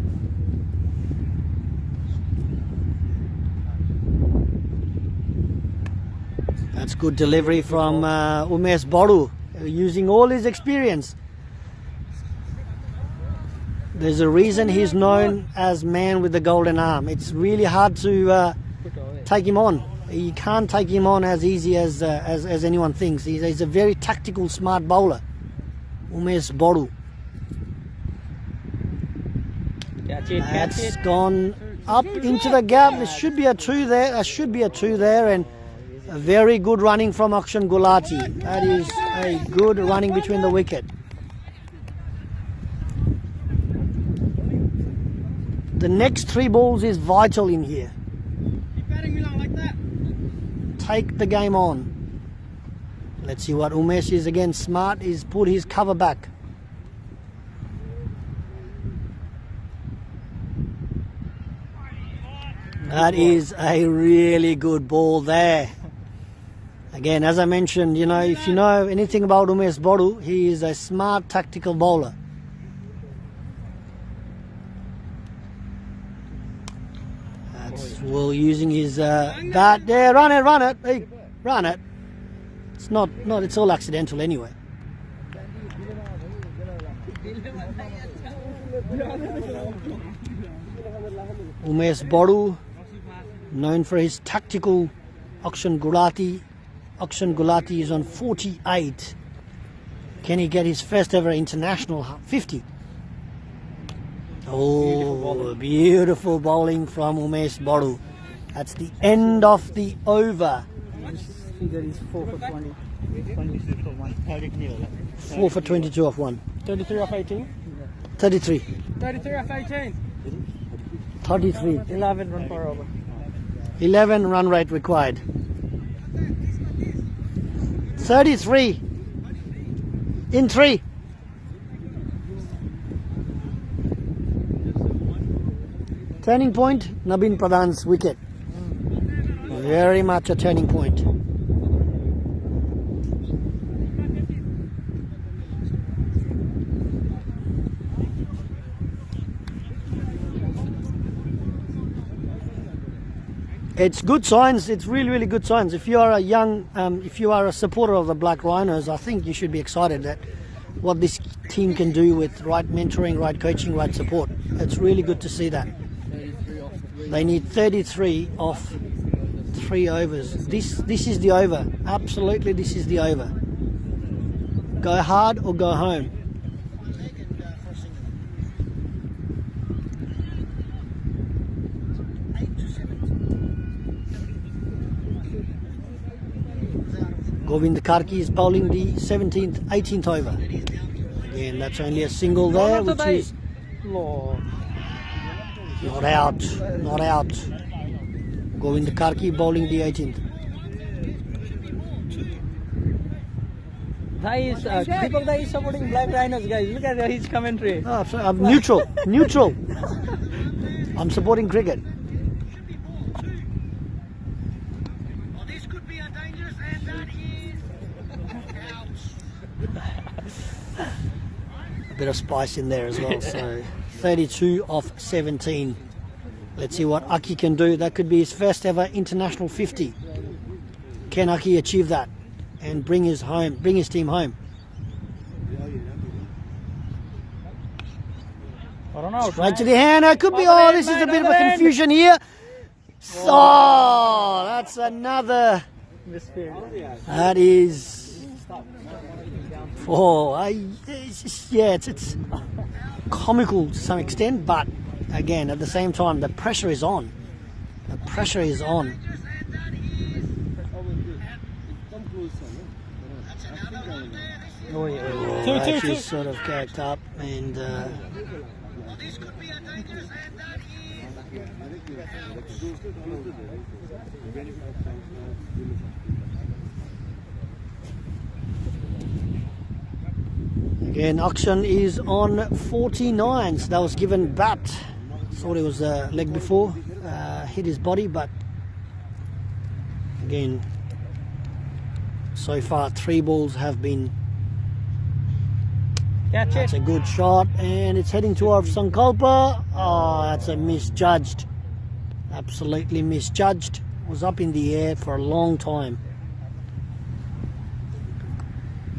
That's good delivery from Umesh Badu, using all his experience. There's a reason he's known as man with the golden arm. It's really hard to take him on. You can't take him on as easy as anyone thinks. He's a very tactical, smart bowler. Umesh Badu. That's gone up into the gap. There should be a 2 there. There should be a 2 there, and a very good running from Akshan Gulati. That is a good running between the wicket. The next 3 balls is vital in here. Keep batting Milan like that. Take the game on. Let's see what Umesh is again. Smart is put his cover back. That is a really good ball there. Again, as I mentioned, you know, if you know anything about Umesh Badu, he is a smart tactical bowler. That's Will using his bat there. Run it. Hey, Run it. It's not, it's all accidental anyway. Umesh Boru, known for his tactical Akshan Gulati. Akshan Gulati is on 48. Can he get his first ever international 50? Oh, beautiful bowling from Umesh Boru. That's the end of the over. Figure is 4 for 20. 22 for 1. 4 for 22 off 1. 33 of 18. 33. 33 of 18. 33. 11 run per over. 11 run rate required. 33. In 3. Turning point, Nabin Pradhan's wicket. Very much a turning point. It's good signs. It's really, really good signs. If you are a young, if you are a supporter of the Black Rhinos, I think you should be excited at what this team can do with right mentoring, right coaching, right support. It's really good to see that. They need 33 off 3 overs. This is the over. Absolutely, this is the over. Go hard or go home. Govind Karki is bowling the 17th, 18th over. Again, that's only a single there, which is not out, not out. Govind Karki bowling the 18th. Deepak Dai is supporting Black Rhinos, guys. Look at his commentary. Oh, sorry, I'm neutral, neutral. I'm supporting cricket. A bit of spice in there as well. So 32 off 17. Let's see what Aki can do. That could be his first ever international 50. Can Aki achieve that and bring his team home? Straight to the hand. It could be. Oh, this is a bit of a confusion here. Oh, that's another. That is. It's comical to some extent, but again, at the same time, the pressure is on. The pressure is on. She's sort of caked up and. Again, Akshan is on 49, so that was given bat. Thought it was a leg before, hit his body, but again, so far 3 balls have been. That's a good shot, and it's heading towards Sankalpa. Oh, that's a misjudged, absolutely misjudged. It was up in the air for a long time.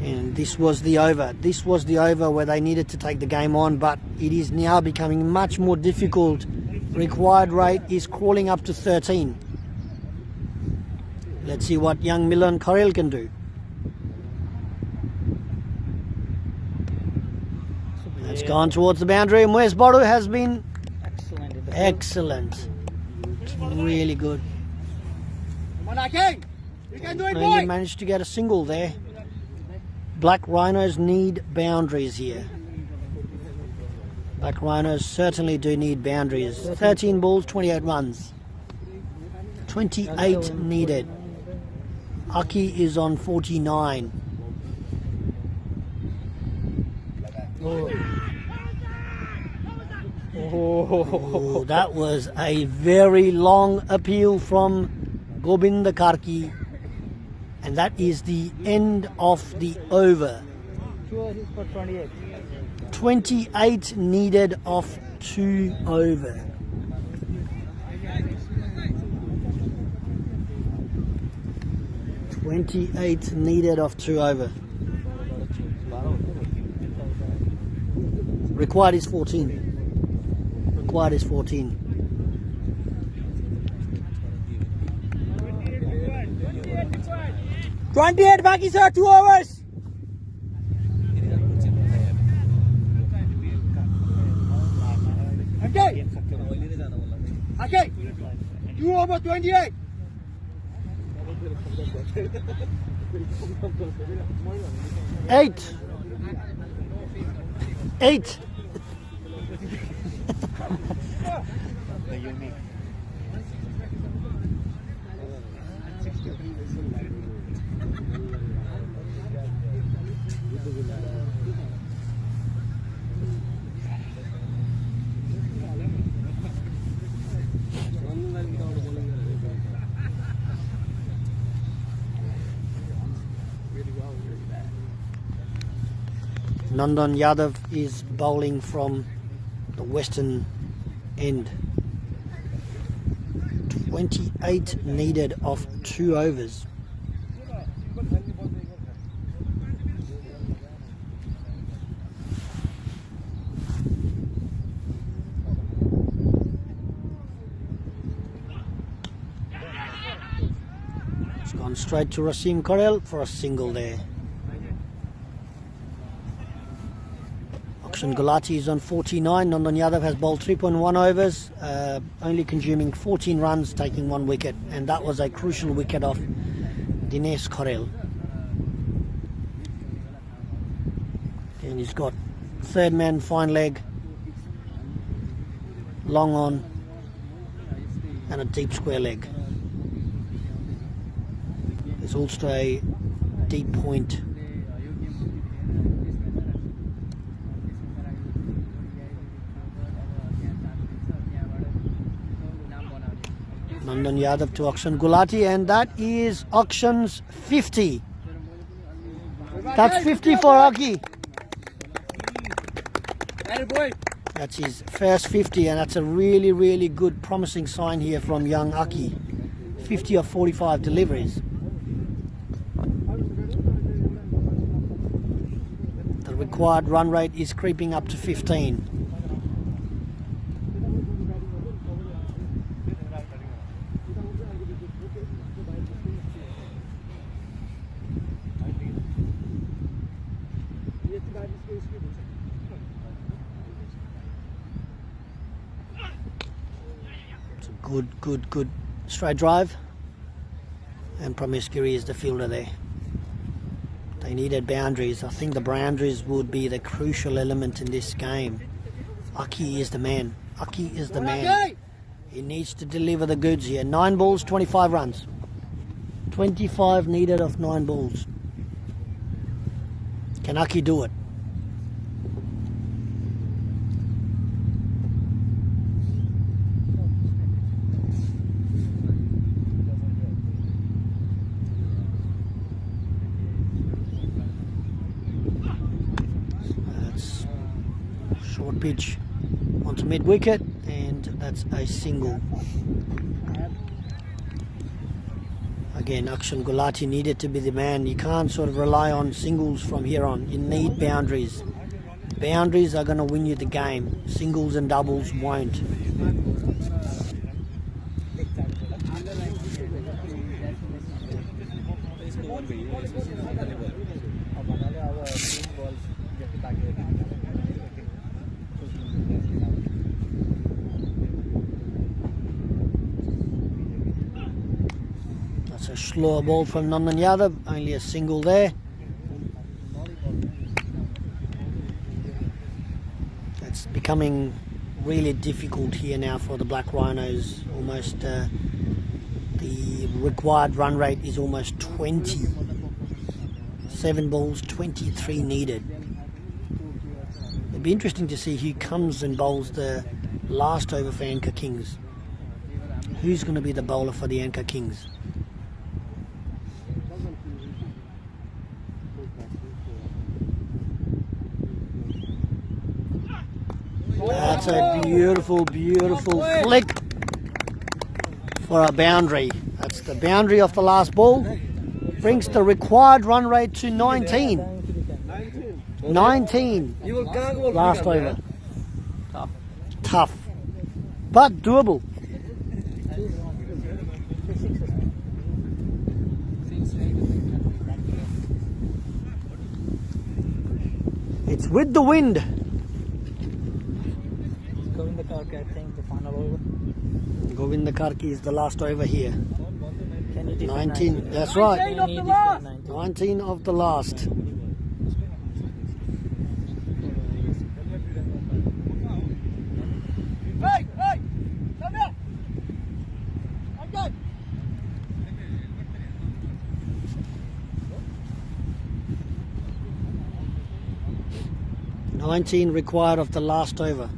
And this was the over. This was the over where they needed to take the game on, but it is now becoming much more difficult. Required rate is crawling up to 13. Let's see what young Milan Karel can do. It's gone towards the boundary, and Umesh Boru has been excellent. Really good. Come on, King. You can do it, boy. Only managed to get a single there. Black Rhinos need boundaries here. Black Rhinos certainly do need boundaries. 13 balls, 28 runs. 28 needed. Aki is on 49. Oh, that was a very long appeal from Govind Karki. And that is the end of the over. 2 overs for 28. 28 needed off 2 over. 28 needed of 2 over. Required is 14. Required is 14. $28 बाकी sir, 2 overs. Okay. Okay. 2 over 28. Eight. Nandan Yadav is bowling from the western end. 28 needed of 2 overs. It's gone straight to Rasim Karel for a single there. Gulati is on 49. Nandan Yadav has bowled 3.1 overs, only consuming 14 runs, taking 1 wicket, and that was a crucial wicket off Dinesh Karel. And he's got third man, fine leg, long on, and a deep square leg. There's also a deep point. Nandan Yadav to Akshan Gulati, and that is Akshan's 50. That's 50 for Aki. That's his first 50, and that's a really, really good, promising sign here from young Aki. 50 of 45 deliveries. The required run rate is creeping up to 15. It's a good straight drive, and Promiscuity is the fielder there. They needed boundaries. I think the boundaries would be the crucial element in this game. Aki is the man. Aki is the man. He needs to deliver the goods here. 9 balls, 25 runs. 25 needed of 9 balls. Can Aki do it? That's short pitch onto mid wicket, and that's a single. Again, Akshan Gulati needed to be the man. You can't sort of rely on singles from here on. You need boundaries. Boundaries are going to win you the game. Singles and doubles won't. That's a slower ball from Nandan Yadav, only a single there. It's becoming really difficult here now for the Black Rhinos. Almost the required run rate is almost 20. 7 balls, 23 needed. It'd be interesting to see who comes and bowls the last over for ANCA Kings. Who's going to be the bowler for the ANCA Kings? That's a beautiful flick for a boundary. That's the boundary of the last ball. brings the required run rate to 19. 19. You will can't go Last over. Tough. Tough, but doable. It's with the wind. Govinda Karki, I think, the final over. Govinda Karki is the last over here. Can you defend 19. That's right. Can you defend 19? 19 of the last. $19 required of the last over.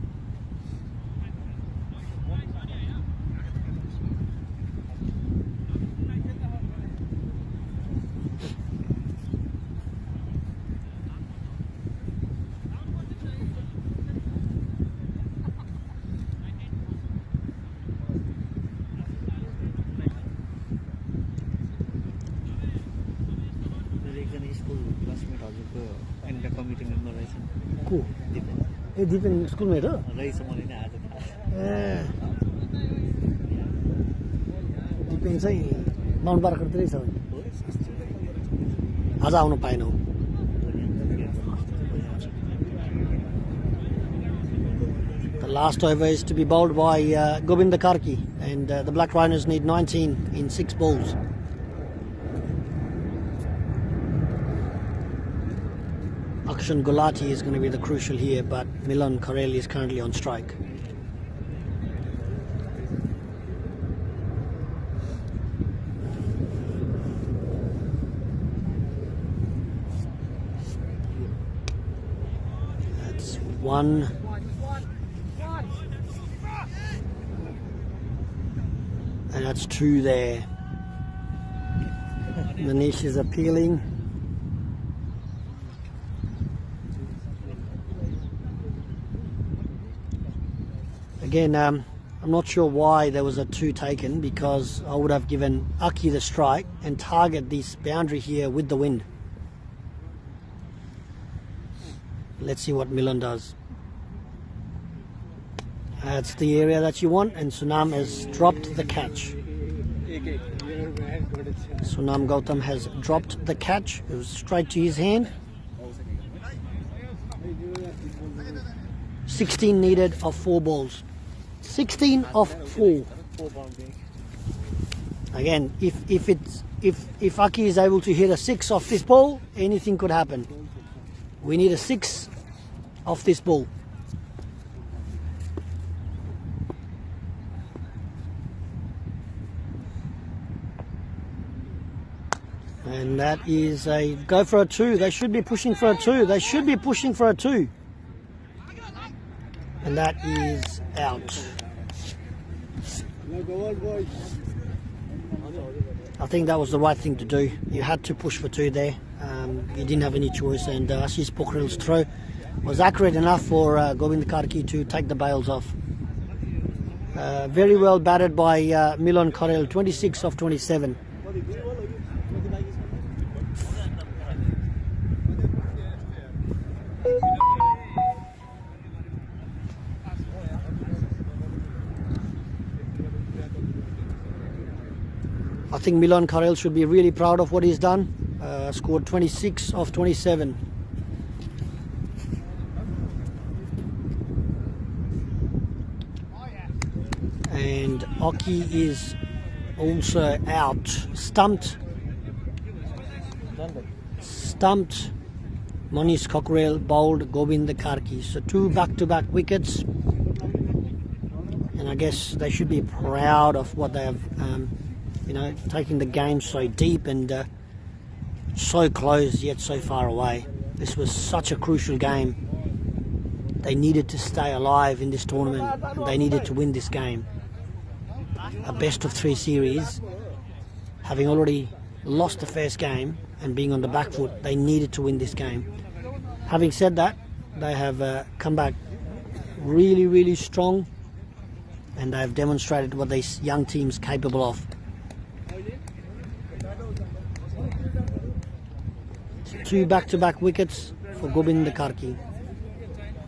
को ए दिपेन स्कुलमेट हो दिपेन चाहिँ Mount बार्करतिरै छ आज आउनु पाएनौ The last over is to be bowled by Govinda Karki, and the Black Rhinos need 19 in 6 balls. Akshan Gulati is going to be the crucial here, but Milan Karel is currently on strike. That's one. And that's 2 there. Manish is appealing. Again, I'm not sure why there was a 2 taken, because I would have given Aki the strike and target this boundary here with the wind. Let's see what Milan does. That's the area that you want, and Sunam has dropped the catch. Sunam Gautam has dropped the catch. It was straight to his hand. 16 needed of 4 balls. 16 of 4. Again, if Aki is able to hit a 6 off this ball, anything could happen. We need a 6 off this ball. And that is a go for a 2. They should be pushing for a 2. They should be pushing for a 2. And that is out. I think that was the right thing to do. You had to push for 2 there. You didn't have any choice, and Ashish Pokhrel's throw was accurate enough for Govind Karki to take the bails off. Very well batted by Milan Karel, 26 of 27. I think Milan Karel should be really proud of what he's done. Scored 26 of 27. And Aki is also out. Stumped Manish Cockrell, bowled Govind Karki. So 2 back-to-back wickets. And I guess they should be proud of what they have, taking the game so deep and so close yet so far away. This was such a crucial game. They needed to stay alive in this tournament, and they needed to win this game. A best of 3 series, having already lost the first game and being on the back foot, they needed to win this game. Having said that, they have come back really, really strong, and they have demonstrated what these young teams are capable of. 2 back-to-back wickets for Gobind Karki.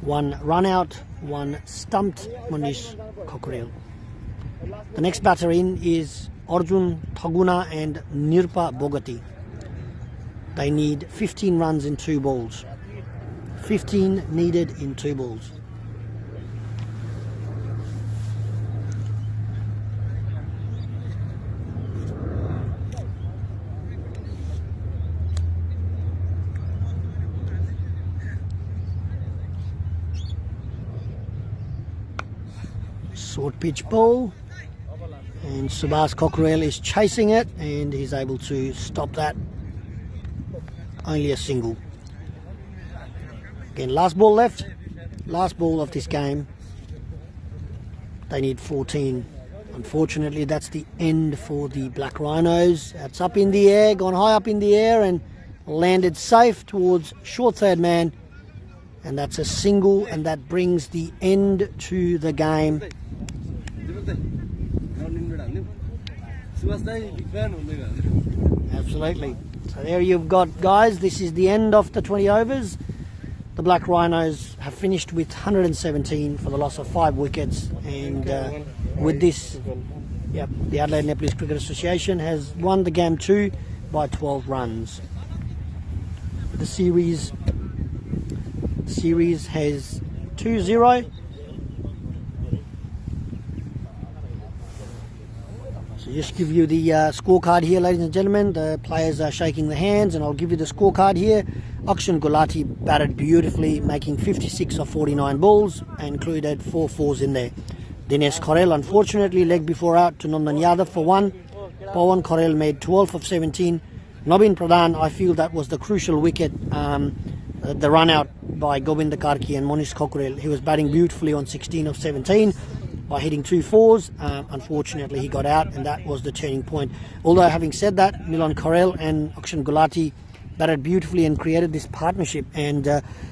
1 run out, 1 stumped Manish Cockerill. The next batter in is Arjun Thaguna and Nirpa Bogati. They need 15 runs in 2 balls. 15 needed in 2 balls. Short pitch ball, and Subhas Cockerill is chasing it, and he's able to stop that. Only a single. Again, last ball left, last ball of this game. They need 14. Unfortunately, that's the end for the Black Rhinos. It's up in the air, gone high up in the air, and landed safe towards short third man, and that's a single, and that brings the end to the game. Absolutely. So there you've got, guys, this is the end of the 20 overs. The Black Rhinos have finished with 117 for the loss of 5 wickets, and with this, the Adelaide Nepalese Cricket Association has won the game 2 by 12 runs. The series has 2-0. So just give you the scorecard here, ladies and gentlemen. The players are shaking the hands, and I'll give you the scorecard here. Akshan Gulati batted beautifully, making 56 of 49 balls, and included 4 fours in there. Dinesh Karel, unfortunately, leg before out to Nandan Yadav for 1. Pawan Karel made 12 of 17. Nobin Pradhan, I feel that was the crucial wicket, the run out by Gobind Karki and Manish Cockerill. He was batting beautifully on 16 of 17 by hitting 2 fours. Unfortunately, he got out, and that was the turning point. Although, having said that, Milan Karel and Akshan Gulati batted beautifully and created this partnership, and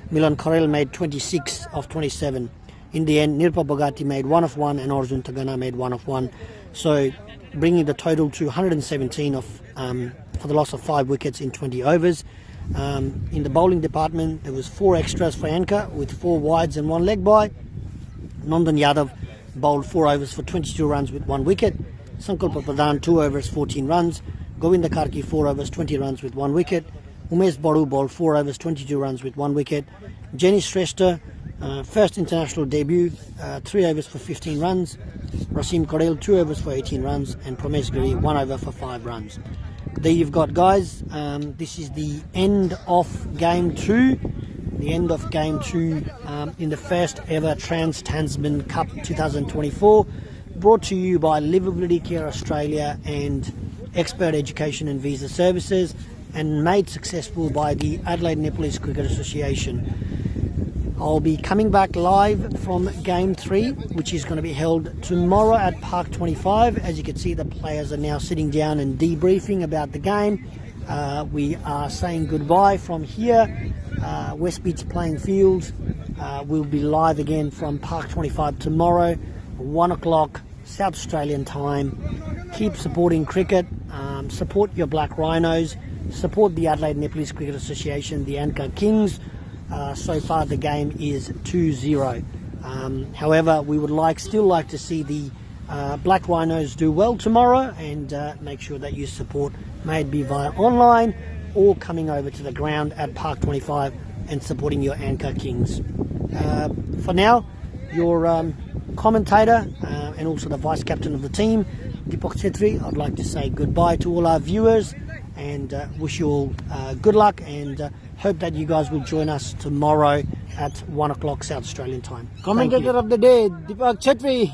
Milan Karel made 26 of 27. In the end, Nirpa Bogati made 1 of 1, and Arjun Thaguna made 1 of 1. So, bringing the total to 117 for the loss of 5 wickets in 20 overs. In the bowling department, there was 4 extras for ANCA with 4 wides and 1 leg by. Nandan Yadav bowled 4 overs for 22 runs with 1 wicket. Sankalpa Pradhan 2 overs 14 runs. Gobind Karki 4 overs 20 runs with 1 wicket. Umesh Badu bowled 4 overs 22 runs with 1 wicket. Jenny Shrestha, first international debut, 3 overs for 15 runs. Rasim Karel 2 overs for 18 runs, and Pramesh Giri 1 over for 5 runs. There you've got, guys. This is the end of game 2. The end of game 2 in the first ever Trans-Tasman Cup 2024, brought to you by Livability Care Australia and Expert Education and Visa Services, and made successful by the Adelaide Nepalese Cricket Association. I'll be coming back live from game 3, which is going to be held tomorrow at Park 25. As you can see, the players are now sitting down and debriefing about the game. We are saying goodbye from here. West Beach playing field. We'll be live again from Park 25 tomorrow, 1 o'clock South Australian time. Keep supporting cricket. Support your Black Rhinos. Support the Adelaide Nepalese Cricket Association, the ANCA Kings. So far the game is 2-0. However, we would still like to see the Black Rhinos do well tomorrow, and make sure that you support, may it be via online or coming over to the ground at Park 25 and supporting your ANCA Kings. For now, your commentator and also the vice captain of the team, Deepak Chetri, I'd like to say goodbye to all our viewers, and wish you all good luck, and hope that you guys will join us tomorrow at 1 o'clock South Australian time. Commentator of the day, Deepak Chetri.